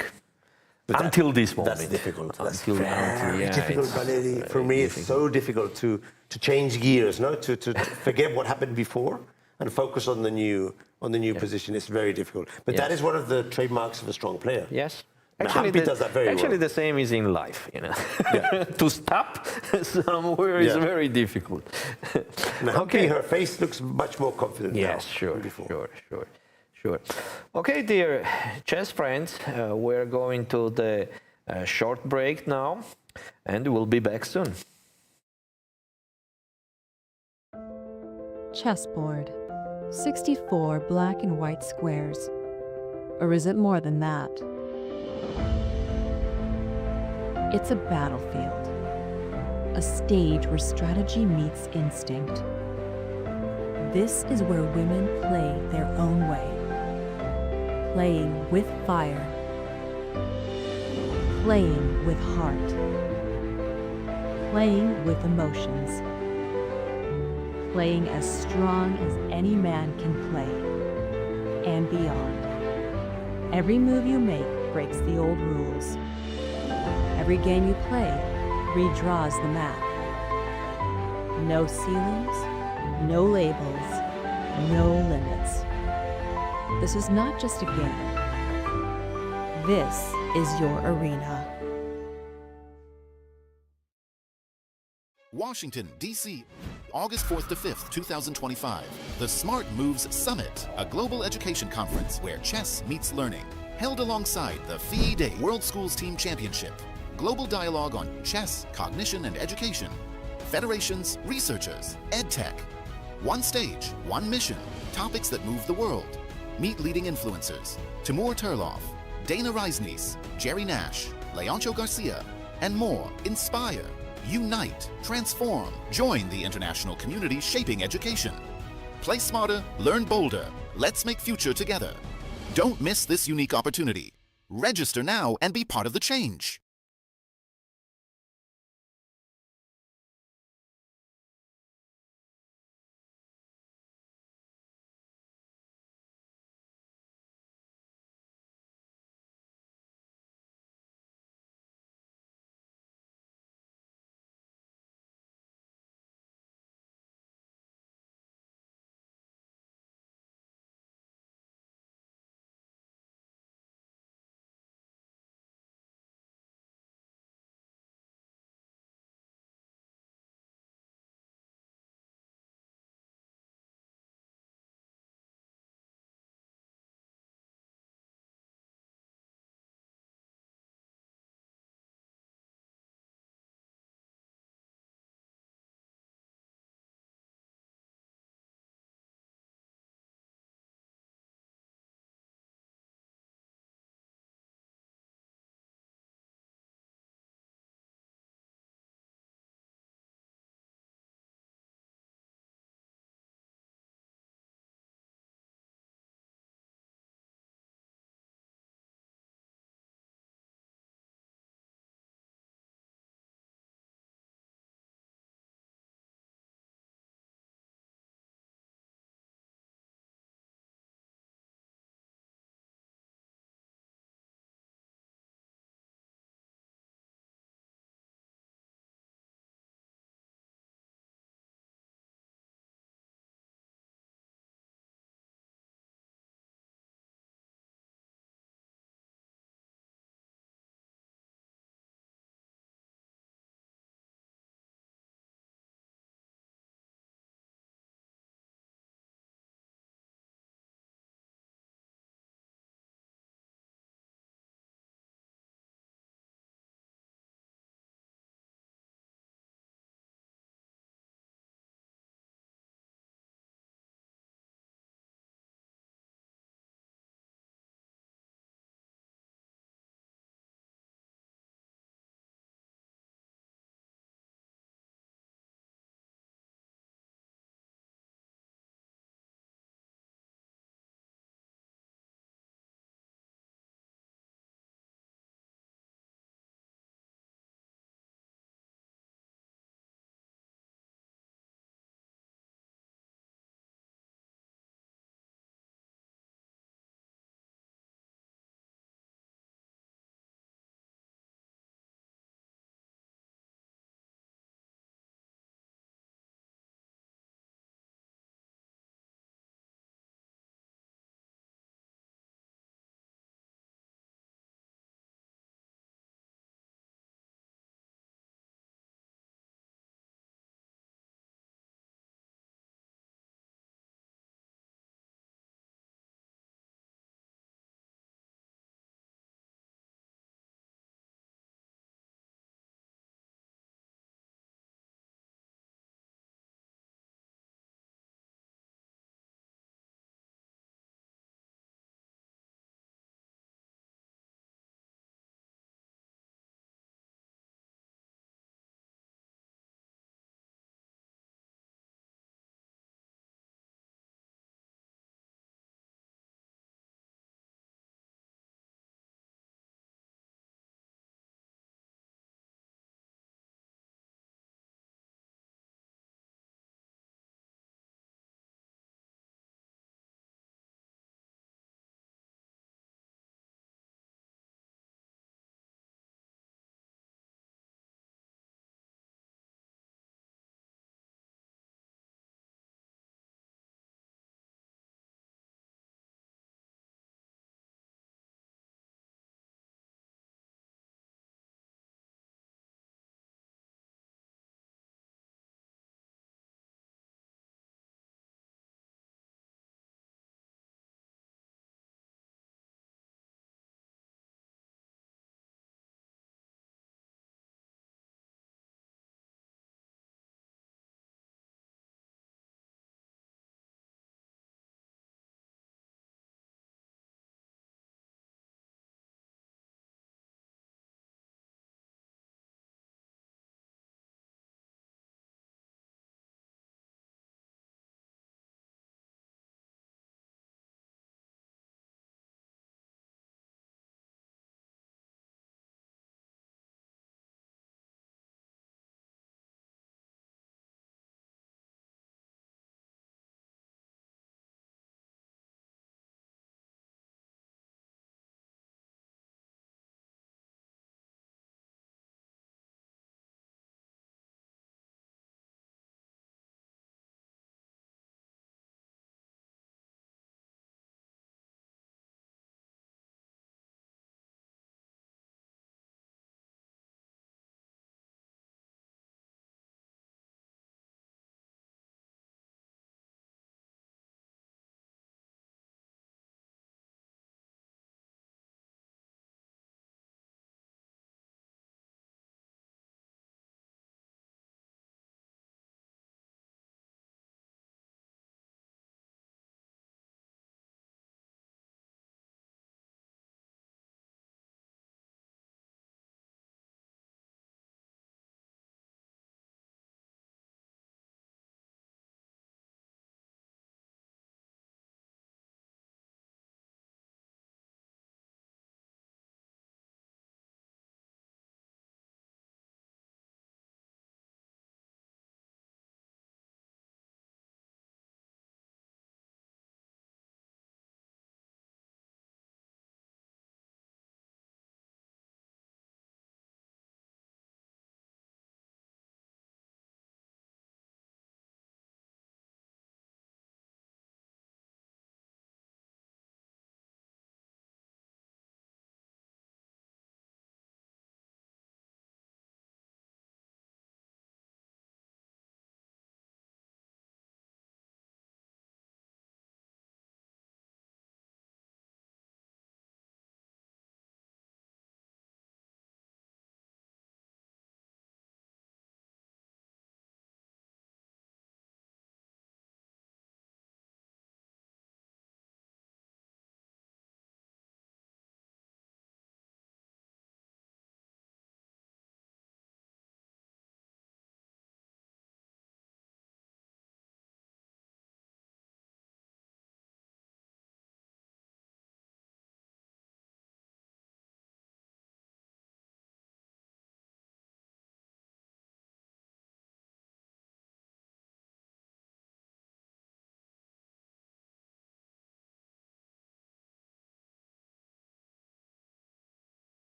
until this moment. That's difficult. That's Until- very yeah, difficult, it's Valeri. For me, it's so difficult to change gears, no? To forget what happened before and focus on the new position. It's very difficult. But that Yes. is one of the trademarks of a strong player. Yes. Humpy does that very actually well. the same is in life, you know. Yeah. To stop somewhere is Yeah. very difficult. Now, Humpy, her face looks much more confident now Yes, sure, than before. sure. Okay, dear chess friends, we're going to the short break now, and we'll be back soon. Chessboard. 64 black and white squares. Or is it more than that? It's a battlefield. A stage where strategy meets instinct. This is where women play their own way. playing with fire, playing with heart, playing with emotions, playing as strong as any man can play, and beyond. Every move you make breaks the old rules. Every game you play redraws the map. No ceilings, no labels, no limits. This is not just a game. This is your arena. Washington, D.C., August 4th to 5th, 2025. The Smart Moves Summit, a global education conference where chess meets learning. Held alongside the FIDE World Schools Team Championship. Global dialogue on chess, cognition, and education. Federations, researchers, EdTech. One stage, one mission. Topics that move the world. Meet leading influencers. Timur Turlov, Dana Reisnies, Jerry Nash, Leoncho Garcia, and more. Inspire, unite, transform. Join the international community shaping education. Play smarter, learn bolder. Let's make future together. Don't miss this unique opportunity. Register now and be part of the change.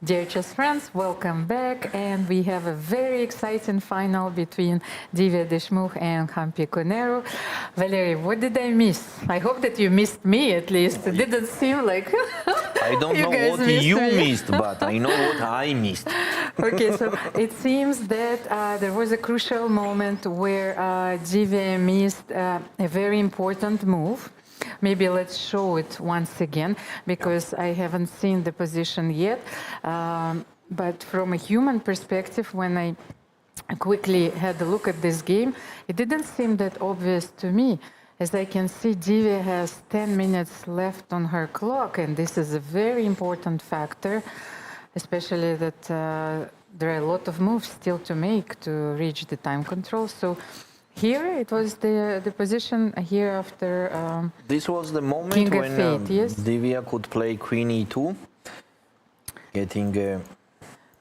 Dear chess friends, welcome back, and we have a very exciting final between Divya Deshmukh and Humpy Koneru. Valery, what did I miss? I hope that you missed me at least. It didn't seem like I don't you know guys what missed you me. missed, but I know what I missed. Okay, so it seems that there was a crucial moment where Divya missed a very important move. Maybe let's show it once again, because I haven't seen the position yet. But from a human perspective, when I quickly had a look at this game, it didn't seem that obvious to me. As I can see, Divya has 10 minutes left on her clock, and this is a very important factor, especially that there are a lot of moves still to make to reach the time control. So here it was the position here after This was the moment King of when Fate, yes? Divya could play Queen E2, getting a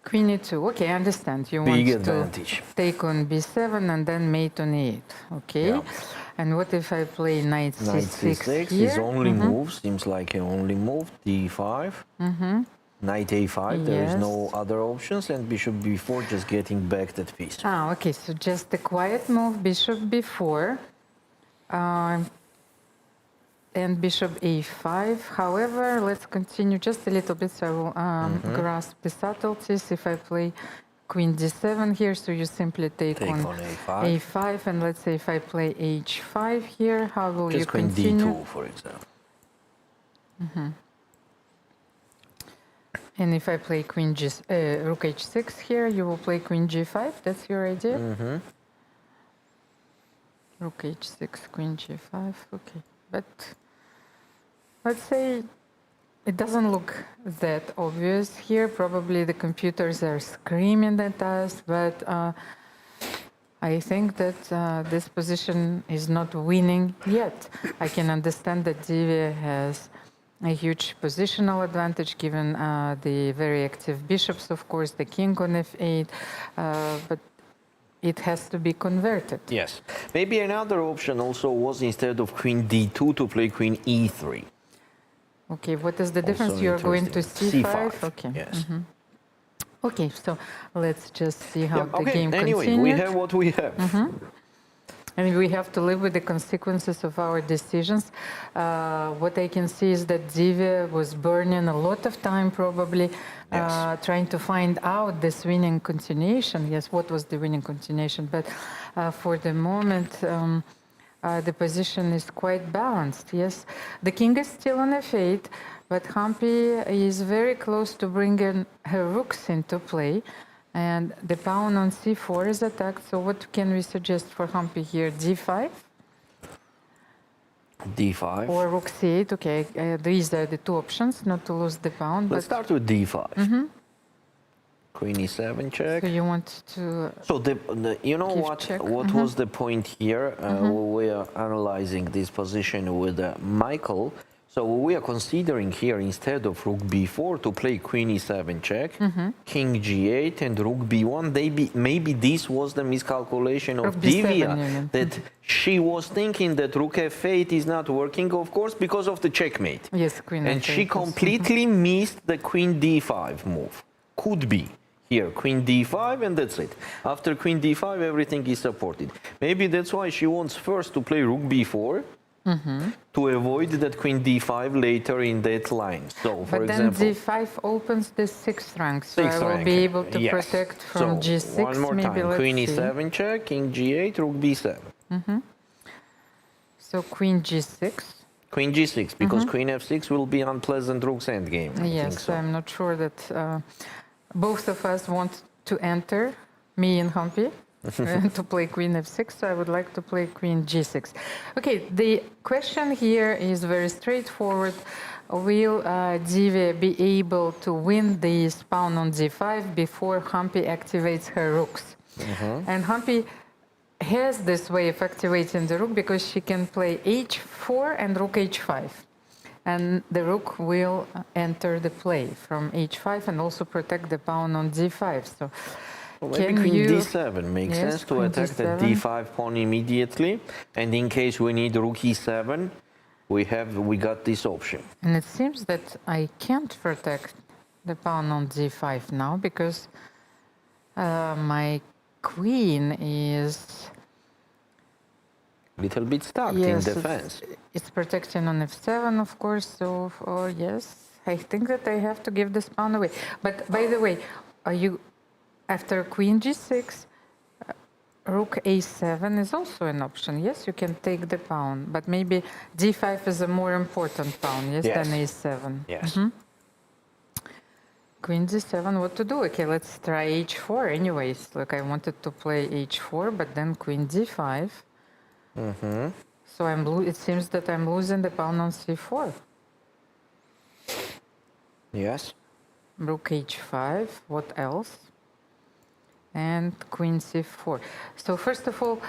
Queen E2. Okay, I understand. You big want advantage. to take on B7 and then mate on E8. Okay. Yeah. And what if I play Knight C6 Knight C6 here? is only move, seems like an only move. D5, Knight A5, there is Yes. no other options, and Bishop B4 just getting back that piece. Ah, okay. So just a quiet move, Bishop B4. And Bishop A5. However, let's continue just a little bit so I will grasp the subtleties. If I play Queen D7 here, so you simply take on A5. A5, and let's say if I play H5 here, how will you Just Queen continue? D2, for example. And if I play Rook H6 here, you will play Queen G5. That's your idea? Rook H6, Queen G5. Okay, but let's say it doesn't look that obvious here. Probably the computers are screaming at us, but I think that this position is not winning yet. I can understand that Divya has a huge positional advantage given the very active bishops, of course, the king on f8, but it has to be converted. Yes. Maybe another option also was instead of Queen D2 to play Queen E3. Okay, what is the difference? Also You're going to interesting. C5? Okay. Yes. Okay, so let's just see how the Okay, game anyway, continues. we have what we have. And we have to live with the consequences of our decisions. What I can see is that Divya was burning a lot of time, probably trying to find out this winning continuation. Yes, what was the winning continuation? But for the moment, the position is quite balanced. Yes, the king is still on f8, but Humpy is very close to bringing her rooks into play. And the pawn on c4 is attacked. So what can we suggest for Humpy here? D5? D5. Or rook c8? Okay, these are the two options, not to lose the pawn. Let's start with D5. Queen E7 check. So you want to... So you know Give what? check. What was the point here? We are analyzing this position with Michael. So we are considering here instead of Rook B4 to play Queen E7 check, King G8 and Rook B1. Maybe this was the miscalculation of Rook B7, Divya, that she was thinking that Rook F8 is not working, of course, because of the checkmate. Yes, Queen And F8, she yes. completely missed the Queen D5 move. Could be. Here, Queen D5, and that's it. After Queen D5, everything is supported. Maybe that's why she wants first to play Rook B4 to avoid that Queen D5 later in that line. So, for But then example, D5 opens the sixth rank, so I sixth will rank. be able to Yes. protect from So, G6. one more maybe, time. let's Queen see. E7 check, King G8, Rook B7. So Queen G6. Queen G6, because Queen F6 will be unpleasant Rook's endgame. I Yes, think so. I'm not sure that both of us want to enter, me and Humpy, to play Queen F6, so I would like to play Queen G6. Okay, the question here is very straightforward. Will Divya be able to win this pawn on D5 before Humpy activates her rooks? And Humpy has this way of activating the rook because she can play H4 and Rook H5. And the rook will enter the play from H5 and also protect the pawn on D5. So Well, maybe can Queen you... D7 makes Yes, sense to Queen attack the D7. D5 pawn immediately. And in case we need Rook E7, we got this option. And it seems that I can't protect the pawn on d5 now because my queen is Little bit stuck in defense. It's protecting on f7, of course. So, yes, I think that I have to give this pawn away. But by the way, after queen g6, rook a7 is also an option. Yes, you can take the pawn, but maybe d5 is a more important pawn, yes. Than a7. Yes. Queen d7, what to do? Okay, let's try h4 anyways. Look, I wanted to play h4, but then queen d5. So it seems that I'm losing the pawn on c4. Yes. Rook h5, what else? And queen c4. So first of all,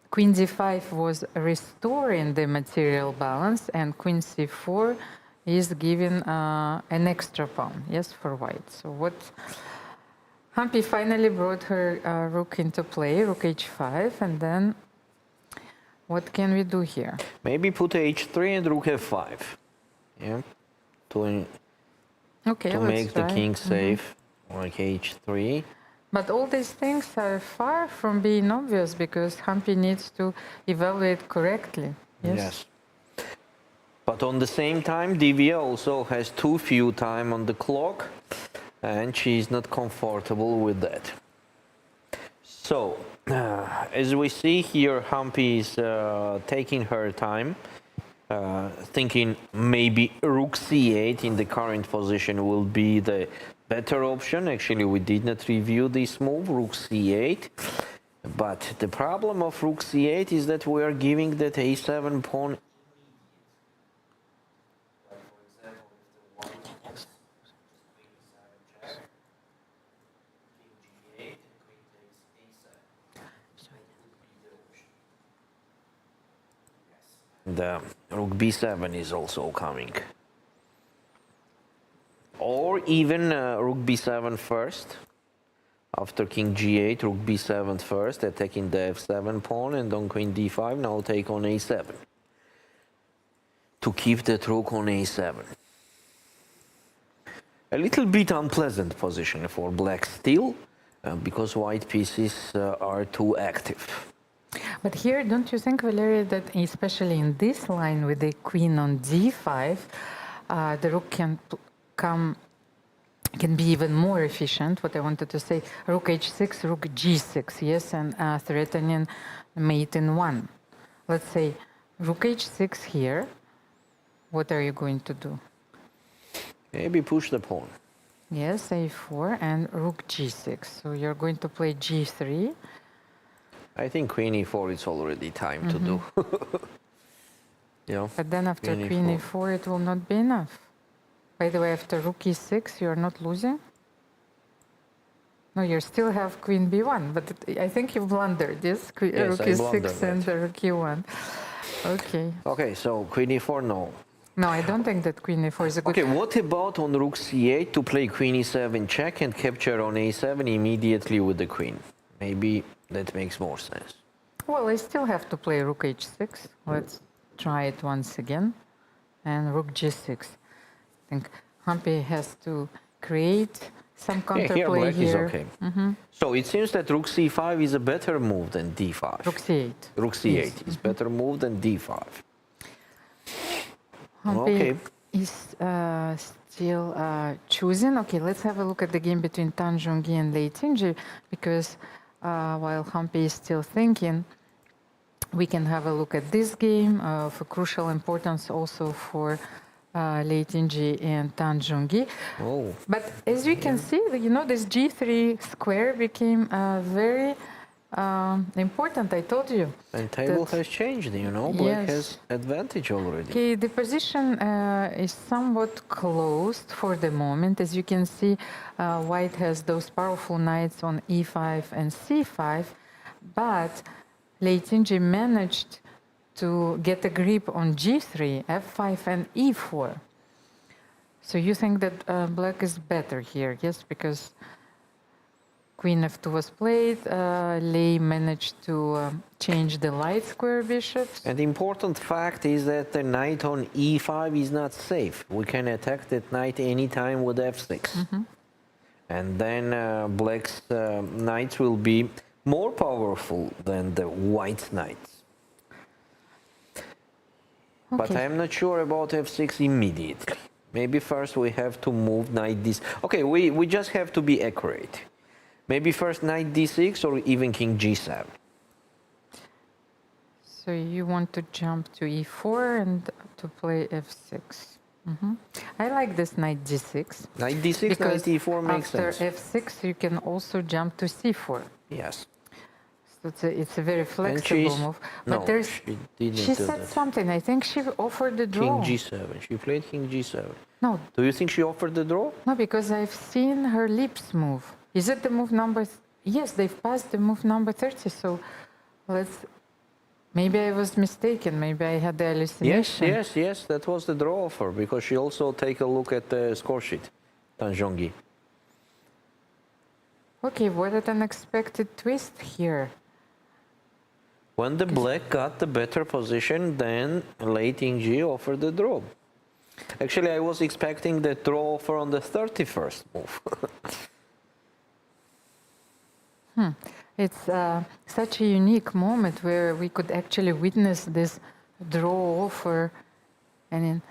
queen d5 was restoring the material balance, and queen c4 is giving an extra pawn, yes, for white. So what Humpy finally brought her rook into play, rook h5, and then what can we do here? Maybe put h3 and rook f5. Yeah. To make the king safe, like h3. But all these things are far from being obvious because Humpy needs to evaluate correctly. Yes. But on the same time, Divya also has too few time on the clock, and she's not comfortable with that. So, as we see here, Humpy is taking her time, thinking maybe rook c8 in the current position will be the better option. Actually, we did not review this move, rook c8. But the problem of rook c8 is that we are giving that a7 pawn. The rook b7 is also coming. Or even rook b7 first. After king g8, rook b7 first, attacking the f7 pawn, and on queen d5, now take on a7. To keep that rook on a7. A little bit unpleasant position for black still, because white pieces are too active. But here, don't you think, Valeria, that especially in this line with the queen on d5, the rook can be even more efficient? What I wanted to say, rook h6, rook g6, yes, and threatening mate in 1. Let's say rook h6 here. What are you going to do? Maybe push the pawn. Yes, a4 and rook g6. So you're going to play g3. I think queen e4 is already time to do. Yeah. But then after queen e4, it will not be enough. By the way, after rook e6, you're not losing? No, you still have queen b1, but I think you blundered, yes? Yes, rook e6 and rook e1. Okay. Okay, so queen e4, no. No, I don't think that queen e4 is a good... Okay, what about on rook c8 to play queen e7 check and capture on a7 immediately with the queen? Maybe that makes more sense. Well, I still have to play rook h6. Let's try it once again. And rook g6. I think Humpy has to create some counterplay here. here. Is okay. So it seems that rook c5 is a better move than d5. Rook c8. Rook c8 is better move than d5. Humpy is still choosing. Okay, let's have a look at the game between Tan Zhongyi and Lei Tingji, because while Humpy is still thinking, we can have a look at this game of crucial importance also for Lei Tingji and Tan Zhongyi. Oh. But as you can see, you know, this G3 square became very important, I told you. And table has changed, you know, black has advantage already. Okay, the position is somewhat closed for the moment. As you can see, white has those powerful knights on e5 and c5, but Lei Tingji managed to get a grip on g3, f5 and e4. So you think that black is better here, yes? Because queen f2 was played. Lei managed to change the light square bishops. And the important fact is that the knight on e5 is not safe. We can attack that knight anytime with f6. And then black's knights will be more powerful than the white knights. But I'm not sure about f6 immediately. Maybe first we have to move knight d6. Okay, we just have to be accurate. Maybe first knight d6 or even king g7. So you want to jump to e4 and to play f6. I like this knight d6. Knight d6, because knight e4 makes sense. after f6 you can also jump to c4. Yes. So it's a very flexible move. But no, she said something. I think she offered the draw. King g7. She played king g7. No. Do you think she offered the draw? No, because I've seen her lips move. Is it the move number? Yes, they've passed the move number 30. So let's. Maybe I was mistaken. Maybe I had the hallucination. Yes. That was the draw offer because she also take a look at the score sheet, Tanjongi. Okay, what an unexpected twist here. When the black got the better position, then late King G offered the draw. Actually, I was expecting the draw offer on the 31st move. It's such a unique moment where we could actually witness this draw offer and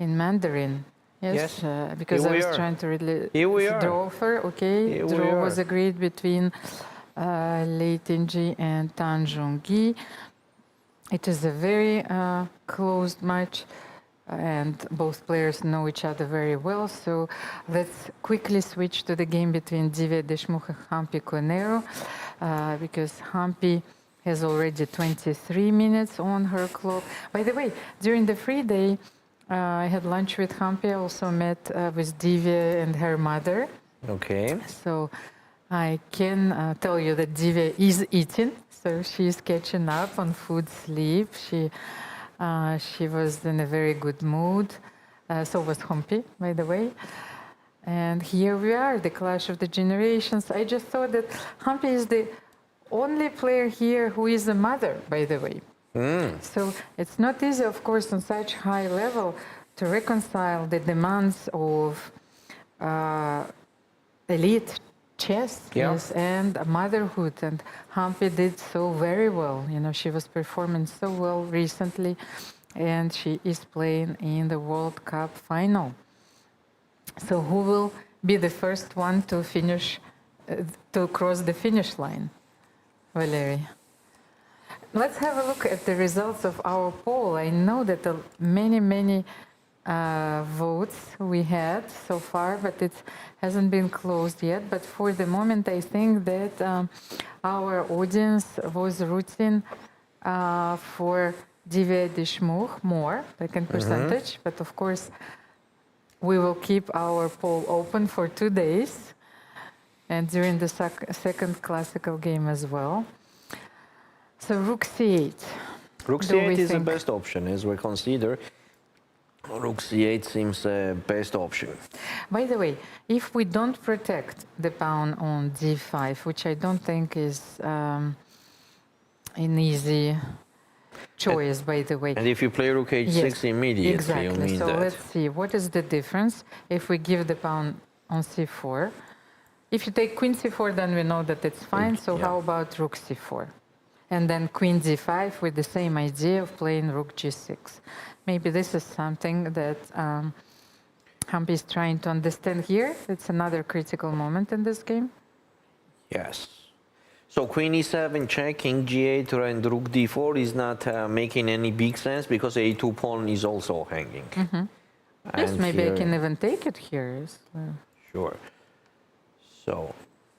in Mandarin. Yes, because I was trying to read the draw offer. Okay, draw was agreed between Lei Tinji and Tan Zhongyi. It is a very close match and both players know each other very well. So let's quickly switch to the game between Divya Deshmukh and Humpy Koneru because Humpy has already 23 minutes on her clock. By the way, during the free day, I had lunch with Humpy. I also met with Divya and her mother. Okay. So I can tell you that Divya is eating, so she's catching up on food, sleep. She was in a very good mood. So was Humpy, by the way. And here we are, the clash of the generations. I just thought that Humpy is the only player here who is a mother, by the way. So it's not easy, of course, on such high level to reconcile the demands of elite chess and motherhood. And Humpy did so very well. You know, she was performing so well recently, and she is playing in the World Cup final. So who will be the first one to finish, to cross the finish line, Valerie? Let's have a look at the results of our poll. I know that many votes we had so far, but it hasn't been closed yet. But for the moment, I think that our audience was rooting for Divya Deshmukh more, like in percentage. But of course, we will keep our poll open for 2 days and during the second classical game as well. So Rook C8. Rook C8 is the best option as we consider. Rook C8 seems the best option. By the way, if we don't protect the pawn on D5, which I don't think is an easy choice, by the way. And if you play Rook H6 immediately, exactly. you mean so that. Let's see, what is the difference if we give the pawn on C4? If you take Queen C4, then we know that it's fine. So how about Rook C4? And then Queen D5 with the same idea of playing Rook G6. Maybe this is something that Humpy is trying to understand here. It's another critical moment in this game. Yes. So Queen E7 check, King G8 and Rook D4 is not making any big sense because A2 pawn is also hanging. Yes, maybe I can even take it here. Sure. So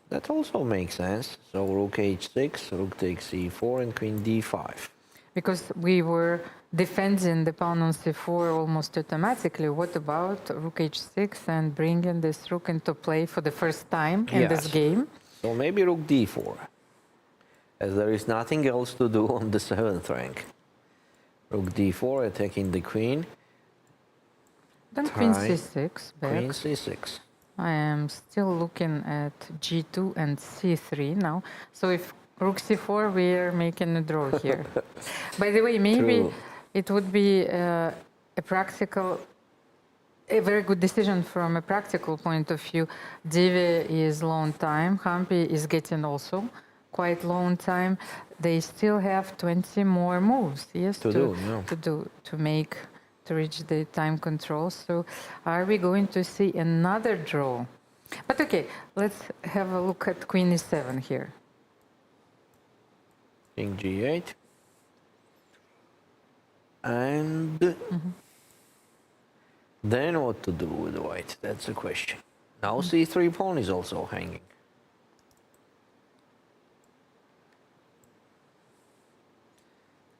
that also makes sense. So Rook H6, Rook takes E4 and Queen D5. Because we were defending the pawn on C4 almost automatically. What about Rook H6 and bringing this Rook into play for the first time in this game? So maybe Rook D4, as there is nothing else to do on the 7th rank. Rook D4 attacking the Queen. Then Queen C6 back. Queen C6. I am still looking at g2 and c3 now. So if rook c4, we are making a draw here. By the way, maybe True. it would be a very good decision from a practical point of view. Divya is long time, Humpy is getting also quite long time. They still have 20 more moves, yes, to reach the time control. So are we going to see another draw? But okay, let's have a look at queen e7 here. King g8. And then what to do with white? That's the question. Now c3 pawn is also hanging.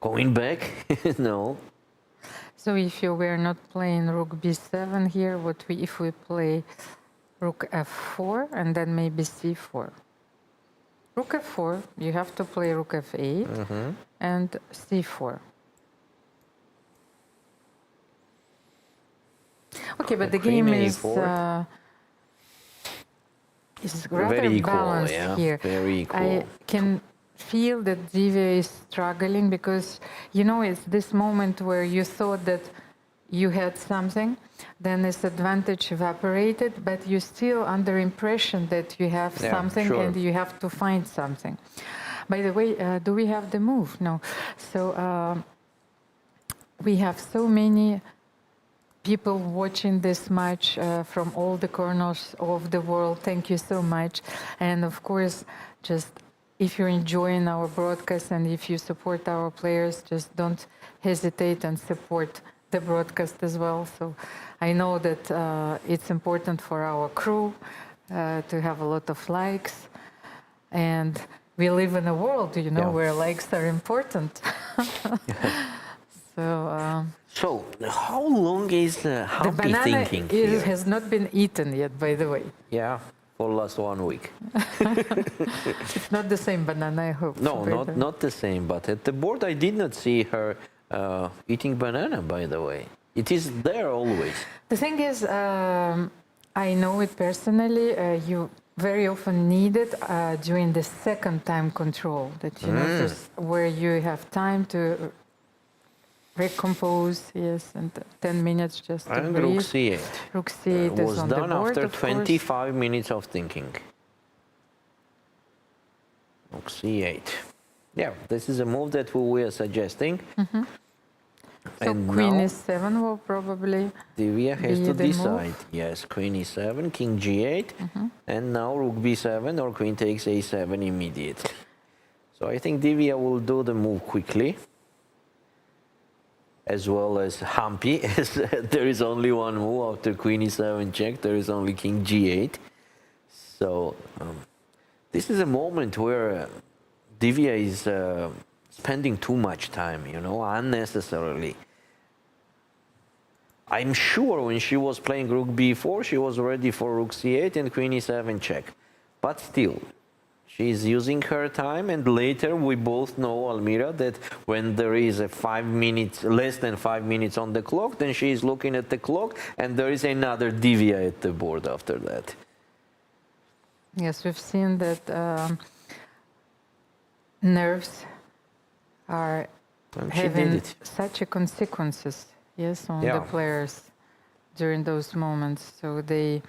Going back? No. So if you were not playing rook b7 here, if we play rook f4 and then maybe c4? Rook f4, you have to play rook f8 and c4. Okay, but the game is rather very balanced equal, yeah, here. very equal. I can feel that Divya is struggling because, you know, it's this moment where you thought that you had something, then this advantage evaporated, but you're still under impression that you have something and you have to find something. By the way, do we have the move? No. So we have so many people watching this match from all the corners of the world. Thank you so much. And of course, just if you're enjoying our broadcast and if you support our players, just don't hesitate and support the broadcast as well. So I know that it's important for our crew to have a lot of likes. And we live in a world, you know, where likes are important. So how long is Humpy thinking here? The banana has not been eaten yet, by the way. Yeah, for last 1 week. It's not the same banana, I hope. No, not the same. But at the board, I did not see her eating banana, by the way. It is there always. The thing is, I know it personally. You very often need it during the second time control. That you know, where you have time to recompose, yes, and 10 minutes just to breathe. Rook c8. Rook c8 was on done the board, after 25 minutes of thinking. Rook c8. Yeah, this is a move that we are suggesting. So and queen now e7 will probably Divya has to decide. Move. Yes, queen e7, king g8, and now rook b7 or queen takes a7 immediately. So I think Divya will do the move quickly, as well as Humpy, as there is only one move after queen e7 check, there is only king g8. So this is a moment where Divya is spending too much time, you know, unnecessarily. I'm sure when she was playing rook b4, she was ready for rook c8 and queen e7 check. But still, she's using her time, and later we both know, Almira, that when there is a 5 minutes, less than 5 minutes on the clock, then she is looking at the clock, and there is another Divya at the board after that. Yes, we've seen that nerves are having such a consequences, yes, on the players during those moments. So they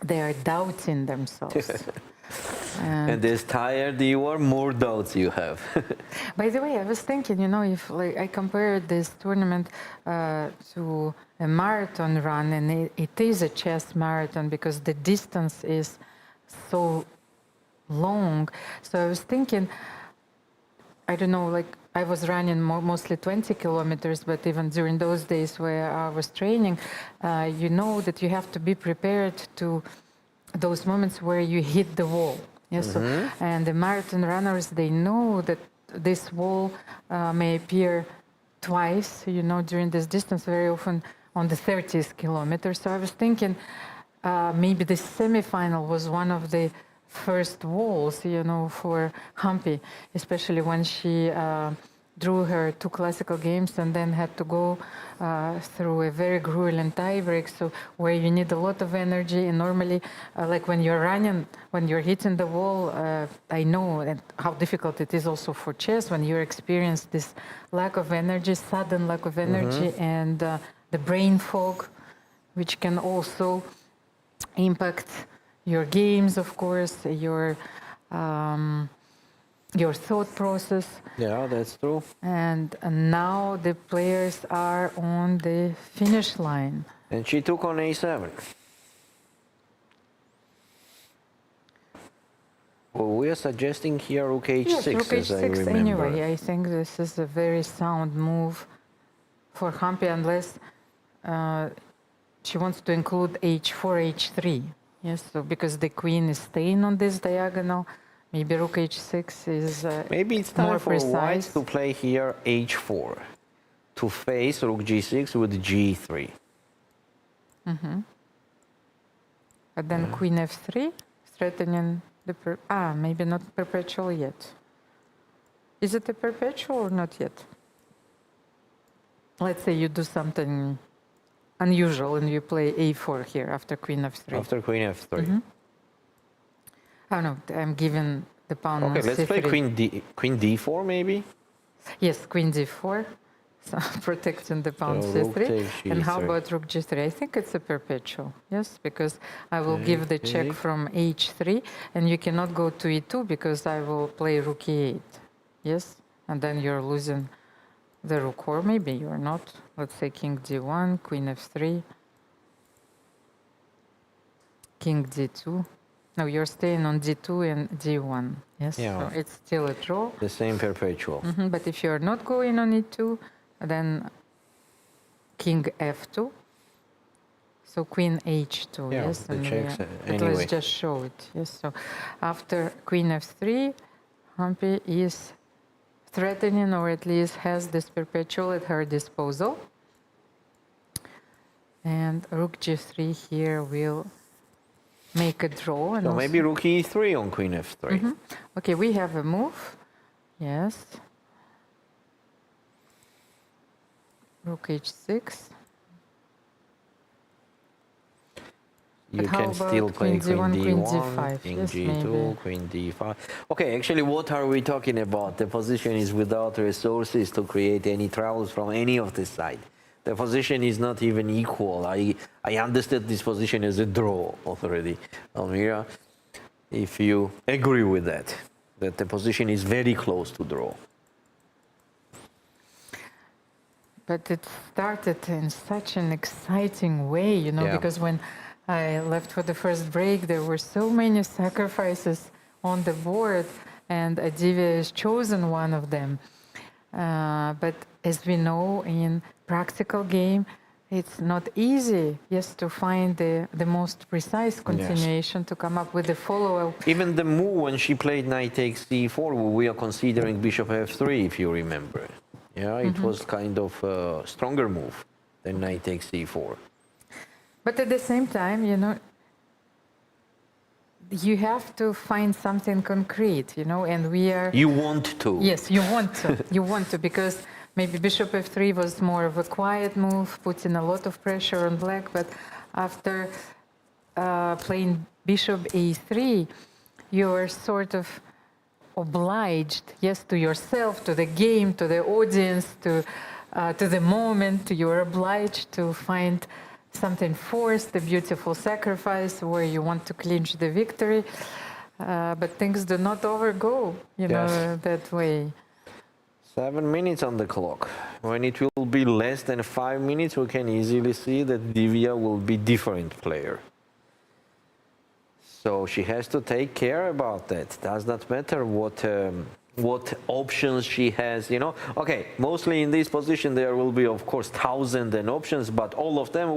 are doubting themselves. And as tired you are, more doubts you have. By the way, I was thinking, you know, if like I compared this tournament to a marathon run, and it is a chess marathon because the distance is so long. So I was thinking, I don't know, like I was running mostly 20 kilometers, but even during those days where I was training, you know that you have to be prepared to those moments where you hit the wall. Yes, and the marathon runners, they know that this wall may appear twice, you know, during this distance, very often on the 30th kilometer. So I was thinking maybe the semifinal was one of the first walls, you know, for Humpy, especially when she drew her 2 classical games and then had to go through a very grueling tiebreak, so where you need a lot of energy. And normally, like when you're running, when you're hitting the wall, I know how difficult it is also for chess when you experience this lack of energy, sudden lack of energy, and the brain fog, which can also impact your games, of course, your thought process. Yeah, that's true. And now the players are on the finish line. And she took on a7. Well, we are suggesting here rook h6, Yes, rook as I h6 remember. anyway. I think this is a very sound move for Humpy, unless she wants to include h4, h3. Yes, so because the queen is staying on this diagonal, maybe rook h6 is Maybe it's more time for white precise. to play here h4 to face rook g6 with g3. But then queen f3, threatening the maybe not perpetual yet. Is it a perpetual or not yet? Let's say you do something unusual and you play a4 here after queen f3. After queen f3. Oh no, I'm giving the pawn on Okay, let's play c3. queen d4 maybe. Yes, queen d4, so protecting the pawn So rook c3. takes And how g3. about rook g3? I think it's a perpetual, yes, because I will give the check Okay. from h3, and you cannot go to e2 because I will play rook e8, yes, and then you're losing the rook, or maybe you're not. Let's say king d1, queen f3, king d2. No, you're staying on d2 and d1, yes, Yeah. so it's still a draw. The same perpetual. But if you're not going on e2, then king f2. So queen h2, Yeah, yes, the and checks, it anyway. was just show it, yes. So after queen f3, Humpy is threatening, or at least has this perpetual at her disposal. And rook g3 here will make a draw. And So also- maybe rook e3 on queen f3. Okay, we have a move, yes. Rook h6. You But how can still about play queen queen d1, queen d1, d5? king Yes, g2, maybe. queen d5. Okay, actually, what are we talking about? The position is without resources to create any troubles from any of the side. The position is not even equal. I understood this position as a draw already, Almira. If you agree with that the position is very close to draw. But it started in such an exciting way, you know, Yeah. because when I left for the first break, there were so many sacrifices on the board, and Divya has chosen one of them. But as we know, in practical game, it's not easy, yes, to find the most precise continuation, to come up with the follow-up. Even the move when she played knight takes c4, we are considering bishop f3, if you remember. Yeah, it was kind of a stronger move than knight takes c4. But at the same time, you know, you have to find something concrete, you know, and we are... You want to. Yes, you want to. You want to, because maybe bishop f3 was more of a quiet move, putting a lot of pressure on black, but after playing bishop a3, you're sort of obliged, yes, to yourself, to the game, to the audience, to the moment. You're obliged to find something forced, a beautiful sacrifice where you want to clinch the victory. But things do not overgo, you know, that way. 7 minutes on the clock. When it will be less than 5 minutes, we can easily see that Divya will be different player. So she has to take care about that. Does not matter what options she has, you know. Okay, mostly in this position there will be, of course, thousands and options, but all of them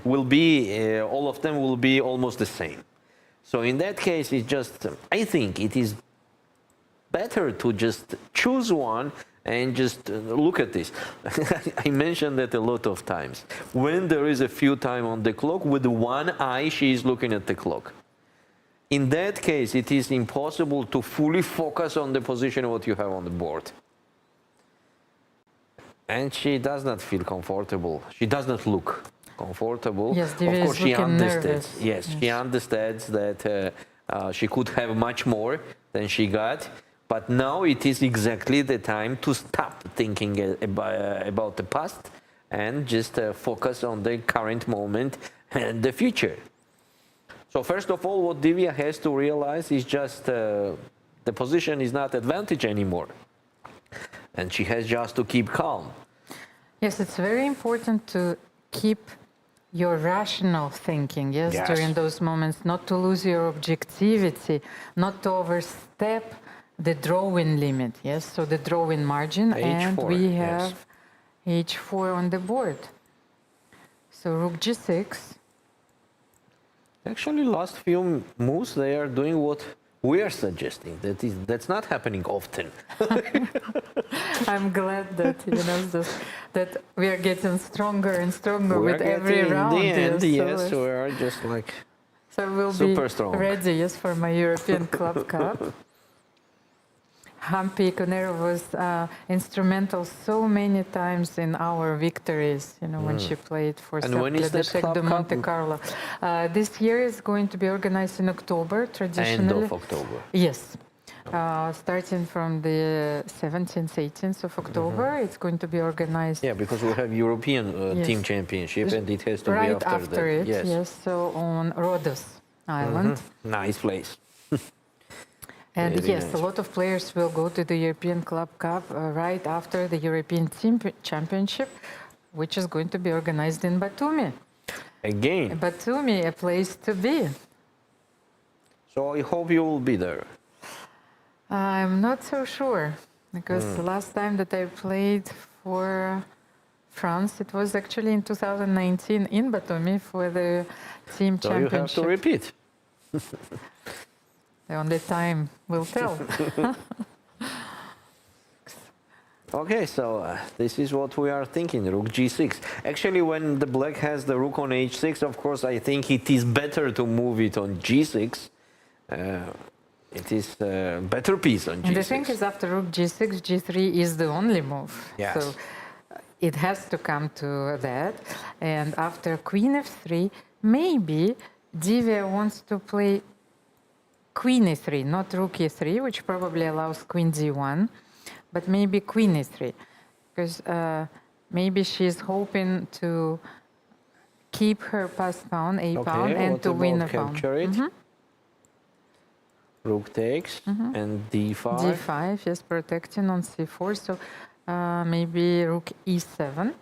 will be almost the same. So in that case, it's just, I think it is better to just choose one and just look at this. I mentioned that a lot of times. When there is a few time on the clock, with one eye she is looking at the clock. In that case, it is impossible to fully focus on the position of what you have on the board. And she does not feel comfortable. She does not look comfortable. Yes, Of Divya course, is she looking understands. nervous. Yes, she understands that she could have much more than she got. But now it is exactly the time to stop thinking about the past and just focus on the current moment and the future. So first of all, what Divya has to realize is just the position is not advantage anymore. And she has just to keep calm. Yes, it's very important to keep your rational thinking, yes, Yes. during those moments, not to lose your objectivity, not to overstep the drawing limit, yes, so the drawing margin, and H4, we yes. have H4 on the board. So Rook G6. Actually, last few moves, they are doing what we are suggesting. That's not happening often. I'm glad that that we are getting stronger and stronger We are with every getting round. in the end, yes, yes, we are just like so we'll super be strong. ready, yes, for my European Club Cup. Humpy Koneru was instrumental so many times in our victories, when she played for And when is that Deshmukh Club de Cup? Monte Carlo. This year is going to be organized in October, traditionally. End of October. Yes. Starting from the 17th, 18th of October, it's going to be organized. Yeah, because we have European Yes. team championship, and it has to be right after that. it, Yes. yes, so on Rhodos Island. Nice place. And Very yes, nice. a lot of players will go to the European Club Cup right after the European Team Championship, which is going to be organized in Batumi. Again. Batumi, a place to be. So I hope you will be there. I'm not so sure, because the last time that I played for France, it was actually in 2019 in Batumi for the Team So you have Championship. to repeat. The only time will tell. Okay, so this is what we are thinking, Rook G6. Actually, when the black has the Rook on H6, of course, I think it is better to move it on G6. It is a better piece on G6. And the thing is, after Rook G6, G3 is the only move. Yes. So it has to come to that. And after Queen F3, maybe Divya wants to play Queen E3, not Rook E3, which probably allows Queen D1, but maybe Queen E3, because maybe she's hoping to keep her passed pawn, A pawn, and what to win a about pawn. capture it? Rook takes and D5. D5, yes, protecting on C4, so maybe Rook E7.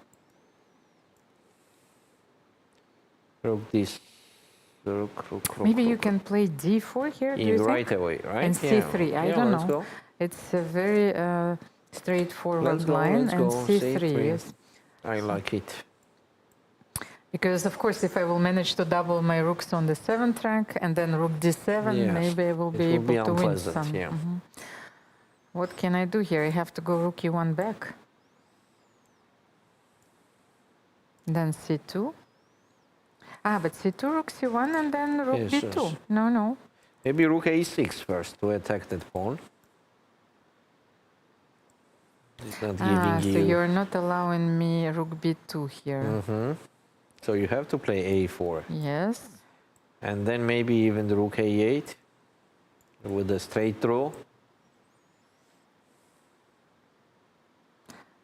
Rook this. Rook. Maybe you can play D4 here, do you think? Right away, right? And C3, I don't let's know. Go. It's a very straightforward Let's go, line, let's and go, C3, yes. I like it. Because, of course, if I will manage to double my rooks on the 7th rank and then Rook D7, Yes, maybe I will be it will be able to win unpleasant, some. yeah. What can I do here? I have to go Rook E1 back. Then C2. But C2, Rook C1, and then Rook Yes, B2. yes. No. Maybe Rook A6 first to attack that pawn. It's not giving So you. you're not allowing me Rook B2 here. So you have to play A4. Yes. And then maybe even the Rook A8 with a straight draw.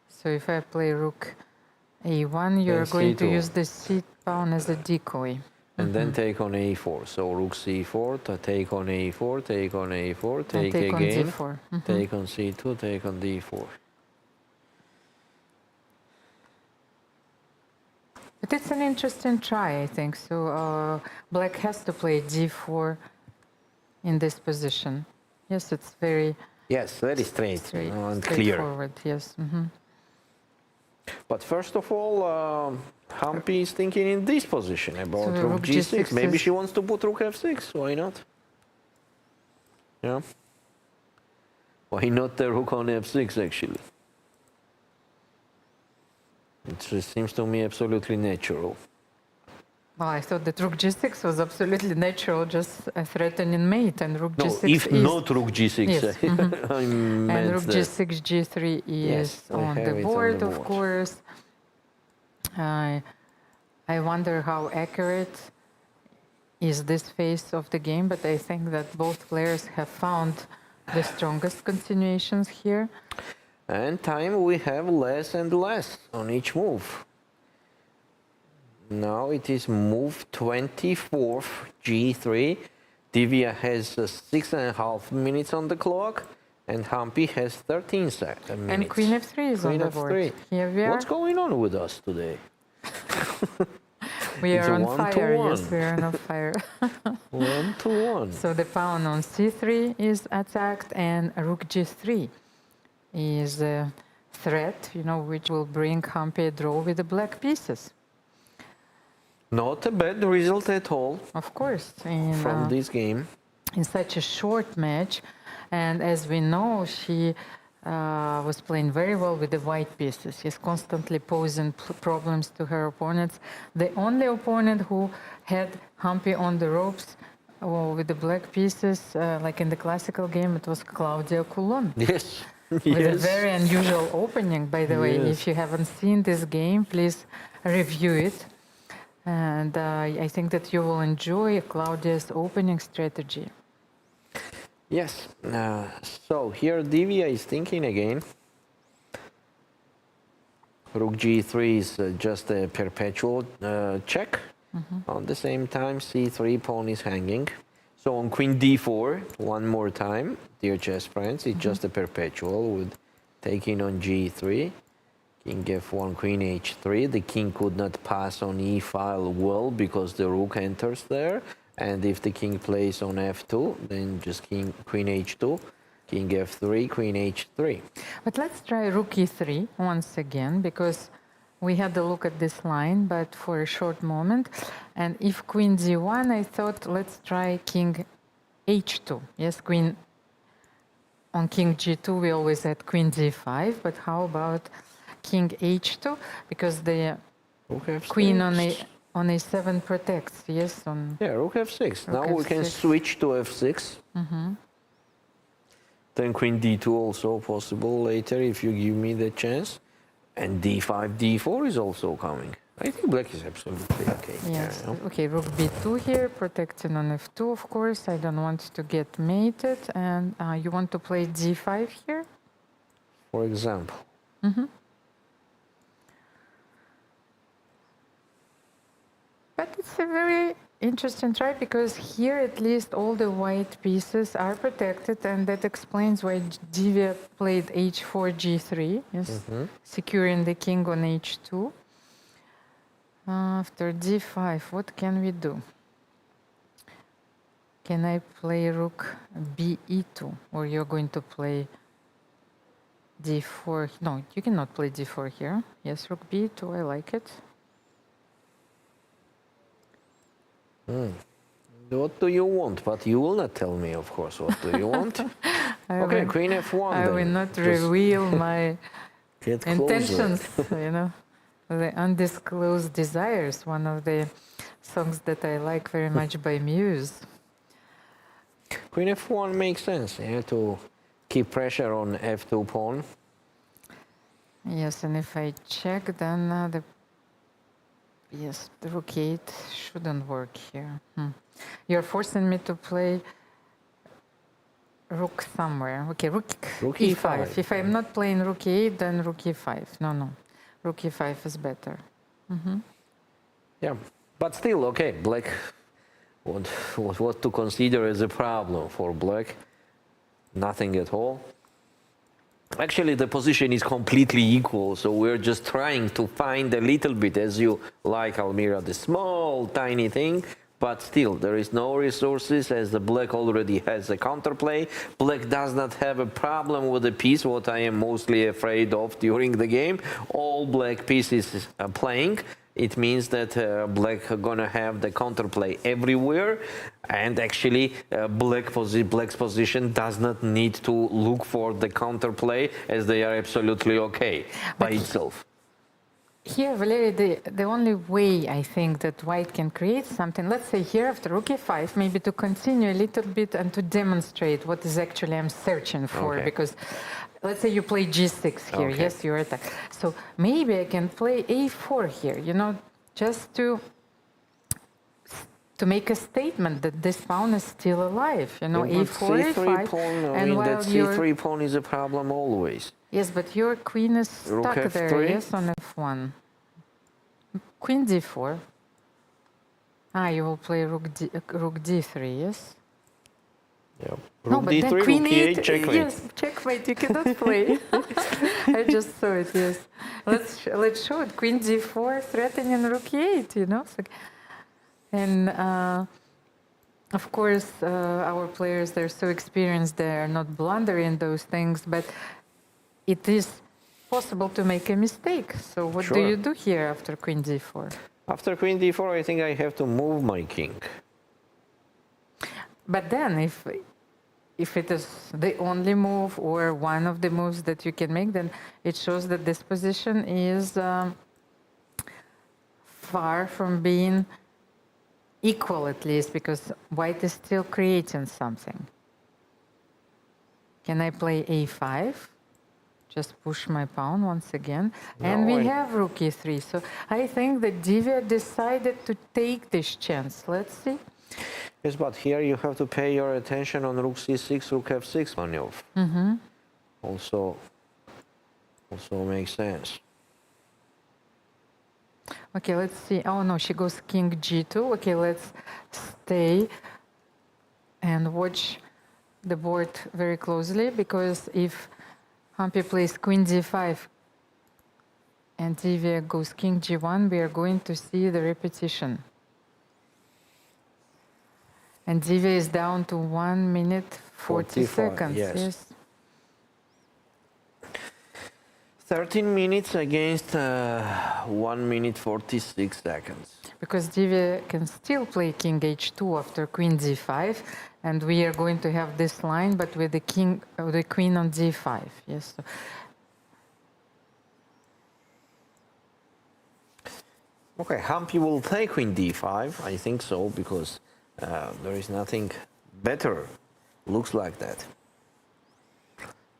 So if I play Rook A1, you're Then going to C2. use the C pawn as a decoy. And then take on A4. So Rook C4, to take on A4, take on A4, And take take on again, D4. take on C2, take on D4. But it's an interesting try, I think. So black has to play D4 in this position. Yes, it's very Yes, very straight, and clear. straightforward. Yes. But first of all, Humpy is thinking in this position about So Rook Rook G6. G6 Maybe is- she wants to put Rook F6. Why not? Yeah. Why not the Rook on F6 actually? It just seems to me absolutely natural. Well, I thought that rook g6 was absolutely natural, just a threatening mate, and rook No, g6 if is... not rook g6. Yes, I and meant rook that. g6, g3 is Yes, we on have the it on board, the of board. course. I wonder how accurate is this phase of the game, but I think that both players have found the strongest continuations here. And time we have less and less on each move. Now it is move 24th, g3. Divya has 6.5 minutes on the clock, and Humpy has 13 minutes. And queen f3 is on the board. Here we are. What's going on with us today? We It's are a on fire, 1-to-1. yes, we are on fire. 1-to-1. So the pawn on c3 is attacked, and rook g3 is a threat, you know, which will bring Humpy a draw with the black pieces. Not a bad result at all Of course, from this game. in such a short match, and as we know, she was playing very well with the white pieces. She's constantly posing problems to her opponents. The only opponent who had Humpy on the ropes with the black pieces, like in the classical game, it was Claudia Coulon. Yes. With a Yes. very unusual opening, by the way. Yes. If you haven't seen this game, please review it. And I think that you will enjoy Claudia's opening strategy. Yes. So here Divya is thinking again. Rook g3 is just a perpetual check. On the same time, c3 pawn is hanging. So on queen d4, one more time, dear chess friends, it's just a perpetual with taking on g3. King f1, queen h3. The king could not pass on e file well because the rook enters there. And if the king plays on f2, then just queen h2, king f3, queen h3. But let's try rook e3 once again, because we had a look at this line, but for a short moment. And if queen d1, I thought let's try king h2. Yes, queen on king g2, we always had queen d5, but how about king h2? Because the Rook f6. queen on a7 protects, yes? Yeah, rook f6. Rook Now we can f6. switch to f6. Then queen d2 also possible later if you give me the chance. And d5, d4 is also coming. I think black is absolutely okay. Yes. Yeah. Okay, rook b2 here, protecting on f2, of course. I don't want to get mated. And you want to play d5 here? For example. But it's a very interesting try, because here at least all the white pieces are protected, and that explains why Divya played h4, g3, yes, securing the king on h2. After d5, what can we do? Can I play rook be2, or you're going to play d4? No, you cannot play d4 here. Yes, rook b2, I like it. What do you want? But you will not tell me, of course. What do you want? Okay, queen f1. I then. will not Just reveal my get closer. intentions, you know, the undisclosed desires, one of the songs that I like very much by Muse. Queen f1 makes sense. You have to keep pressure on f2 pawn. Yes, and if I check, then the rook 8 shouldn't work here. You're forcing me to play rook somewhere. Okay, rook e5. If I'm not playing rook e8, then rook e5. No. Rook e5 is better. Yeah, but still, okay, black, what to consider as a problem for black? Nothing at all. Actually, the position is completely equal, so we're just trying to find a little bit, as you like, Almira, the small, tiny thing, but still, there is no resources, as the black already has a counterplay. Black does not have a problem with the piece, what I am mostly afraid of during the game. All black pieces are playing. It means that black are gonna have the counterplay everywhere, and actually black's position does not need to look for the counterplay, as they are absolutely okay by itself. here, Valery, the only way I think that white can create something, let's say here after rook e5, maybe to continue a little bit and to demonstrate what is actually I'm searching for. Okay. Because let's say you play g6 here, Okay. yes, you're attack. So maybe I can play a4 here, you know, just to make a statement that this pawn is still alive, you know, Yeah, but a4, C3 a5. pawn, I and mean, while that you're, C3 pawn is a problem always. yes, but your queen is Rook stuck there, F3? yes, on f1. Queen d4. Ah, you will play rook d3, yes? Yeah. No, Rook but D3, then rook queen E8, 8, checkmate. yes, checkmate, you cannot play. I just saw it, yes. Let's show it, queen d4 threatening rook e8, you know? So, and of course, our players, they're so experienced, they're not blundering those things, but it is possible to make a mistake. So what do Sure. you do here after queen d4? After queen d4, I think I have to move my king. But then if it is the only move or one of the moves that you can make, then it shows that this position is far from being equal, at least, because white is still creating something. Can I play a5? Just push my pawn once again. And No, we I- have rook e3. So I think that Divya decided to take this chance. Let's see. Yes, but here you have to pay your attention on rook c6, rook f6 maneuver. Also makes sense. Okay, let's see. Oh no, she goes king g2. Okay, let's stay and watch the board very closely, because if Humpy plays queen d5 and Divya goes king g1, we are going to see the repetition. And Divya is down to 1 minute 40 45, seconds. yes. 13 minutes against 1 minute 46 seconds. Because Divya can still play king h2 after queen d5, and we are going to have this line, but with the king, the queen on d5. Yes. Okay, Humpy will take queen d5. I think so, because there is nothing better. Looks like that.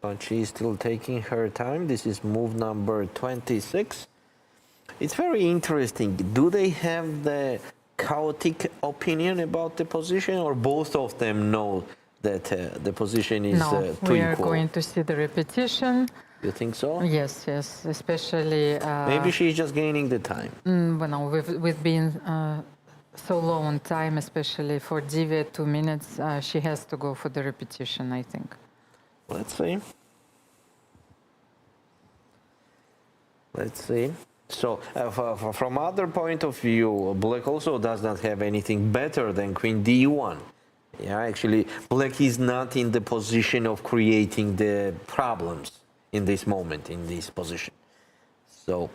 But she is still taking her time. This is move number 26. It's very interesting. Do they have the chaotic opinion about the position, or both of them know that the position is No, too we are equal? going to see the repetition. You think so? Yes, yes, especially Maybe she's just gaining the time. well, with being so low on time, especially for Divya, 2 minutes, she has to go for the repetition, I think. Let's see. Let's see. So, from other point of view, Black also does not have anything better than Queen D1. Yeah, actually, Black is not in the position of creating the problems in this moment, in this position. So,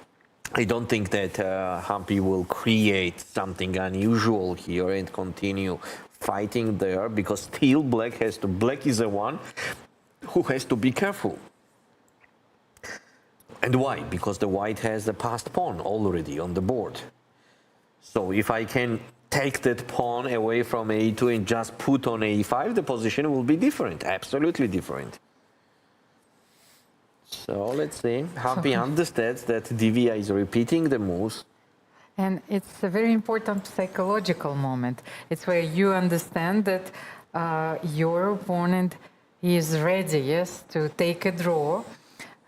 I don't think that Humpy will create something unusual here and continue fighting there, because still Black is the one who has to be careful. And why? Because the white has the passed pawn already on the board. So if I can take that pawn away from a2 and just put on a5, the position will be different, absolutely different. So let's see. Humpy understands that Divya is repeating the moves. And it's a very important psychological moment. It's where you understand that your opponent is ready, yes, to take a draw.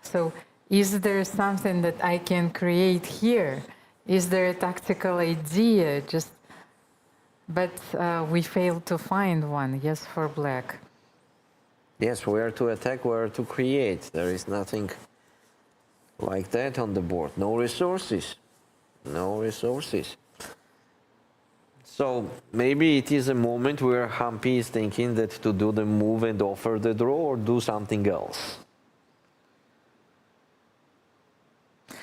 So is there something that I can create here? Is there a tactical idea? But we failed to find one, yes, for Black. Yes, where to attack, where to create. There is nothing like that on the board. No resources. No resources. So maybe it is a moment where Humpy is thinking that to do the move and offer the draw, or do something else.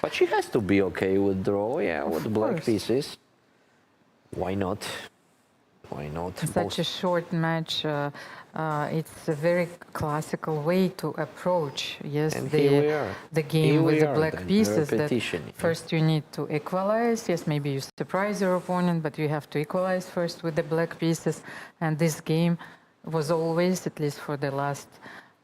But she has to be okay with draw, yeah, with black pieces. Why not? why not? Such a short match. It's a very classical way to approach, yes, And here we are. the Here game with we the are black then, pieces. That repetition, yeah. first you need to equalize. Yes, maybe you surprise your opponent, but you have to equalize first with the black pieces. And this game was always, at least for the last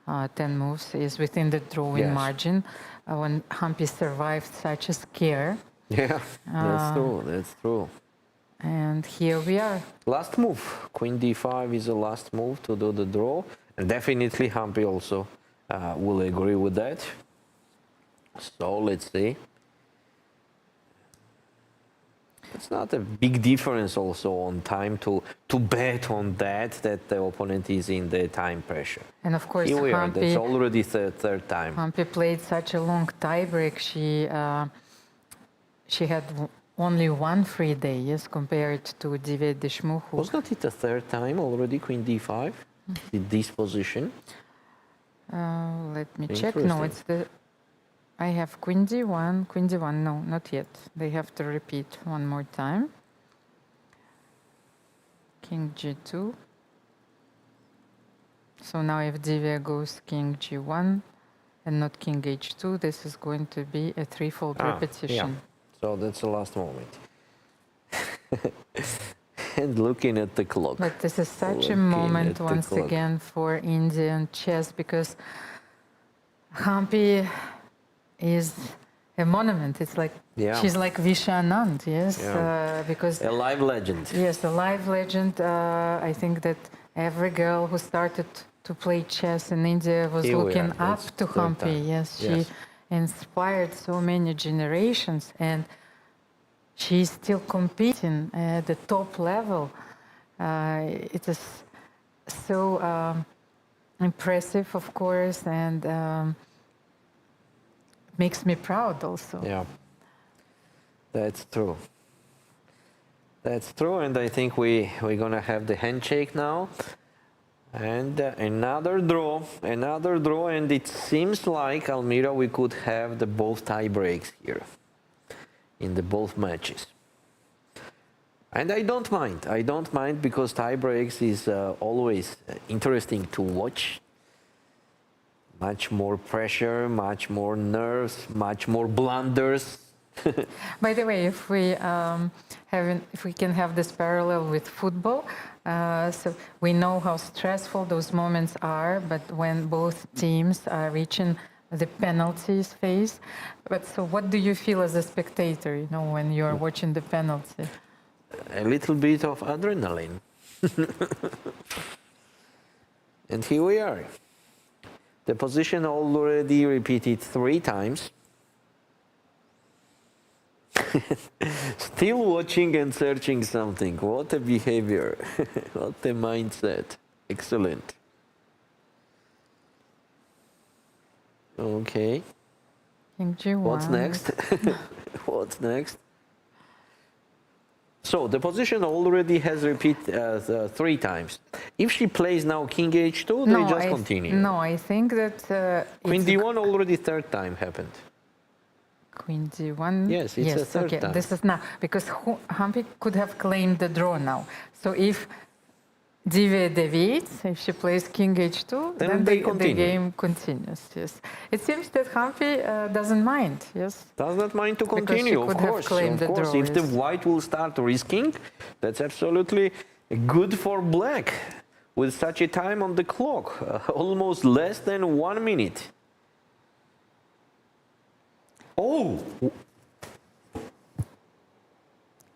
10 moves, is within the drawing Yes. margin. When Humpy survived such a scare. Yeah, that's true, that's true. And here we are. Last move, Queen D5 is the last move to do the draw. And definitely Humpy also will agree with that. So let's see. It's not a big difference also on time to bet on that the opponent is in the time pressure. And of course, Here we are, Humpy, that's already third time. Humpy played such a long tiebreak. She had only one free day, yes, compared to Divya Deshmukh. Was not it the third time already, Queen D5, in this position? Let me check. No, it's the. I have Queen D1, Queen D1. No, not yet. They have to repeat one more time. King G2. So now if Divya goes King G1 and not King H2, this is going to be a threefold repetition. Yeah. So that's the last moment. And looking at the clock. But this is such a moment once again for Indian chess, because Humpy is a monument. It's like she's like Vishanand, yes, because a live legend. Yes, a live legend. I think that every girl who started to play chess in India was looking up to Humpy. Yes, she inspired so many generations, and she's still competing at the top level. It is so impressive, of course, and makes me proud also. Yeah, that's true. That's true, and I think we're gonna have the handshake now. And another draw, and it seems like, Almira, we could have the both tie breaks here in the both matches. And I don't mind because tie breaks is always interesting to watch. Much more pressure, much more nerves, much more blunders. By the way, if we can have this parallel with football, so we know how stressful those moments are, but when both teams are reaching the penalties phase. But so what do you feel as a spectator, you know, when you're watching the penalty? A little bit of adrenaline. And here we are. The position already repeated 3 times. Still watching and searching something. What a behavior. What a mindset. Excellent. Okay. King G1. What's next? What's next? So the position already has repeated 3 times. If she plays now King H2, they just continue. No, I think that Queen D1 already 3rd time happened. Queen D1. Yes, it's the 3rd time. This is now because Humpy could have claimed the draw now. So if Divya deviates, if she plays King H2, then the game continues. Yes, it seems that Humpy doesn't mind. Yes, does not mind to continue. Of course, if the white will start risking, that's absolutely good for black. With such a time on the clock, almost less than 1 minute. Oh!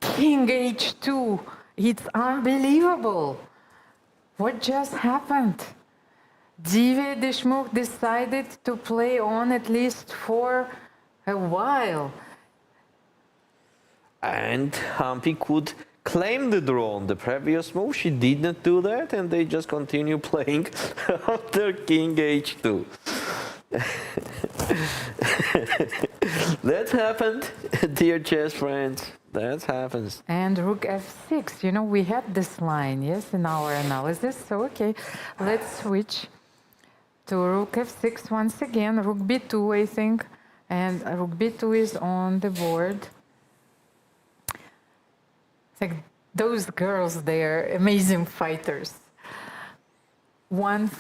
King H2, it's unbelievable. What just happened? Divya Deshmukh decided to play on at least for a while. And Humpy could claim the draw on the previous move. She did not do that, and they just continue playing after King H2. That happened, dear chess friends. That happens. And Rook F6, you know, we had this line, yes, in our analysis. So, okay, let's switch to Rook F6 once again. Rook B2, I think, and Rook B2 is on the board. It's like those girls, they're amazing fighters. 1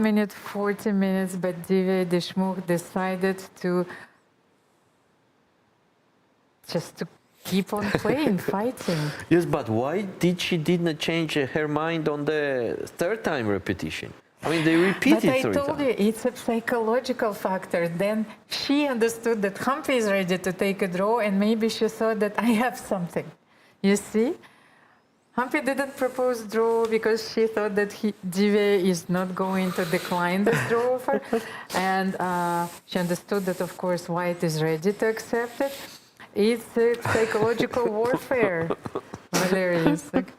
minute 40 minutes, but Divya Deshmukh decided to just to keep on playing, fighting. Yes, but why did she didn't change her mind on the third time repetition? I mean, they repeated But I 3 told times. you, it's a psychological factor. Then she understood that Humpy is ready to take a draw, and maybe she thought that I have something. You see? Humpy didn't propose draw because she thought that Divya is not going to decline this draw offer. And she understood that, of course, White is ready to accept it. It's a psychological warfare, Valerie. It's like,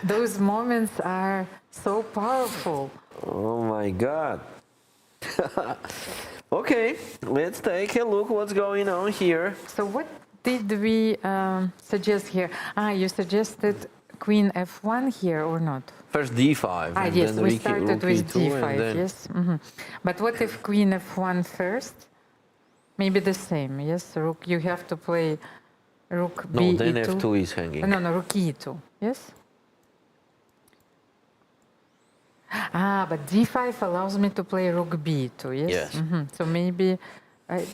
those moments are so powerful. Oh my God. Okay, let's take a look what's going on here. So what did we suggest here? You suggested Queen F1 here or not? First D5. and Yes, then we Rook started with E2, D5, and then- yes. But what if Queen F1 first? Maybe the same, yes? Rook, you have to play Rook No, B then E2. F2 is hanging. No, Rook E2, yes? But D5 allows me to play Rook B2, yes? Yes. So maybe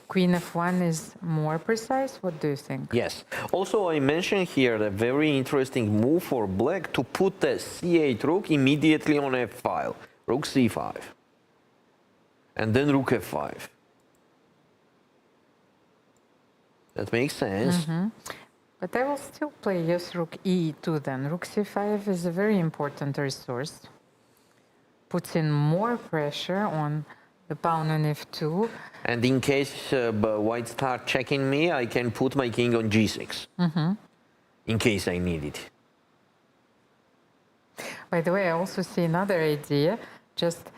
Queen F1 is more precise? What do you think? Yes. Also, I mentioned here a very interesting move for black to put the C8 rook immediately on F file. Rook C5. And then Rook F5. That makes sense. But I will still play, yes, Rook E2 then. Rook C5 is a very important resource. Puts in more pressure on the pawn on F2. And in case White start checking me, I can put my king on G6. In case I need it. By the way, I also see another idea. Just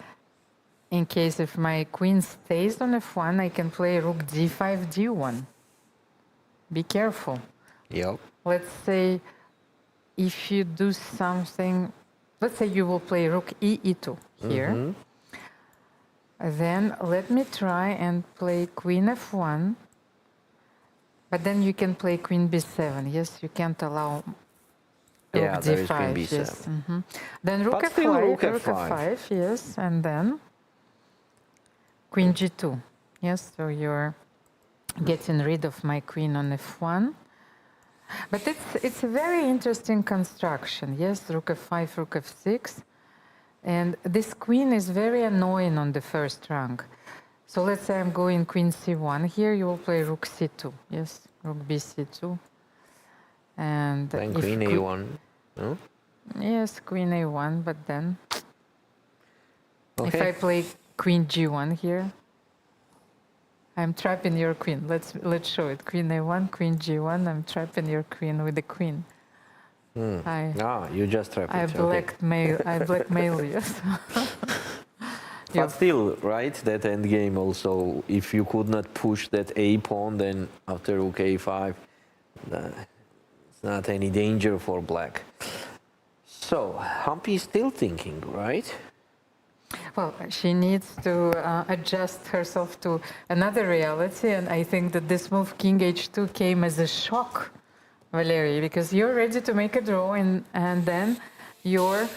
in case if my queen stays on F1, I can play Rook D5, D1. Be careful. Yep. Let's say if you do something, let's say you will play Rook E2 here. Then let me try and play Queen F1. But then you can play Queen B7. Yes, you can't allow Rook Yeah, there is Queen D5. B7. Yes. Then Rook But still F5. Rook Rook F5. F5. Yes, and then Queen G2. Yes, so you're getting rid of my queen on F1. But it's a very interesting construction. Yes, Rook F5, Rook F6. And this queen is very annoying on the first rank. So let's say I'm going Queen C1 here, you will play Rook C2. Yes, Rook B C2. And Then if Queen A1. No? Yes, Queen A1, but then if Okay. I play Queen G1 here, I'm trapping your queen. Let's show it. Queen A1, Queen G1. I'm trapping your queen with the queen. You just trapped I it. Okay. blackmail you. But still, right? That endgame also, if you could not push that A pawn, then after Rook A5, it's not any danger for black. So, Humpy is still thinking, right? Well, she needs to adjust herself to another reality, and I think that this move, King H2, came as a shock, Valerie, because you're ready to make a draw, and then your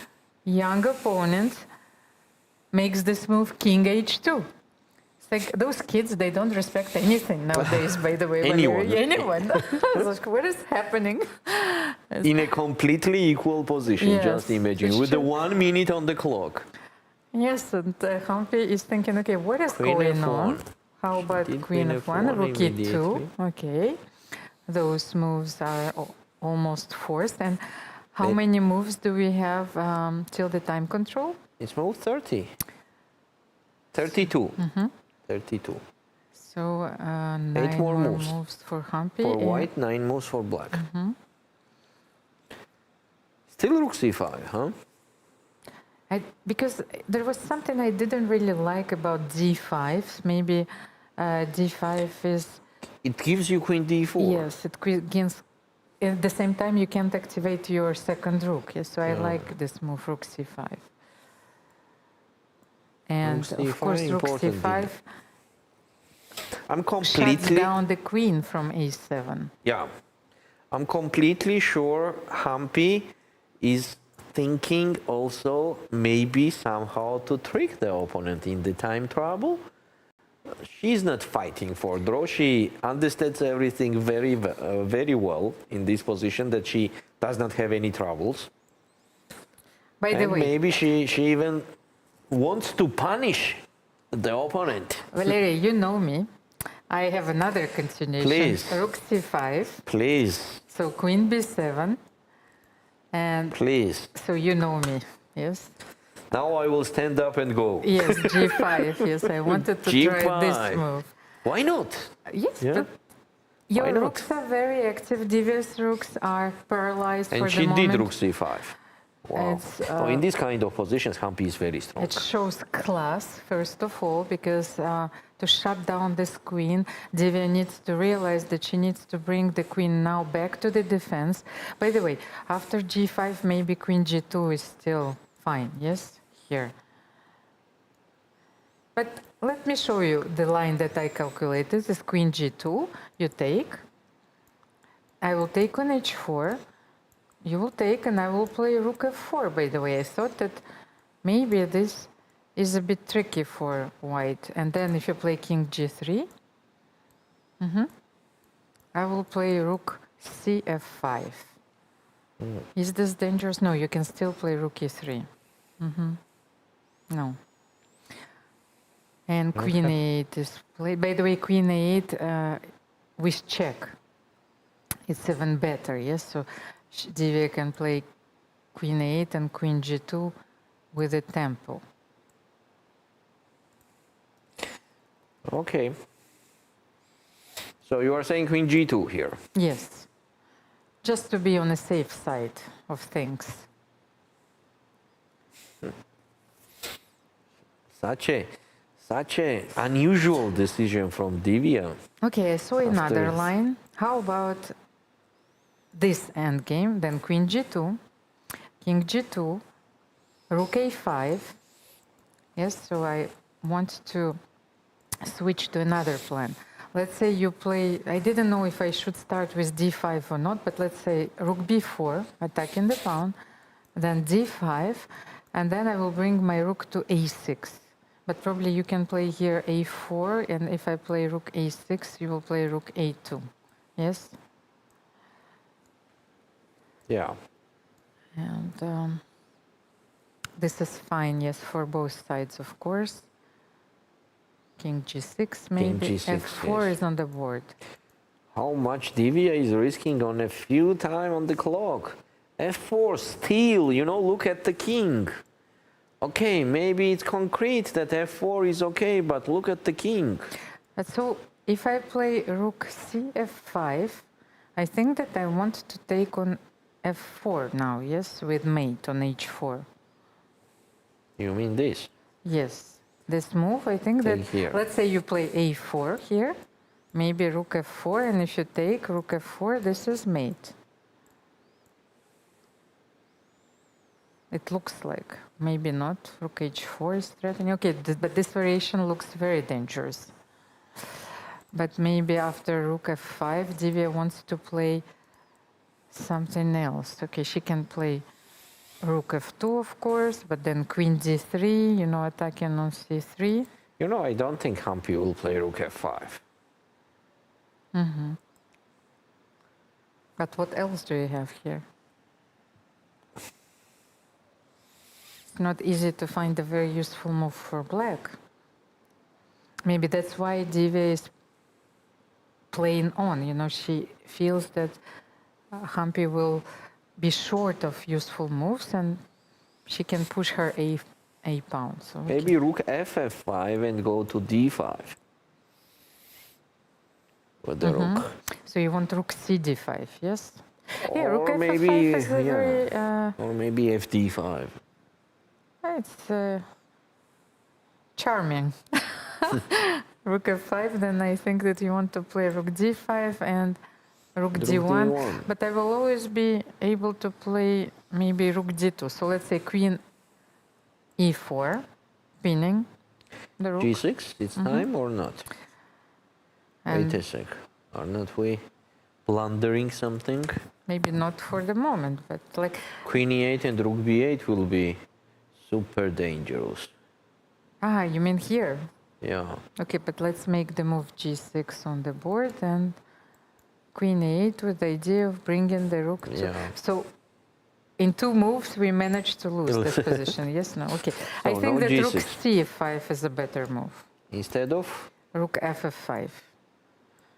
young opponent makes this move, King H2. It's like those kids, they don't respect anything nowadays, by the way, Valerie. Anyone. Like, what is happening? In a completely equal position, Yes, just imagine, it's with the true. 1 minute on the clock. Yes, and Humpy is thinking, okay, what is Queen going F1. on? How about Did Queen Queen F1, F1 Rook E2? immediately. Okay, those moves are almost forced. And how many moves do we have till the time control? It's move 30. 32. 32. So 9 more more moves. moves for Humpy. For and- white, 9 moves for black. Still Rook C5, huh? Because there was something I didn't really like about D5. Maybe D5 is, It gives you Queen D4. yes, it gives, at the same time you can't activate your second rook. Yes, so I like this move, Rook C5. And Rook of C5 course, Rook important C5 I'm shuts completely... down the queen from A7. Yeah. I'm completely sure Humpy is thinking also maybe somehow to trick the opponent in the time trouble. She's not fighting for draw. She understands everything very well in this position, that she does not have any troubles. By the And way, maybe she even wants to punish the opponent. Valeria, you know me. I have another continuation. Please. Rook c5. Please, So queen b7. And please. so you know me, yes? Now I will stand up and go. Yes, g5. Yes, I wanted to try this G5. move. Why not? Yes, Yeah. but your Why not? rooks are very active. Divya's rooks are paralyzed And for she the moment. did rook c5. Wow. It's, Oh, in this kind of positions, Humpy is very strong. It shows class, first of all, because to shut down this queen, Divya needs to realize that she needs to bring the queen now back to the defense. By the way, after g5, maybe queen g2 is still fine, yes? Here. But let me show you the line that I calculated. This is queen g2, you take. I will take on h4. You will take, and I will play rook f4, by the way. I thought that maybe this is a bit tricky for white. And then if you play king g3, I will play rook cf5. Is this dangerous? No, you can still play rook e3. No. And queen a8 is played. By the way, queen a8 with check. It's even better, yes? So Divya can play queen a8 and queen g2 with a tempo. Okay. So you are saying queen g2 here. Yes, just to be on the safe side of things. Such a unusual decision from Divya. Okay, I saw another After- line. How about this endgame? Then queen g2, king g2, rook a5. Yes, so I want to switch to another plan. Let's say you play, I didn't know if I should start with d5 or not, but let's say rook b4, attacking the pawn, then d5, and then I will bring my rook to a6. But probably you can play here a4, and if I play rook a6, you will play rook a2. Yes? Yeah. And this is fine, yes, for both sides, of course. King g6, maybe. G6, f4 yes. is on the board. How much Divya is risking on a few time on the clock? f4 still, you know, look at the king. Okay, maybe it's concrete that f4 is okay, but look at the king. So if I play rook cf5, I think that I want to take on f4 now, yes, with mate on h4. You mean this? Yes, this move, I think that, Take here. let's say you play a4 here, maybe rook f4, and if you take rook f4, this is mate. It looks like, maybe not, rook h4 is threatening. Okay, but this variation looks very dangerous. But maybe after rook f5, Divya wants to play something else. Okay, she can play rook f2, of course, but then queen d3, you know, attacking on c3. You know, I don't think Humpy will play rook f5. But what else do you have here? It's not easy to find a very useful move for black. Maybe that's why Divya is playing on. You know, she feels that Humpy will be short of useful moves, and she can push her a pawn. So okay. Maybe rook ff5 and go to d5. With the rook. So you want rook cd5, yes? Yeah, rook Or f5 maybe, is a very... or maybe fd5. It's charming. Rook f5, then I think that you want to play rook d5 and rook d1. d1. But I will always be able to play maybe rook d2. So let's say queen e4, pinning the rook. g6, it's time or not? And Wait a sec. Are not we blundering something. Maybe not for the moment, but like, Queen e8 and rook b8 will be super dangerous. you mean here? Yeah. Okay, but let's make the move g6 on the board and queen e8 with the idea of bringing the rook to... Yeah. So in 2 moves, we managed to lose this position. Yes, no? Okay. I So think no that rook g6. c5 is a better move. Instead of Rook ff5.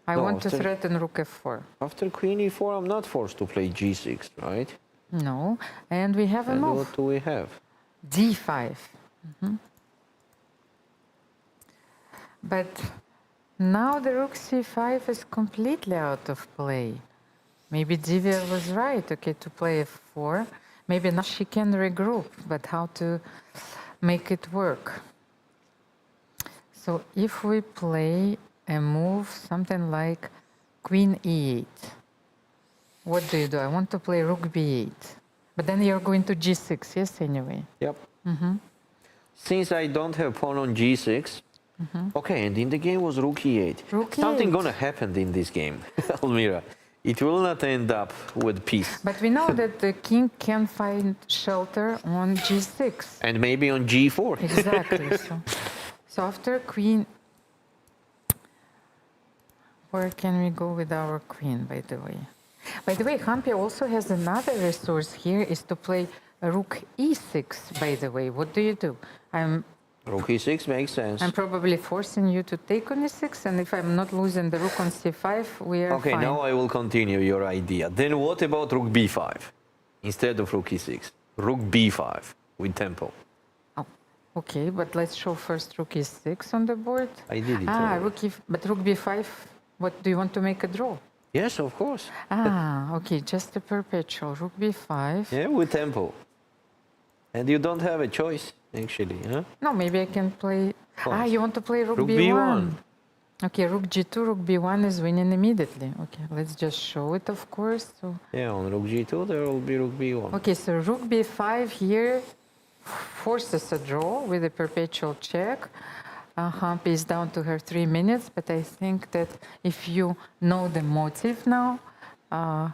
I No, want to after- threaten rook f4. after queen e4, I'm not forced to play g6, right? No, and we have a And move. what do we have? d5. But now the rook c5 is completely out of play. Maybe Divya was right, okay, to play f4. Maybe now she can regroup, but how to make it work? So if we play a move, something like queen e8, what do you do? I want to play rook b8. But then you're going to g6, yes, anyway. Yep. Since I don't have pawn on g6, okay, and in the game was rook e8. Rook Something e8. gonna happen in this game, Almira. It will not end up with peace. But we know that the king can find shelter on g6. And maybe on g4. Exactly. So after queen, where can we go with our queen, by the way? By the way, Humpy also has another resource here, is to play rook e6, by the way. What do you do? Rook e6 makes sense. I'm probably forcing you to take on e6, and if I'm not losing the rook on c5, we are Okay, fine. now I will continue your idea. Then what about rook b5 instead of rook e6? Rook b5 with tempo. Oh, okay, but let's show first rook e6 on the board. I did it already. But rook b5, what do you want to make a draw? Yes, of course. Okay, just a perpetual rook b5. Yeah, with tempo. And you don't have a choice, actually, huh? No, maybe I can play... course. You want to play rook Rook b1. b1. Okay, rook g2, rook b1 is winning immediately. Okay, let's just show it, of course. So, Yeah, on rook g2 there will be rook b1. okay, so rook b5 here forces a draw with a perpetual check. Humpy is down to her 3 minutes, but I think that if you know the motive now, Yeah,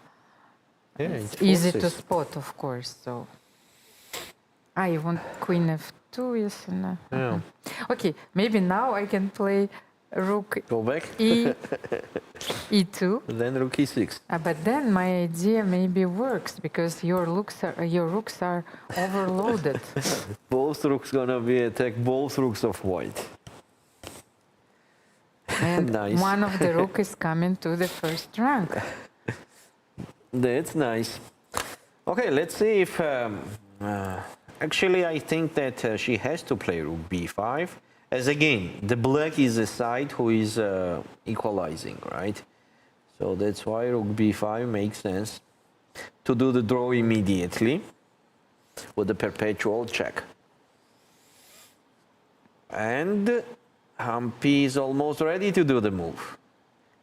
it's it easy to forces. spot, of course. So, you want queen f2, yes and no. Yeah. Okay, maybe now I can play rook Go back. e2. Then rook e6. But then my idea maybe works because your rooks are overloaded. Both rooks gonna be attacked, both rooks of white. And Nice. one of the rook is coming to the first rank. That's nice. Okay, let's see if... actually, I think that she has to play rook b5. As again, the black is the side who is equalizing, right? So that's why rook b5 makes sense to do the draw immediately with the perpetual check. And Humpy is almost ready to do the move.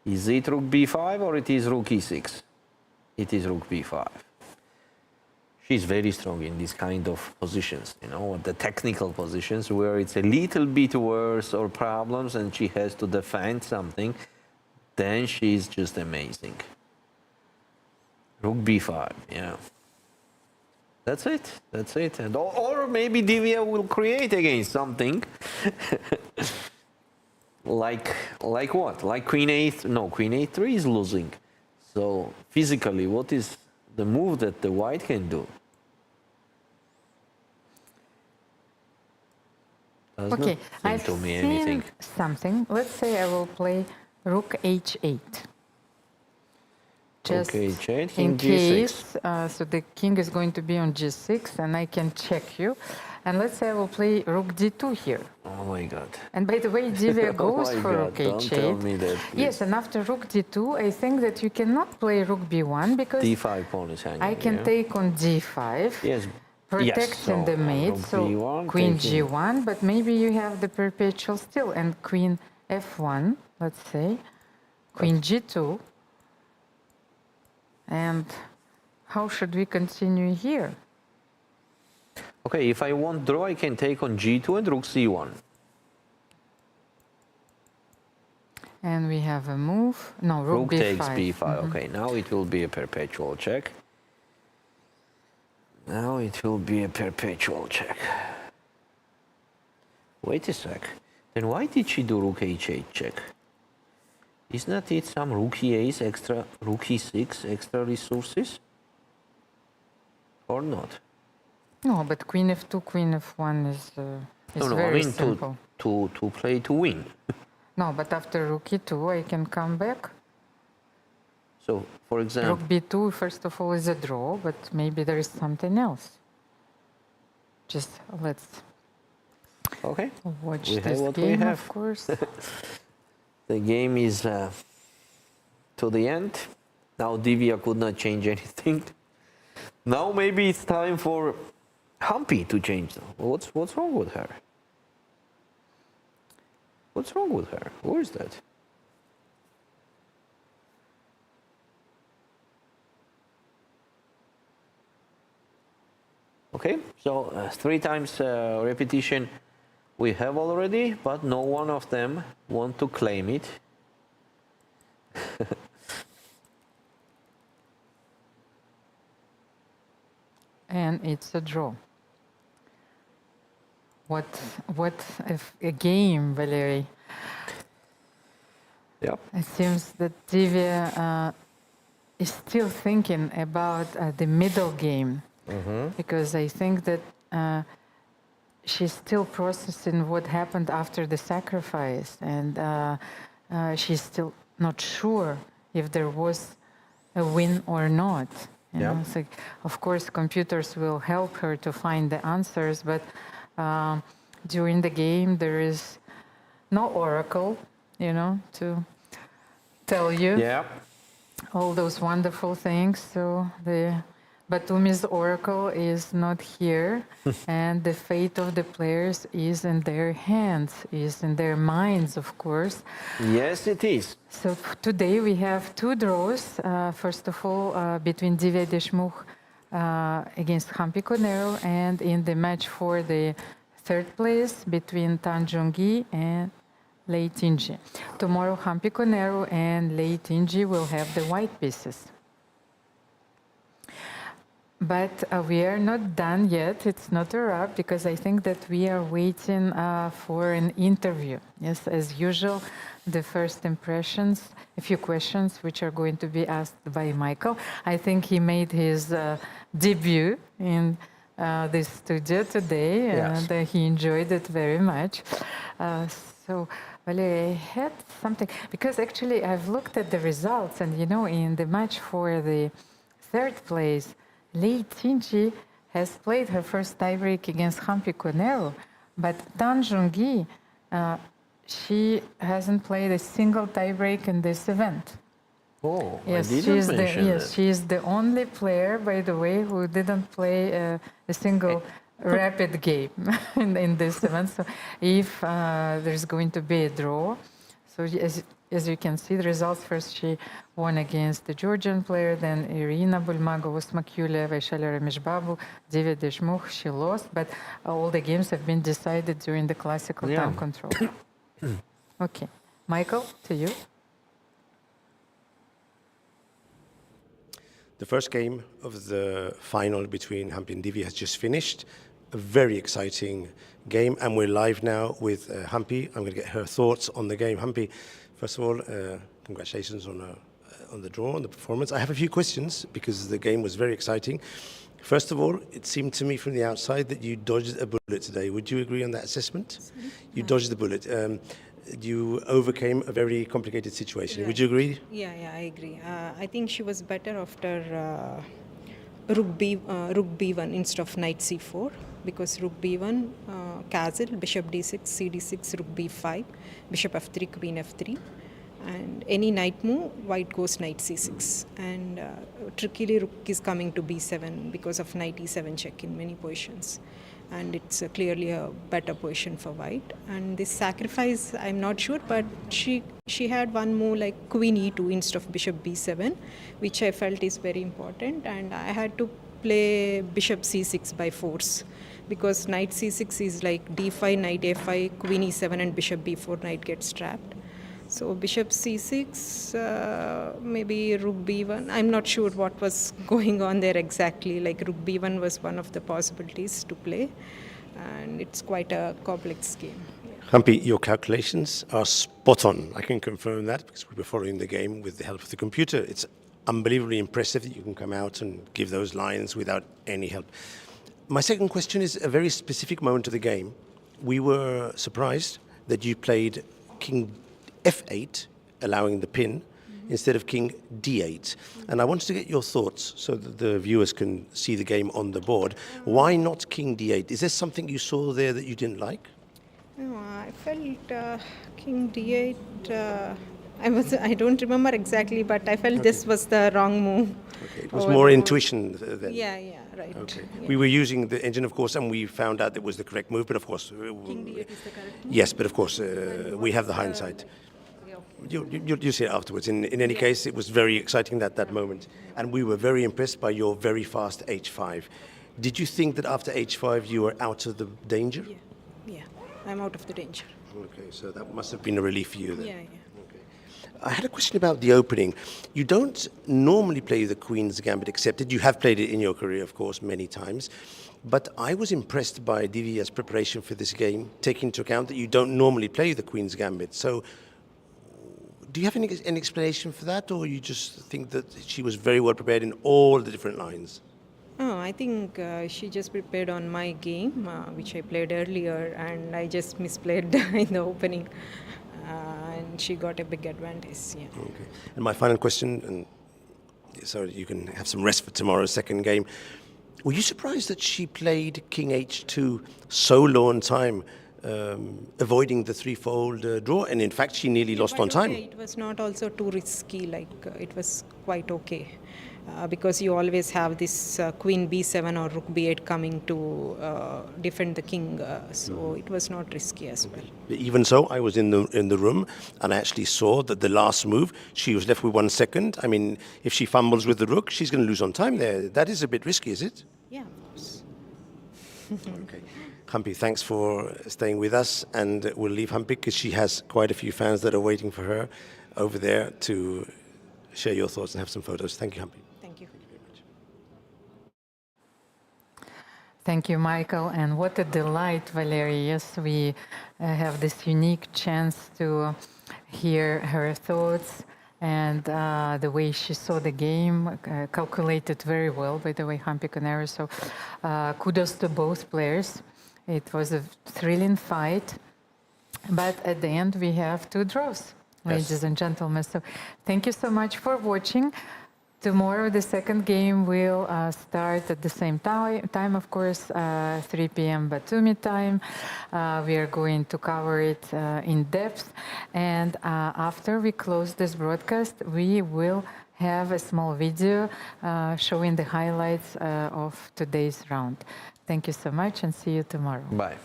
Is it rook b5 or it is rook e6? It is rook b5. She's very strong in these kind of positions, you know, the technical positions where it's a little bit worse or problems and she has to defend something, then she's just amazing. Rook b5, yeah. That's it. And, or maybe Divya will create again something. like what? Like queen a3? No, queen a3 is losing. So physically, what is the move that the white can do? Does Okay, not I've seem to me seen anything. something. Let's say I will play rook h8. Just Okay, king in g6. case, so the king is going to be on g6 and I can check you. And let's say I will play rook d2 here. Oh my god. And by the way, Divya goes Oh my for God, rook don't h8. tell me that, please. Yes, and after rook d2, I think that you cannot play rook b1 because d5 pawn is hanging. I can yeah? take on d5. Yes. Protecting the mate, rook so b1, queen taking- g1, but maybe you have the perpetual still, and queen f1, let's say, queen g2, and how should we continue here? Okay, if I want draw, I can take on g2 and rook c1. And we have a move. No, rook b5. takes b5. Okay, now it will be a perpetual check. Now it will be a perpetual check. Wait a sec. Then why did she do rook h8 check? Isn't it some rook e8 extra, rook e6 extra resources? Or not? No, but queen f2, queen f1 is very simple. To play to win. No, but after rook e2, I can come back. So, for example, Rook b2, first of all, is a draw, but maybe there is something else. Just let's okay, watch we have this what we game, have. of course. The game is to the end. Now Divya could not change anything. Now maybe it's time for Humpy to change them. What's wrong with her? What's wrong with her? Who is that? Okay, so 3 times repetition we have already, but no one of them want to claim it. And it's a draw. What if a game, Valery? Yep. It seems that Divya is still thinking about the middle game, because I think that she's still processing what happened after the sacrifice, and she's still not sure if there was a win or not. You know? It's like, of course, computers will help her to find the answers, but during the game there is no oracle, you know, to tell you all those wonderful things. So the Batumi's oracle is not here, and the fate of the players is in their hands, is in their minds, of course. Yes, it is. So today we have 2 draws. First of all, between Divya Deshmukh against Humpy Koneru, and in the match for the 3rd place between Tan Jong-gi and Lei Tinji. Tomorrow, Humpy Koneru and Lei Tinji will have the white pieces. But we are not done yet. It's not a wrap, because I think that we are waiting for an interview. Yes, as usual, the first impressions, a few questions which are going to be asked by Michael. I think he made his debut in this studio today, and he enjoyed it very much. So, Valery, I had something, because actually I've looked at the results, and you know, in the match for the 3rd place, Lei Tinji has played her first tiebreak against Humpy Koneru, but Tan Jong-gi, she hasn't played a single tiebreak in this event. Oh, yes, I didn't mention that. Yes, she is the only player, by the way, who didn't play a single rapid game in this event. So if there's going to be a draw, so as you can see the results, first she won against the Georgian player, then Irina Bulmagova, Smakyulia, Vaishali Rameshbabu, Divya Deshmukh, she lost, but all the games have been decided during the classical time control. Okay, Michael, to you. The first game of the final between Humpy and Divya has just finished. A very exciting game, and we're live now with Humpy. I'm going to get her thoughts on the game. Humpy, first of all, congratulations on the draw, on the performance. I have a few questions because the game was very exciting. First of all, it seemed to me from the outside that you dodged a bullet today. Would you agree on that assessment? Sorry? You dodged the bullet. You overcame a very complicated situation. Right. Would you agree? Yeah, I agree. I think she was better after rook b1 instead of knight c4, because rook b1 castle, bishop d6, cd6, rook b5, bishop f3, queen f3, and any knight move, white goes knight c6, and trickily rook is coming to b7 because of knight e7 check in many positions, and it's clearly a better position for white. And this sacrifice, I'm not sure, but she had one move like queen e2 instead of bishop b7, which I felt is very important, and I had to play bishop c6 by force, because knight c6 is like d5, knight a5, queen e7, and bishop b4, knight gets trapped. So bishop c6, maybe rook b1. I'm not sure what was going on there exactly. Like rook b1 was one of the possibilities to play, and it's quite a complex game. Humpy, your calculations are spot on. I can confirm that because we were following the game with the help of the computer. It's unbelievably impressive that you can come out and give those lines without any help. My second question is a very specific moment of the game. We were surprised that you played king f8, allowing the pin, instead of king d8. And I wanted to get your thoughts so that the viewers can see the game on the board. Why not king d8? Is there something you saw there that you didn't like? No, I felt king d8. I don't remember exactly, but I felt this was the wrong move. Okay. It was over more the board. intuition then. Yeah, right. Okay. Yeah. We were using the engine, of course, and we found out it was the correct move. But of course, King d8 is the correct move? yes. But of course, we have the hindsight. You see it afterwards. In any case, it was very exciting that moment, and we were very impressed by your very fast h5. Did you think that after h5 you were out of the danger? Yeah, I'm out of the danger. Okay, so that must have been a relief for you then. Yeah. Okay. I had a question about the opening. You don't normally play the Queen's Gambit accepted. You have played it in your career, of course, many times. But I was impressed by Divya's preparation for this game, taking into account that you don't normally play the Queen's Gambit. So do you have any explanation for that, or you just think that she was very well prepared in all the different lines? Oh, I think she just prepared on my game, which I played earlier, and I just misplayed in the opening, and she got a big advantage. Yeah. Okay. And my final question, and so you can have some rest for tomorrow's second game. Were you surprised that she played King H2 so low on time, avoiding the threefold draw? And in fact, she nearly lost on time. Okay, it was not also too risky. Like it was quite okay. Because you always have this queen b7 or rook b8 coming to defend the king, so it was not risky as well. Even so, I was in the room and I actually saw that the last move, she was left with 1 second. I mean, if she fumbles with the rook, she's going to lose on time there. That is a bit risky, is it? Yeah, of course. Okay. Humpy, thanks for staying with us, and we'll leave Humpy because she has quite a few fans that are waiting for her over there to share your thoughts and have some photos. Thank you, Humpy. Thank you. Thank you, Michael. And what a delight, Valerie. Yes, we have this unique chance to hear her thoughts and the way she saw the game, calculated very well, by the way, Humpy Koneru. So kudos to both players. It was a thrilling fight. But at the end, we have 2 draws, ladies and gentlemen. So thank you so much for watching. Tomorrow, the second game will start at the same time, of course, 3 p.m. Batumi time. We are going to cover it in depth. And after we close this broadcast, we will have a small video showing the highlights of today's round. Thank you so much and see you tomorrow. Bye.